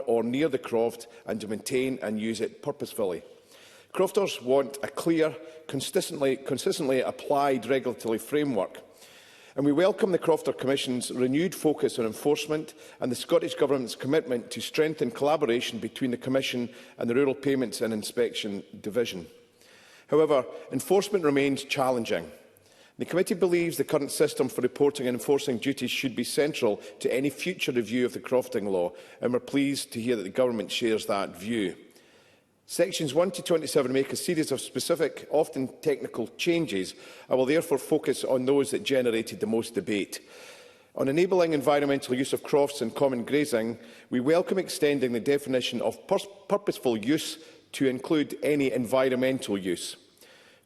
or near the croft and to maintain and use it purposefully. Crofters want a clear, consistently applied regulatory framework, and we welcome the Crofter Commission's renewed focus on enforcement and the Scottish Government's commitment to strengthen collaboration between the Commission and the Rural Payments and Inspection Division. However, enforcement remains challenging. The committee believes the current system for reporting and enforcing duties should be central to any future review of the crofting law, and we are pleased to hear that the Government shares that view. Sections 1 to 27 make a series of specific, often technical changes. I will therefore focus on those that generated the most debate. On enabling environmental use of crofts and common grazing, we welcome extending the definition of purposeful use to include any environmental use.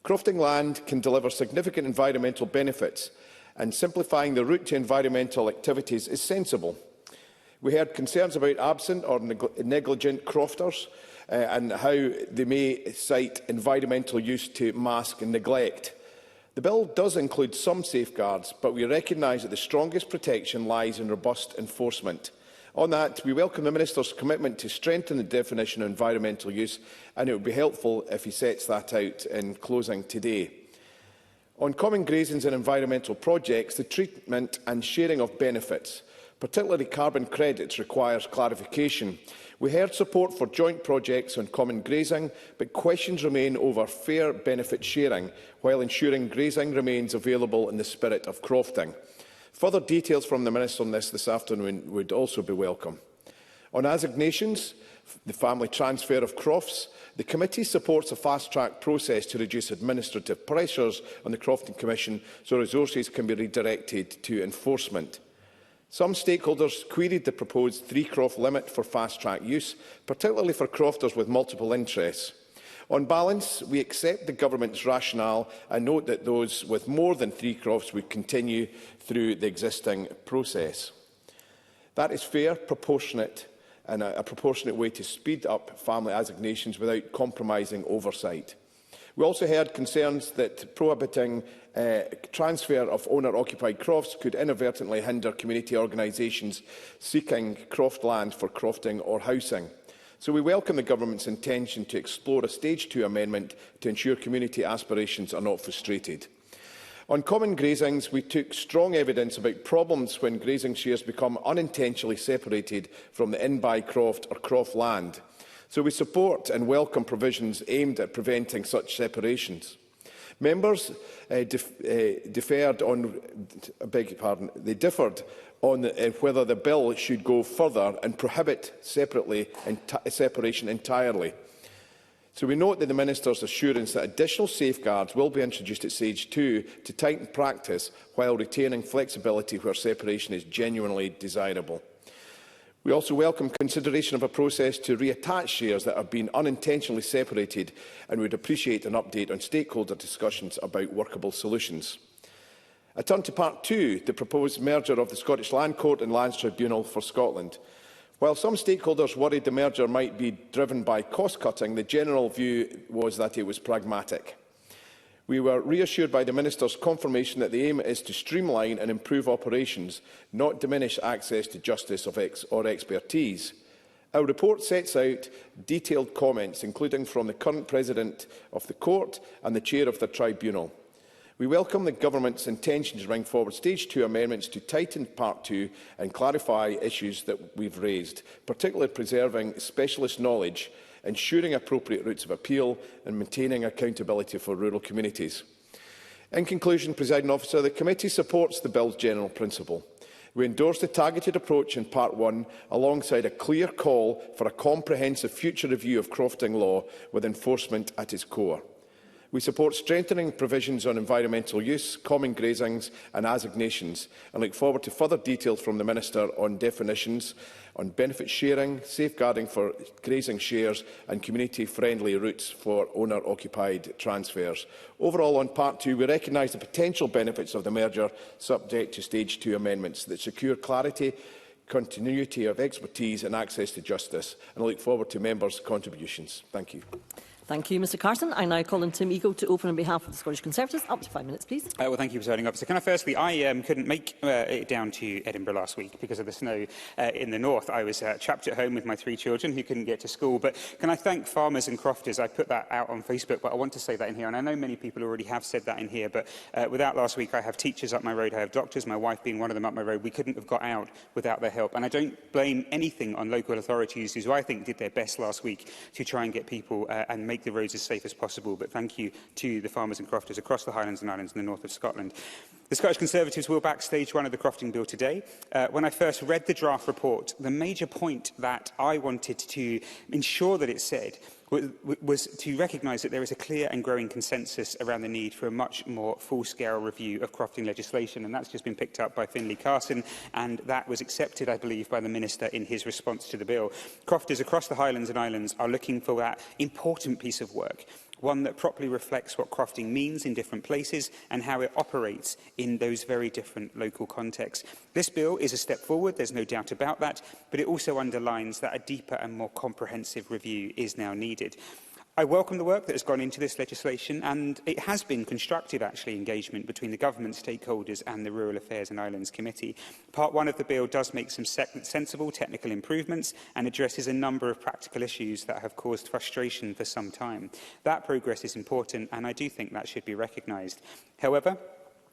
Crofting land can deliver significant environmental benefits, and simplifying the route to environmental activities is sensible. We heard concerns about absent or negligent crofters, and how they may cite environmental use to mask and neglect. The bill does include some safeguards, but we recognise that the strongest protection lies in robust enforcement. On that, we welcome the Minister's commitment to strengthen the definition of environmental use, and it would be helpful if he sets that out in closing today. On common grazings and environmental projects, the treatment and sharing of benefits, particularly carbon credits, requires clarification. We heard support for joint projects on common grazing, but questions remain over fair benefit sharing, while ensuring grazing remains available in the spirit of crofting. Further details from the Minister on this afternoon would also be welcome. On assignations, the family transfer of crofts, the committee supports a fast-track process to reduce administrative pressures on the Crofting Commission so resources can be redirected to enforcement. Some stakeholders queried the proposed 3-croft limit for fast-track use, particularly for crofters with multiple interests. On balance, we accept the Government's rationale and note that those with more than 3 crofts would continue through the existing process. That is fair, proportionate, and a proportionate way to speed up family assignations without compromising oversight. We also heard concerns that prohibiting transfer of owner-occupied crofts could inadvertently hinder community organisations seeking croft land for crofting or housing. So we welcome the Government's intention to explore a Stage 2 amendment to ensure community aspirations are not frustrated. On common grazings, we took strong evidence about problems when grazing shares become unintentionally separated from the in-by croft or croft land. So we support and welcome provisions aimed at preventing such separations. Members differed on whether the bill should go further and prohibit separation entirely. So we note that the Minister's assurance that additional safeguards will be introduced at Stage 2 to tighten practice while retaining flexibility where separation is genuinely desirable. We also welcome consideration of a process to reattach shares that have been unintentionally separated, and would appreciate an update on stakeholder discussions about workable solutions. I turn to Part 2, the proposed merger of the Scottish Land Court and Lands Tribunal for Scotland. While some stakeholders worried the merger might be driven by cost-cutting, the general view was that it was pragmatic. We were reassured by the Minister's confirmation that the aim is to streamline and improve operations, not diminish access to justice or expertise. Our report sets out detailed comments, including from the current President of the Court and the Chair of the Tribunal. We welcome the Government's intention to bring forward Stage 2 amendments to tighten Part 2 and clarify issues that we've raised, particularly preserving specialist knowledge, ensuring appropriate routes of appeal and maintaining accountability for rural communities. In conclusion, Presiding Officer, the committee supports the bill's general principle. We endorsed the targeted approach in Part 1 alongside a clear call for a comprehensive future review of crofting law with enforcement at its core. We support strengthening provisions on environmental use, common grazings and assignations, and look forward to further detail from the Minister on definitions, on benefit sharing, safeguarding for grazing shares and community-friendly routes for owner-occupied transfers. Overall, on Part 2, we recognise the potential benefits of the merger, subject to Stage 2 amendments that secure clarity, continuity of expertise and access to justice, and I look forward to members' contributions. Thank you. Thank you, Mr Carson. I now call on Tim Eagle to open on behalf of the Scottish Conservatives. Up to 5 minutes, please. Well, thank you, Presiding Officer. Can I firstly, I couldn't make it down to Edinburgh last week because of the snow in the north. I was trapped at home with my 3 children who couldn't get to school. But can I thank farmers and crofters? I put that out on Facebook, but I want to say that in here. And I know many people already have said that in here. But without last week, I have teachers up my road. I have doctors, my wife being one of them up my road. We couldn't have got out without their help. And I don't blame anything on local authorities who I think did their best last week to try and get people and make the roads as safe as possible, but thank you to the farmers and crofters across the Highlands and Islands in the north of Scotland. The Scottish Conservatives will back Stage 1 of the Crofting Bill today. When I first read the draft report, the major point that I wanted to ensure that it said was to recognise that there is a clear and growing consensus around the need for a much more full-scale review of crofting legislation, and that's just been picked up by Finlay Carson, and that was accepted, I believe, by the Minister in his response to the bill. Crofters across the Highlands and Islands are looking for that important piece of work, one that properly reflects what crofting means in different places and how it operates in those very different local contexts. This bill is a step forward, there's no doubt about that, but it also underlines that a deeper and more comprehensive review is now needed. I welcome the work that has gone into this legislation, and it has been constructive, actually, engagement between the government stakeholders and the Rural Affairs and Islands Committee. Part 1 of the bill does make some sensible technical improvements and addresses a number of practical issues that have caused frustration for some time. That progress is important, and I do think that should be recognised. However,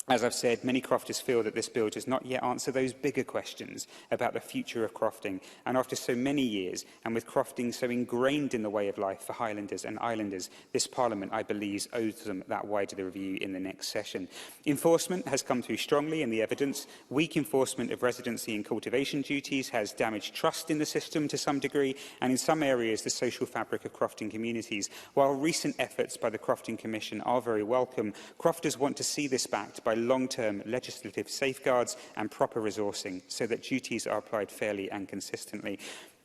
as I've said, many crofters feel that this bill does not yet answer those bigger questions about the future of crofting. And after so many years, and with crofting so ingrained in the way of life for Highlanders and Islanders, this Parliament, I believe, owes them that wider review in the next session. Enforcement has come through strongly in the evidence. Weak enforcement of residency and cultivation duties has damaged trust in the system to some degree, and in some areas the social fabric of crofting communities. While recent efforts by the Crofting Commission are very welcome, crofters want to see this backed by long-term legislative safeguards and proper resourcing so that duties are applied fairly and consistently.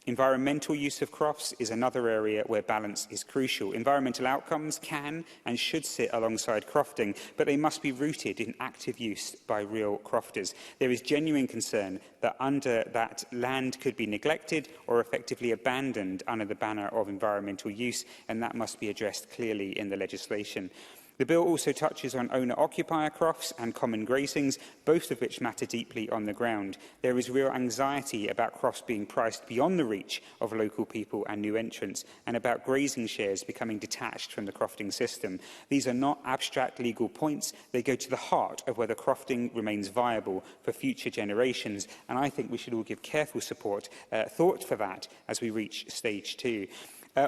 Environmental use of crofts is another area where balance is crucial. Environmental outcomes can and should sit alongside crofting, but they must be rooted in active use by real crofters. There is genuine concern that under that land could be neglected or effectively abandoned under the banner of environmental use, and that must be addressed clearly in the legislation. The bill also touches on owner-occupier crofts and common grazings, both of which matter deeply on the ground. There is real anxiety about crofts being priced beyond the reach of local people and new entrants, and about grazing shares becoming detached from the crofting system. These are not abstract legal points. They go to the heart of whether crofting remains viable for future generations, and I think we should all give careful thought for that as we reach Stage 2.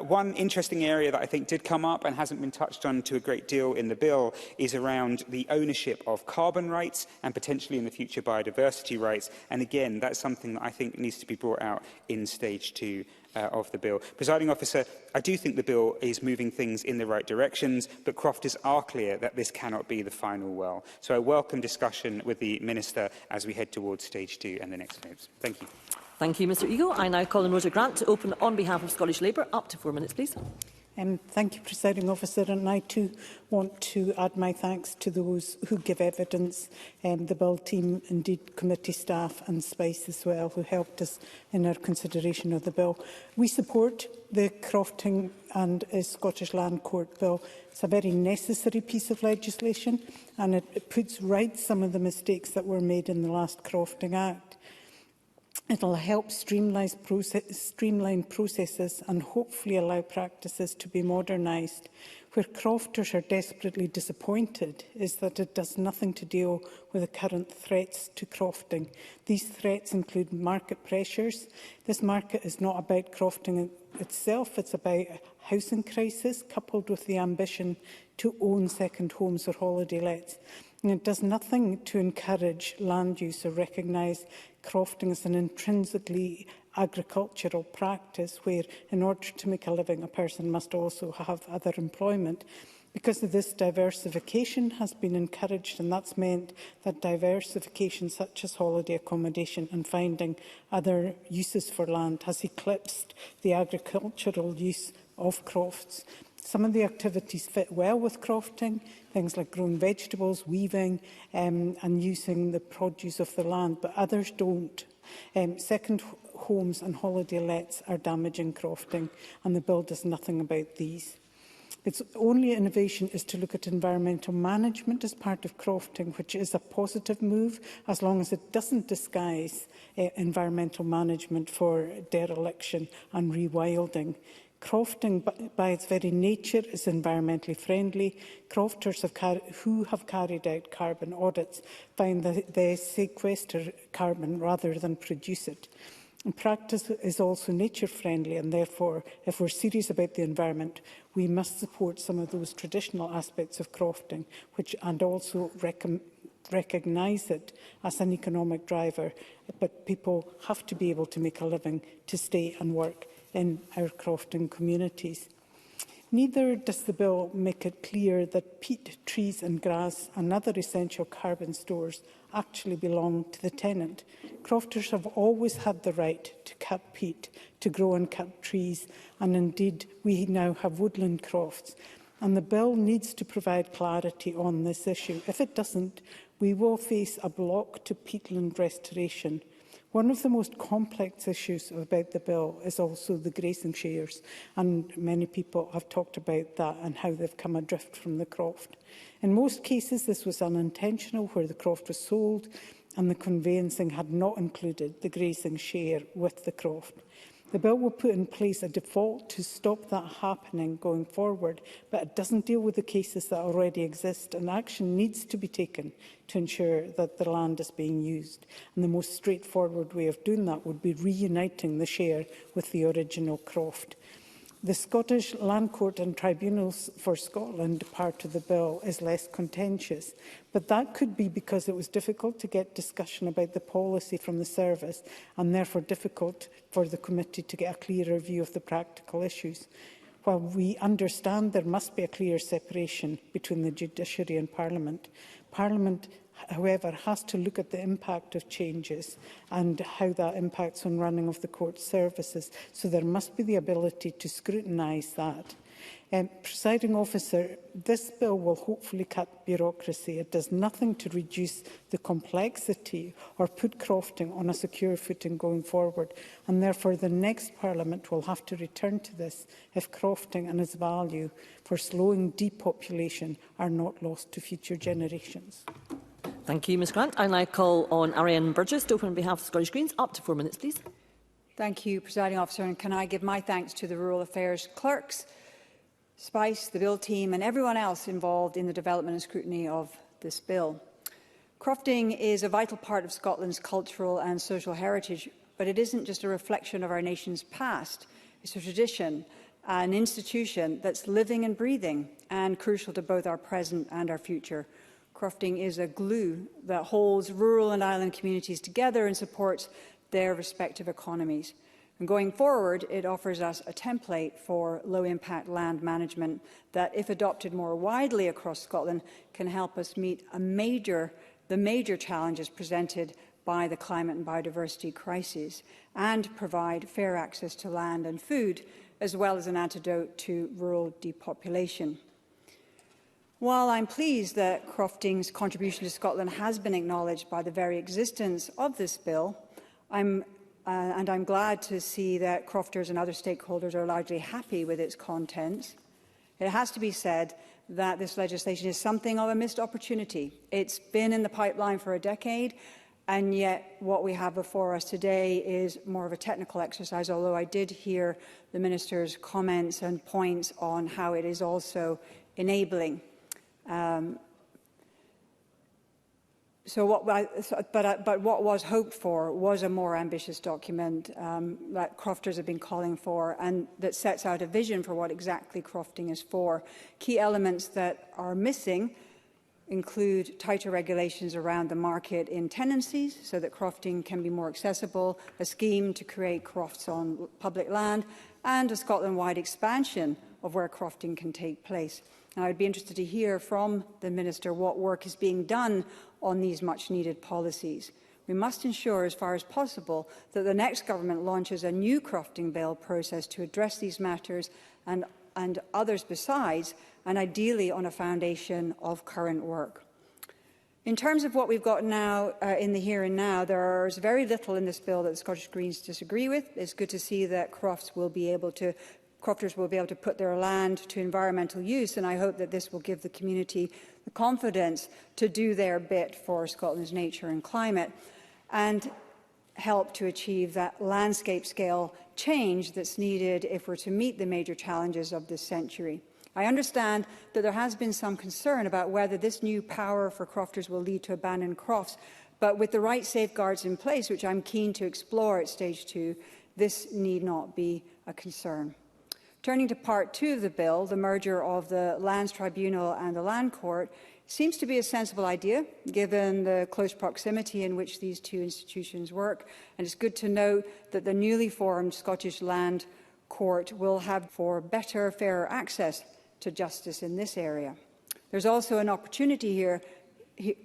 One interesting area that I think did come up and hasn't been touched on to a great deal in the bill is around the ownership of carbon rights and potentially in the future biodiversity rights. And again, that's something that I think needs to be brought out in Stage 2 of the bill. Presiding Officer, I do think the bill is moving things in the right directions, but crofters are clear that this cannot be the final well. So I welcome discussion with the Minister as we head towards Stage 2 and the next moves. Thank you. Thank you, Mr Eagle. I now call on Rosa Grant to open on behalf of Scottish Labour. Up to 4 minutes, please. Thank you, Presiding Officer, and I too want to add my thanks to those who give evidence, the Bill team, indeed committee staff and SPICE as well, who helped us in our consideration of the bill. We support the Crofting and Scottish Land Court Bill. It's a very necessary piece of legislation, and it puts right some of the mistakes that were made in the last Crofting Act. It will help streamline processes and hopefully allow practices to be modernised. Where crofters are desperately disappointed is that it does nothing to deal with the current threats to crofting. These threats include market pressures. This market is not about crofting itself, it's about a housing crisis coupled with the ambition to own second homes or holiday lets. And it does nothing to encourage land use or recognise crofting as an intrinsically agricultural practice where, in order to make a living, a person must also have other employment. Because of this, diversification has been encouraged, and that's meant that diversification such as holiday accommodation and finding other uses for land has eclipsed the agricultural use of crofts. Some of the activities fit well with crofting, things like growing vegetables, weaving and using the produce of the land, but others don't. Second homes and holiday lets are damaging crofting, and the bill does nothing about these. Its only innovation is to look at environmental management as part of crofting, which is a positive move as long as it doesn't disguise environmental management for dereliction and rewilding. Crofting, by its very nature, is environmentally friendly. Crofters who have carried out carbon audits find that they sequester carbon rather than produce it. And practice is also nature-friendly, and therefore, if we're serious about the environment, we must support some of those traditional aspects of crofting, and also recognise it as an economic driver. But people have to be able to make a living to stay and work in our crofting communities. Neither does the bill make it clear that peat, trees and grass and other essential carbon stores actually belong to the tenant. Crofters have always had the right to cut peat, to grow and cut trees, and indeed we now have woodland crofts. And the bill needs to provide clarity on this issue. If it doesn't, we will face a block to peatland restoration. One of the most complex issues about the bill is also the grazing shares, and many people have talked about that and how they've come adrift from the croft. In most cases, this was unintentional, where the croft was sold and the conveyancing had not included the grazing share with the croft. The bill will put in place a default to stop that happening going forward, but it doesn't deal with the cases that already exist, and action needs to be taken to ensure that the land is being used. And the most straightforward way of doing that would be reuniting the share with the original croft. The Scottish Land Court and Tribunals for Scotland part of the bill is less contentious, but that could be because it was difficult to get discussion about the policy from the service and therefore difficult for the committee to get a clearer view of the practical issues. While we understand there must be a clear separation between the judiciary and Parliament, Parliament, however, has to look at the impact of changes and how that impacts on running of the court services. So there must be the ability to scrutinise that. Presiding officer, this bill will hopefully cut bureaucracy. It does nothing to reduce the complexity or put crofting on a secure footing going forward, and therefore the next Parliament will have to return to this if crofting and its value for slowing depopulation are not lost to future generations. Thank you, Ms Grant. I now call on Ariane Burgess to open on behalf of the Scottish Greens. Up to 4 minutes, please. Thank you, Presiding Officer. And can I give my thanks to the Rural Affairs clerks, Spice, the Bill team and everyone else involved in the development and scrutiny of this bill. Crofting is a vital part of Scotland's cultural and social heritage, but it isn't just a reflection of our nation's past. It's a tradition, an institution that's living and breathing and crucial to both our present and our future. Crofting is a glue that holds rural and island communities together and supports their respective economies. And going forward, it offers us a template for low-impact land management that, if adopted more widely across Scotland, can help us meet the major challenges presented by the climate and biodiversity crises and provide fair access to land and food, as well as an antidote to rural depopulation. While I'm pleased that crofting's contribution to Scotland has been acknowledged by the very existence of this bill, I'm glad to see that crofters and other stakeholders are largely happy with its contents. It has to be said that this legislation is something of a missed opportunity. It's been in the pipeline for a decade, and yet what we have before us today is more of a technical exercise, although I did hear the Minister's comments and points on how it is also enabling. But what was hoped for was a more ambitious document that crofters have been calling for, and that sets out a vision for what exactly crofting is for. Key elements that are missing include tighter regulations around the market in tenancies so that crofting can be more accessible, a scheme to create crofts on public land, and a Scotland-wide expansion of where crofting can take place. And I'd be interested to hear from the Minister what work is being done on these much-needed policies. We must ensure, as far as possible, that the next government launches a new crofting bill process to address these matters and others besides, and ideally on a foundation of current work. In terms of what we've got now in the here and now, there's very little in this bill that the Scottish Greens disagree with. It's good to see that crofters will be able to put their land to environmental use, and I hope that this will give the community the confidence to do their bit for Scotland's nature and climate and help to achieve that landscape scale change that's needed if we're to meet the major challenges of this century. I understand that there has been some concern about whether this new power for crofters will lead to abandoned crofts, but with the right safeguards in place, which I'm keen to explore at stage 2, this need not be a concern. Turning to part 2 of the bill, the merger of the Lands Tribunal and the Land Court seems to be a sensible idea, given the close proximity in which these two institutions work, and it's good to note that the newly formed Scottish Land Court will have for better, fairer access to justice in this area. There's also an opportunity here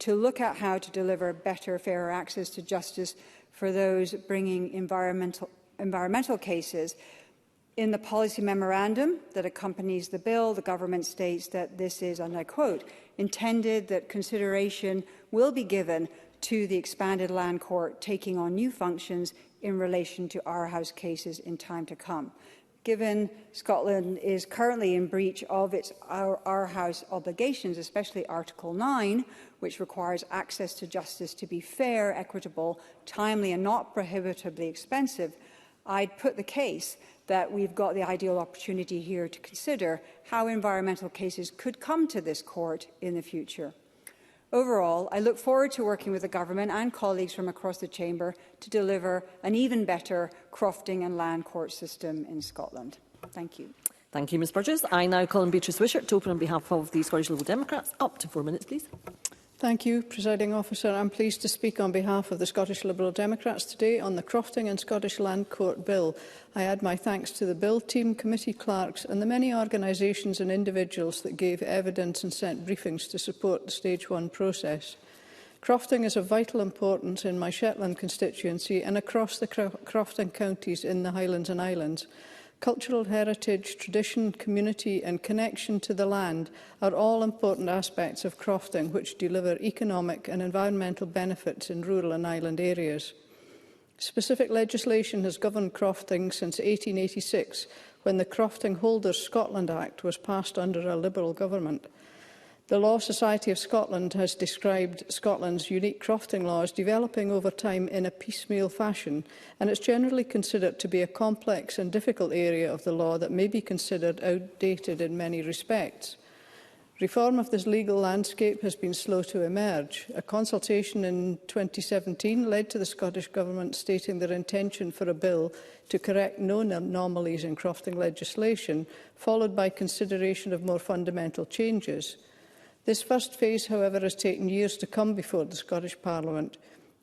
to look at how to deliver better, fairer access to justice for those bringing environmental cases. In the policy memorandum that accompanies the bill, the government states that this is, and I quote, intended that consideration will be given to the expanded Land Court taking on new functions in relation to our House cases in time to come. Given Scotland is currently in breach of our House obligations, especially Article 9, which requires access to justice to be fair, equitable, timely and not prohibitively expensive, I'd put the case that we've got the ideal opportunity here to consider how environmental cases could come to this court in the future. Overall, I look forward to working with the government and colleagues from across the chamber to deliver an even better crofting and land court system in Scotland. Thank you. Thank you, Ms Burgess. I now call on Beatrice Wishart to open on behalf of the Scottish Liberal Democrats. Up to 4 minutes, please. Thank you, Presiding Officer. I'm pleased to speak on behalf of the Scottish Liberal Democrats today on the Crofting and Scottish Land Court Bill. I add my thanks to the Bill team, committee clerks and the many organisations and individuals that gave evidence and sent briefings to support the Stage 1 process. Crofting is of vital importance in my Shetland constituency and across the crofting counties in the Highlands and Islands. Cultural heritage, tradition, community and connection to the land are all important aspects of crofting which deliver economic and environmental benefits in rural and island areas. Specific legislation has governed crofting since 1886, when the Crofting Holders Scotland Act was passed under a Liberal government. The Law Society of Scotland has described Scotland's unique crofting law as developing over time in a piecemeal fashion, and it's generally considered to be a complex and difficult area of the law that may be considered outdated in many respects. Reform of this legal landscape has been slow to emerge. A consultation in 2017 led to the Scottish Government stating their intention for a bill to correct known anomalies in crofting legislation, followed by consideration of more fundamental changes. This first phase, however, has taken years to come before the Scottish Parliament.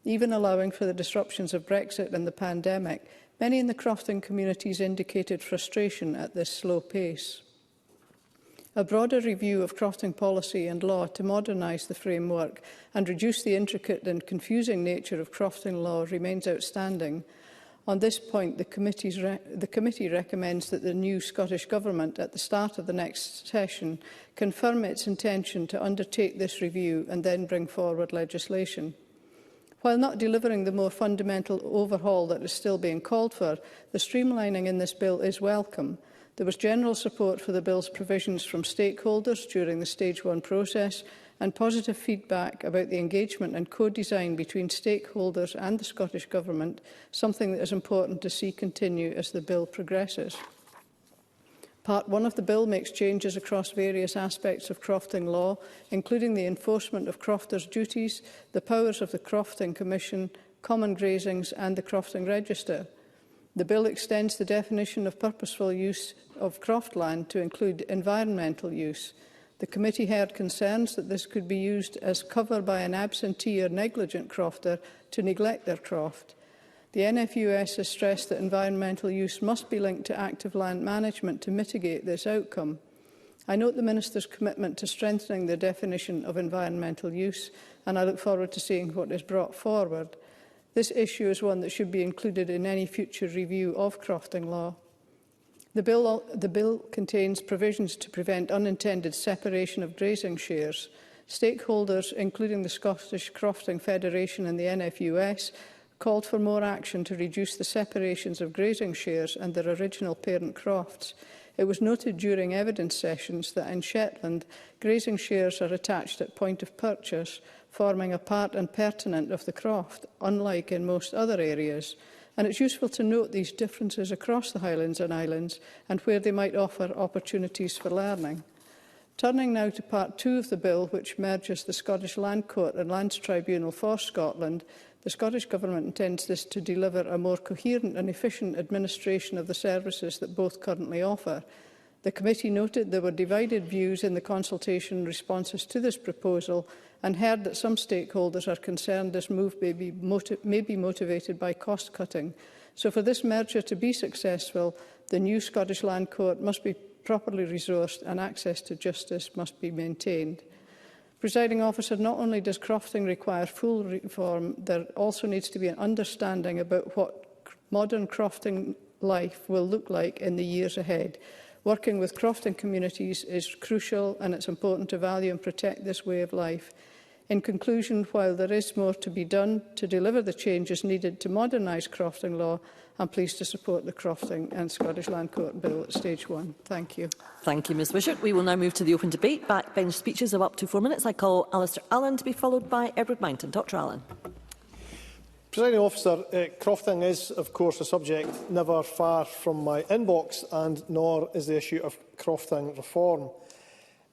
Even allowing for the disruptions of Brexit and the pandemic, many in the crofting communities indicated frustration at this slow pace. A broader review of crofting policy and law to modernise the framework and reduce the intricate and confusing nature of crofting law remains outstanding. On this point, the committee recommends that the new Scottish Government, at the start of the next session, confirm its intention to undertake this review and then bring forward legislation. While not delivering the more fundamental overhaul that is still being called for, the streamlining in this bill is welcome. There was general support for the bill's provisions from stakeholders during the Stage 1 process, and positive feedback about the engagement and co-design between stakeholders and the Scottish Government, something that is important to see continue as the bill progresses. Part 1 of the bill makes changes across various aspects of crofting law, including the enforcement of crofters' duties, the powers of the Crofting Commission, common grazings and the Crofting Register. The bill extends the definition of purposeful use of croftland to include environmental use. The committee heard concerns that this could be used as cover by an absentee or negligent crofter to neglect their croft. The NFUS has stressed that environmental use must be linked to active land management to mitigate this outcome. I note the Minister's commitment to strengthening the definition of environmental use, and I look forward to seeing what is brought forward. This issue is one that should be included in any future review of crofting law. The bill contains provisions to prevent unintended separation of grazing shares. Stakeholders, including the Scottish Crofting Federation and the NFUS, called for more action to reduce the separations of grazing shares and their original parent crofts. It was noted during evidence sessions that in Shetland, grazing shares are attached at point of purchase, forming a part and pertinent of the croft, unlike in most other areas. And it's useful to note these differences across the Highlands and Islands and where they might offer opportunities for learning. Turning now to Part 2 of the bill, which merges the Scottish Land Court and Lands Tribunal for Scotland, the Scottish Government intends this to deliver a more coherent and efficient administration of the services that both currently offer. The committee noted there were divided views in the consultation responses to this proposal and heard that some stakeholders are concerned this move may be motivated by cost cutting. So for this merger to be successful, the new Scottish Land Court must be properly resourced and access to justice must be maintained. Presiding Officer, not only does crofting require full reform, there also needs to be an understanding about what modern crofting life will look like in the years ahead. Working with crofting communities is crucial, and it's important to value and protect this way of life. In conclusion, while there is more to be done to deliver the changes needed to modernise crofting law, I'm pleased to support the Crofting and Scottish Land Court Bill at Stage 1. Thank you. Thank you, Ms Wishart. We will now move to the open debate. Backbench speeches of up to 4 minutes. I call Alistair Allen to be followed by Edward Mountain. Dr Allen. Presiding Officer, crofting is, of course, a subject never far from my inbox, and nor is the issue of crofting reform.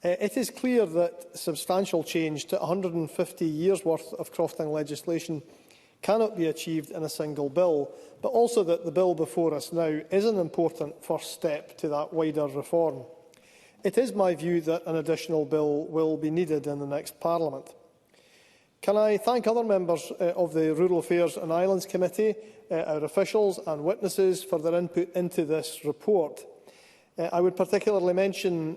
It is clear that substantial change to 150 years' worth of crofting legislation cannot be achieved in a single bill, but also that the bill before us now is an important first step to that wider reform. It is my view that an additional bill will be needed in the next Parliament. Can I thank other members of the Rural Affairs and Islands Committee, our officials and witnesses for their input into this report. I would particularly mention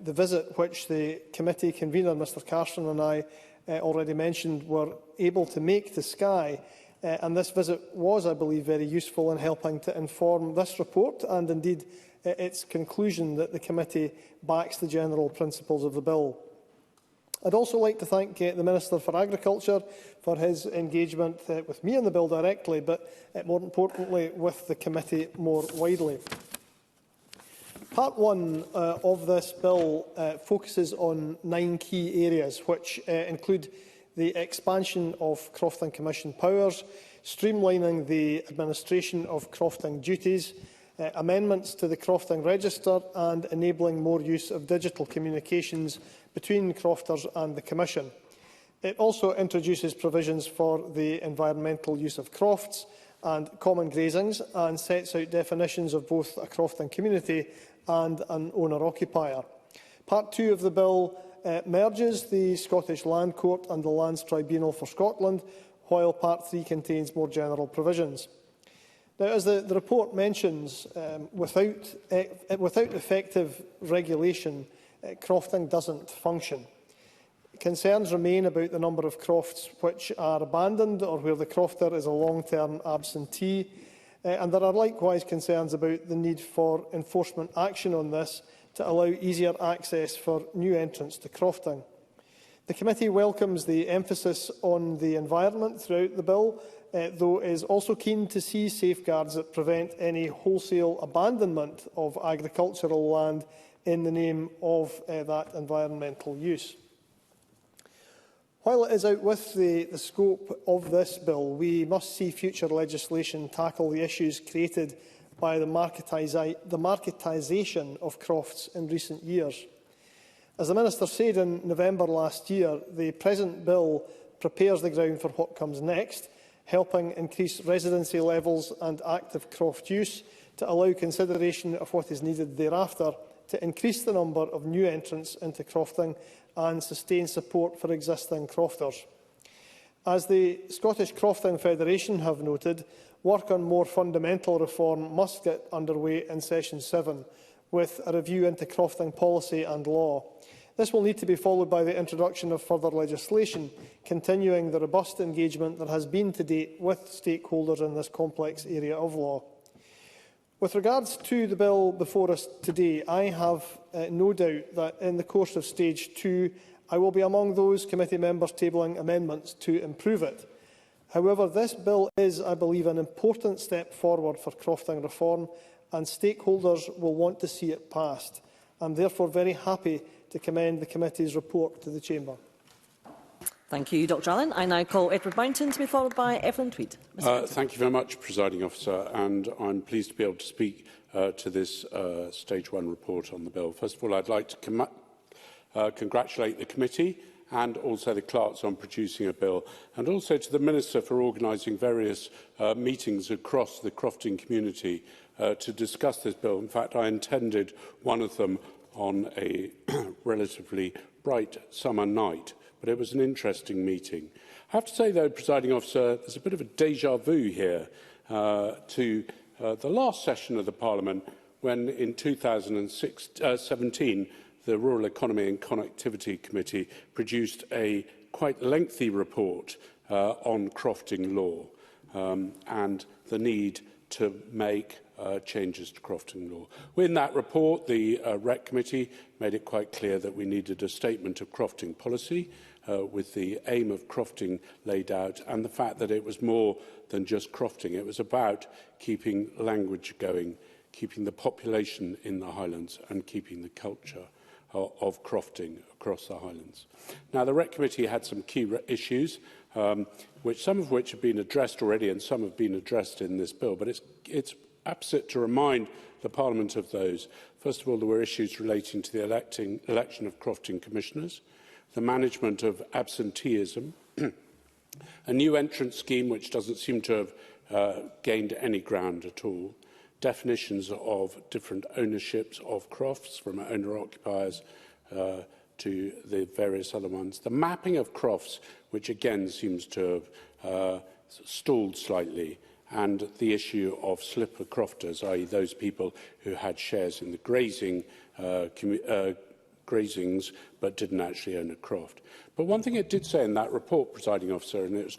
the visit which the committee convener, Mr Carson, and I already mentioned were able to make to Skye. And this visit was, I believe, very useful in helping to inform this report and indeed its conclusion that the committee backs the general principles of the bill. I'd also like to thank the Minister for Agriculture for his engagement with me on the bill directly, but more importantly with the committee more widely. Part 1 of this bill focuses on 9 key areas, which include the expansion of Crofting Commission powers, streamlining the administration of crofting duties, amendments to the Crofting Register and enabling more use of digital communications between crofters and the Commission. It also introduces provisions for the environmental use of crofts and common grazings and sets out definitions of both a crofting community and an owner-occupier. Part 2 of the bill merges the Scottish Land Court and the Lands Tribunal for Scotland, while Part 3 contains more general provisions. Now, as the report mentions, without effective regulation, crofting doesn't function. Concerns remain about the number of crofts which are abandoned or where the crofter is a long-term absentee, and there are likewise concerns about the need for enforcement action on this to allow easier access for new entrants to crofting. The committee welcomes the emphasis on the environment throughout the bill, though is also keen to see safeguards that prevent any wholesale abandonment of agricultural land in the name of that environmental use. While it is out with the scope of this bill, we must see future legislation tackle the issues created by the marketisation of crofts in recent years. As the Minister said in November last year, the present bill prepares the ground for what comes next, helping increase residency levels and active croft use to allow consideration of what is needed thereafter to increase the number of new entrants into crofting and sustain support for existing crofters. As the Scottish Crofting Federation have noted, work on more fundamental reform must get underway in Session 7, with a review into crofting policy and law. This will need to be followed by the introduction of further legislation, continuing the robust engagement there has been to date with stakeholders in this complex area of law. With regards to the bill before us today, I have no doubt that in the course of Stage 2, I will be among those committee members tabling amendments to improve it. However, this bill is, I believe, an important step forward for crofting reform, and stakeholders will want to see it passed. I am therefore very happy to commend the committee's report to the Chamber. Thank you, Dr Allen. I now call Edward Boynton to be followed by Evelyn Tweed. Thank you very much, Presiding Officer, and I'm pleased to be able to speak to this Stage 1 report on the bill. First of all, I'd like to congratulate the committee and also the clerks on producing a bill, and also to the Minister for organising various meetings across the crofting community to discuss this bill. In fact, I attended one of them on a relatively bright summer night, but it was an interesting meeting. I have to say, though, Presiding Officer, there's a bit of a déjà vu here to the last session of the Parliament, when in 2017 the Rural Economy and Connectivity Committee produced a quite lengthy report on crofting law and the need to make changes to crofting law. In that report, the REC Committee made it quite clear that we needed a statement of crofting policy with the aim of crofting laid out, and the fact that it was more than just crofting. It was about keeping language going, keeping the population in the Highlands and keeping the culture of crofting across the Highlands. Now, the REC Committee had some key issues, some of which have been addressed already and some have been addressed in this bill, but it's apposite to remind the Parliament of those. First of all, there were issues relating to the election of crofting commissioners, the management of absenteeism, a new entrance scheme which doesn't seem to have gained any ground at all, definitions of different ownerships of crofts, from owner-occupiers to the various other ones. The mapping of crofts, which again seems to have stalled slightly, and the issue of slipper crofters, i.e. those people who had shares in the grazings but didn't actually own a croft. But one thing it did say in that report, Presiding Officer, and it was